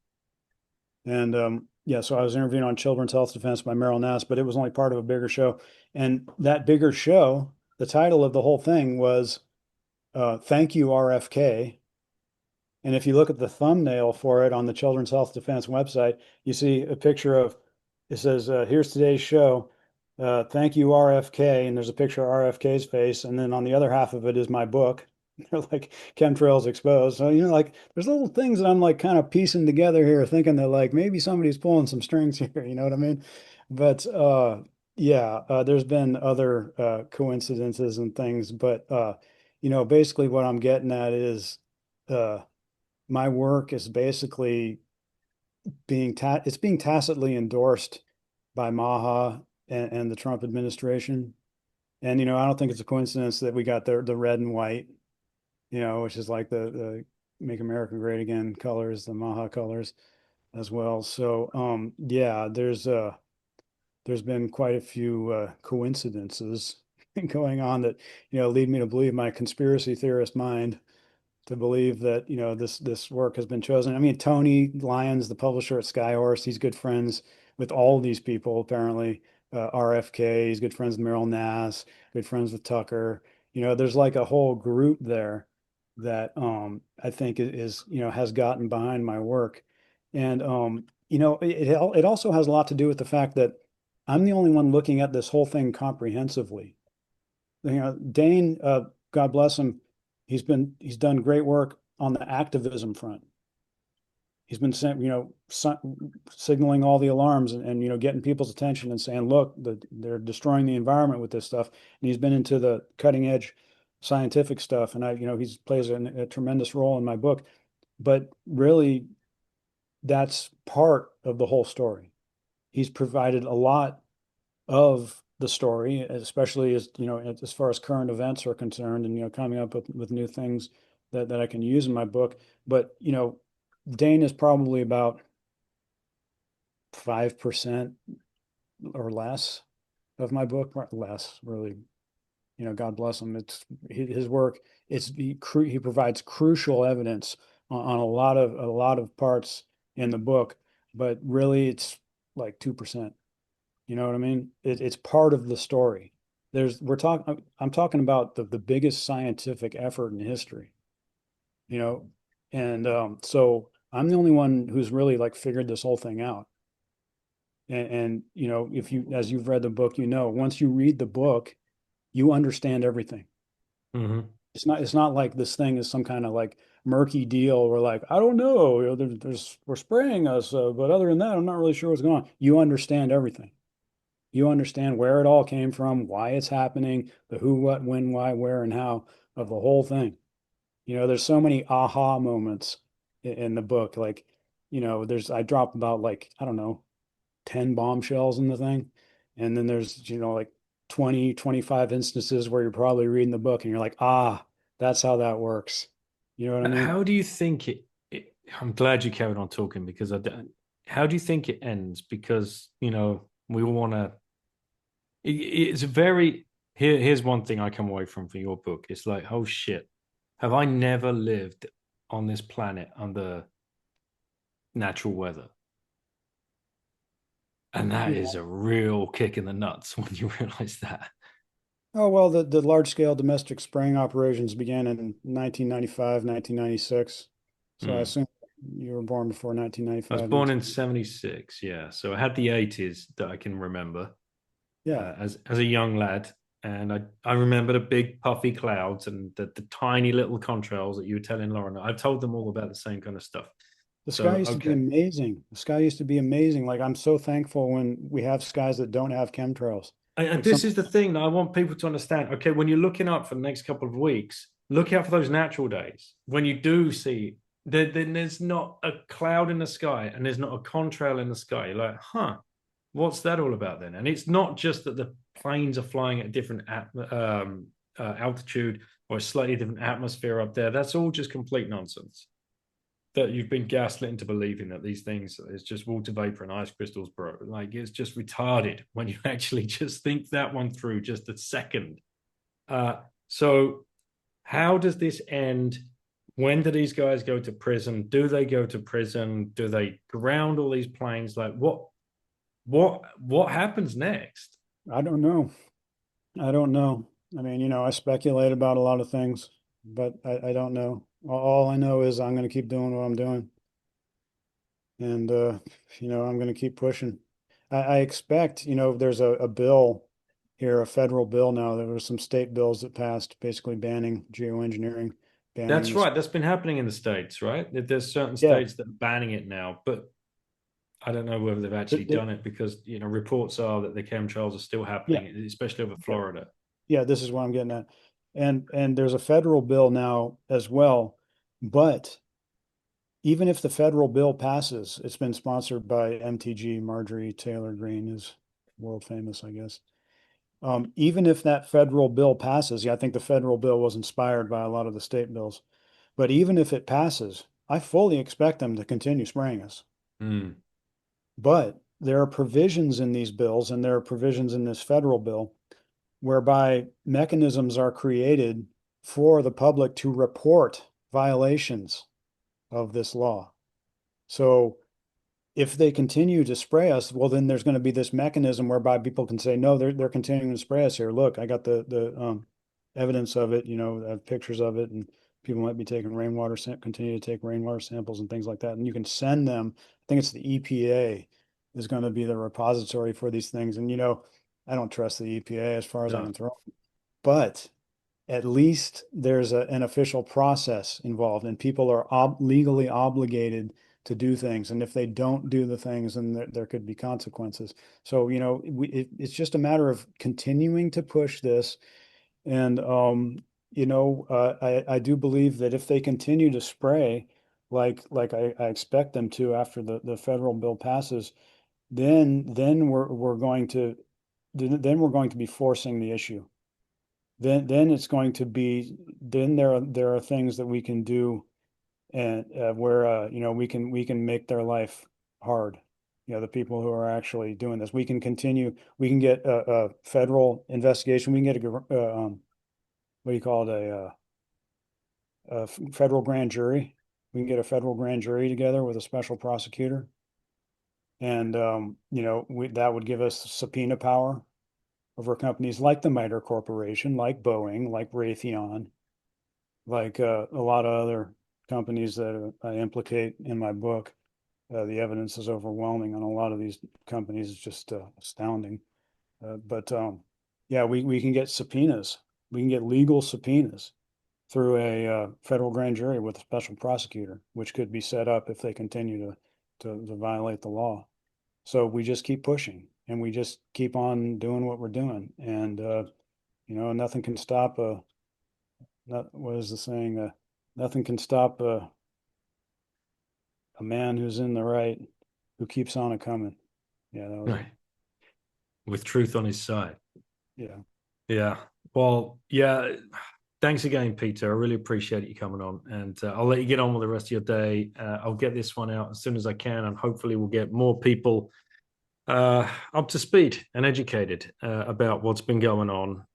And yeah, so I was interviewing on children's health defense by Meryl Nass, but it was only part of a bigger show. And that bigger show, the title of the whole thing was Thank You, RFK. And if you look at the thumbnail for it on the Children's Health Defense website, you see a picture of, it says, here's today's show. Thank you, RFK. And there's a picture of RFK's face. And then on the other half of it is my book. They're like Chemtrails Exposed. So, like there's little things that I'm like kind of piecing together here, thinking that like maybe somebody's pulling some strings here. You know what I mean? But yeah, there's been other coincidences and things. But, basically what I'm getting at is, my work is basically it's being tacitly endorsed by Maha and the Trump administration. And, I don't think it's a coincidence that we got the red and white, which is like the Make America Great Again colors, the Maha colors as well. So, yeah, there's been quite a few coincidences going on that, lead me to believe my conspiracy theorist mind to believe that, this work has been chosen. I mean, Tony Lyons, the publisher at Skyhorse, he's good friends with all these people, apparently. RFK, he's good friends with Meryl Nass, good friends with Tucker. There's like a whole group there that I think is, has gotten behind my work. And it also has a lot to do with the fact that I'm the only one looking at this whole thing comprehensively. Dane, God bless him, he's done great work on the activism front. He's been signaling all the alarms and getting people's attention and saying, look, they're destroying the environment with this stuff. And he's been into the cutting edge scientific stuff, and he plays a tremendous role in my book. But really, that's part of the whole story. He's provided a lot of the story, especially as far as current events are concerned, and coming up with new things that I can use in my book. But Dane is probably about 5% or less of my book, less really. God bless him. It's his work. He provides crucial evidence on a lot of parts in the book, but really it's like 2%. You know what I mean? It's part of the story. I'm talking about the biggest scientific effort in history, and so I'm the only one who's really like figured this whole thing out. And if as you've read the book, once you read the book, you understand everything. Mm-hmm. It's not like this thing is some kind of like murky deal where like, I don't know, we're spraying us, but other than that, I'm not really sure what's going on. You understand everything. You understand where it all came from, why it's happening, the who, what, when, why, where, and how of the whole thing. There's so many aha moments in the book. Like, I drop about like, I don't know, 10 bombshells in the thing. And then there's, like 20, 25 instances where you're probably reading the book and you're like, that's how that works. You know what I mean? How do you think I'm glad you carried on talking because I don't. How do you think it ends? Because we all want to. It's very. Here's one thing I come away from your book. It's like, oh shit, have I never lived on this planet under natural weather? And that Yeah. is a real kick in the nuts when you realize that. Oh, well, the large scale domestic spraying operations began in 1995, 1996. So I Hmm. assume you were born before I was 1995, born in 19... 76, yeah. So I had the 80s that I can remember Yeah. as a young lad. And I remember the big puffy clouds and the tiny little contrails that you were telling Lauren. I told them all about the same kind of stuff. The So, sky used to be okay. amazing. The sky used to be amazing. Like, I'm so thankful when we have skies that don't have chemtrails. And Like some, this is the thing that I want people to understand. Okay, when you're looking up for the next couple of weeks, look out for those natural days. When you do see, then there's not a cloud in the sky and there's not a contrail in the sky. You're like, what's that all about then? And it's not just that the planes are flying at a different altitude or a slightly different atmosphere up there. That's all just complete nonsense. That you've been gaslit into believing that these things is just water vapor and ice crystals, bro. Like it's just retarded when you actually just think that one through just a second. So how does this end? When do these guys go to prison? Do they go to prison? Do they ground all these planes? Like what happens next? I don't know. I don't know. I mean, I speculate about a lot of things, but I don't know. All I know is I'm going to keep doing what I'm doing. And, I'm going to keep pushing. I expect, there's a bill here, a federal bill now. There were some state bills that passed basically banning geoengineering, banning That's this. right. That's been happening in the States, right? There's certain Yeah. states that are banning it now, but I don't know whether they've actually done it because reports are that the chemtrails are still Yeah. happening, especially over Florida. Yeah, this is what I'm getting at. And there's a federal bill now as well, but even if the federal bill passes, it's been sponsored by MTG. Marjorie Taylor Greene is world famous, I guess. Even if that federal bill passes, yeah, I think the federal bill was inspired by a lot of the state bills, but even if it passes, I fully expect them to continue spraying us. Mm. But there are provisions in these bills, and there are provisions in this federal bill whereby mechanisms are created for the public to report violations of this law. So if they continue to spray us, well, then there's going to be this mechanism whereby people can say, no, they're continuing to spray us here. Look, I got the evidence of it, I have pictures of it, and people might be taking continue to take rainwater samples and things like that. And you can send them, I think it's the EPA is going to be the repository for these things. And, I don't trust the EPA as far as I No. can throw, but at least there's an official process involved, and people are legally obligated to do things. And if they don't do the things, then there could be consequences. So, it's just a matter of continuing to push this. And, I do believe that if they continue to spray, like I expect them to after the federal bill passes, then we're going to be forcing the issue. Then it's going to be, then there are things that we can do, and where we can make their life hard. The people who are actually doing this, we can get a federal investigation. We can get what do you call it, a federal grand jury. We can get a federal grand jury together with a special prosecutor, and that would give us subpoena power over companies like the MITRE Corporation, like Boeing, like Raytheon, like a lot of other companies that I implicate in my book. The evidence is overwhelming on a lot of these companies. It's just astounding. But yeah, we can get subpoenas. We can get legal subpoenas through a federal grand jury with a special prosecutor, which could be set up if they continue to violate the law. So we just keep pushing, and we just keep on doing what we're doing. And, nothing can stop what is the saying? Nothing can stop a man who's in the right, who keeps on a coming. Yeah, that was Right. With truth on his side. Yeah. Yeah. Well, yeah. Thanks again, Peter. I really appreciate you coming on, and I'll let you get on with the rest of your day. I'll get this one out as soon as I can, and hopefully we'll get more people up to speed and educated about what's been going on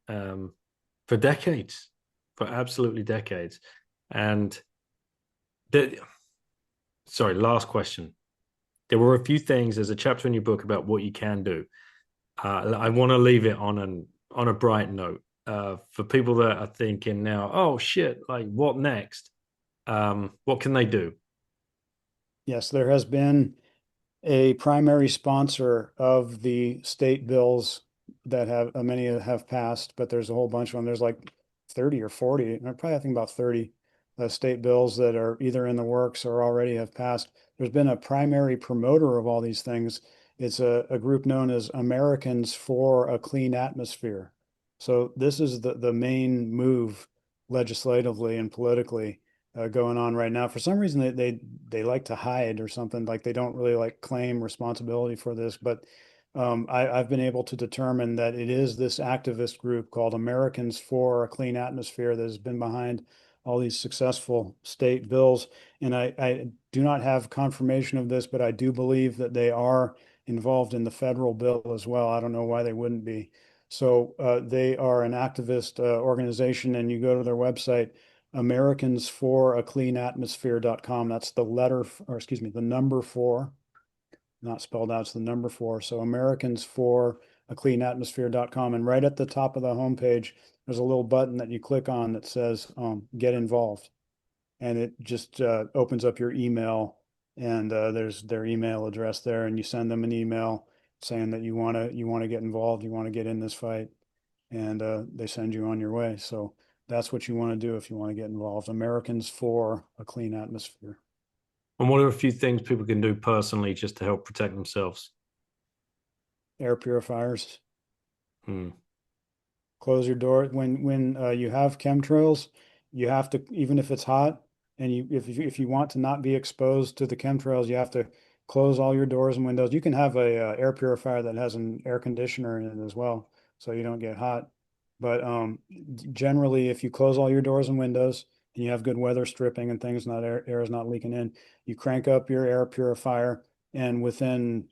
for decades, for absolutely decades. And sorry, last question. There were a few things. There's a chapter in your book about what you can do. I want to leave it on a bright note. For people that are thinking now, oh shit, like what next? What can they do? Yes, there has been a primary sponsor of the state bills that many have passed, but there's a whole bunch of them. There's like 30 or 40, probably I think about 30 state bills that are either in the works or already have passed. There's been a primary promoter of all these things. It's a group known as Americans for a Clean Atmosphere. So this is the main move legislatively and politically going on right now. For some reason, they like to hide or something, like they don't really like claim responsibility for this. But I've been able to determine that it is this activist group called Americans for a Clean Atmosphere that has been behind all these successful state bills. And I do not have confirmation of this, but I do believe that they are involved in the federal bill as well. I don't know why they wouldn't be. So they are an activist organization, and you go to their website, americansforacleanatmosphere.com. That's the number 4, not spelled out, it's the number 4. So americansforacleanatmosphere.com. And right at the top of the homepage, there's a little button that you click on that says get involved. And it just opens up your email, and there's their email address there, and you send them an email saying that you want to get involved, you want to get in this fight, and they send you on your way. So that's what you want to do if you want to get involved. Americans for a Clean Atmosphere. And what are a few things people can do personally just to help protect themselves? Air purifiers. Hmm. Close your door when you have chemtrails. You have to, even if it's hot, And if you want to not be exposed to the chemtrails, you have to close all your doors and windows. You can have a air purifier that has an air conditioner in it as well, so you don't get hot. But generally, if you close all your doors and windows and you have good weather stripping and things, not air is not leaking in, you crank up your air purifier, and within,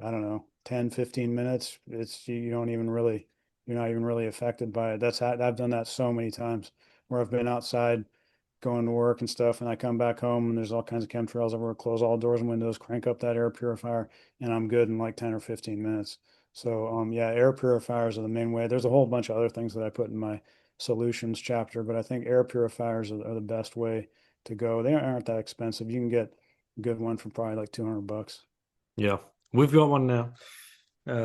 I don't know, 10, 15 minutes, you're not even really affected by it. I've done that so many times where I've been outside going to work and stuff, and I come back home and there's all kinds of chemtrails everywhere. Close all doors and windows, crank up that air purifier, and I'm good in like 10 or 15 minutes. So yeah, air purifiers are the main way. There's a whole bunch of other things that I put in my solutions chapter, but I think air purifiers are the best way to go. They aren't that expensive. You can get a good one for probably like $200. Yeah, we've got one now.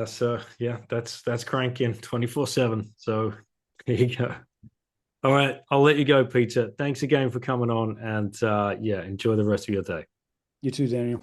So yeah, that's cranking 24/7. So here you go. All right, I'll let you go, Peter. Thanks again for coming on, and yeah, enjoy the rest of your day. You too, Daniel.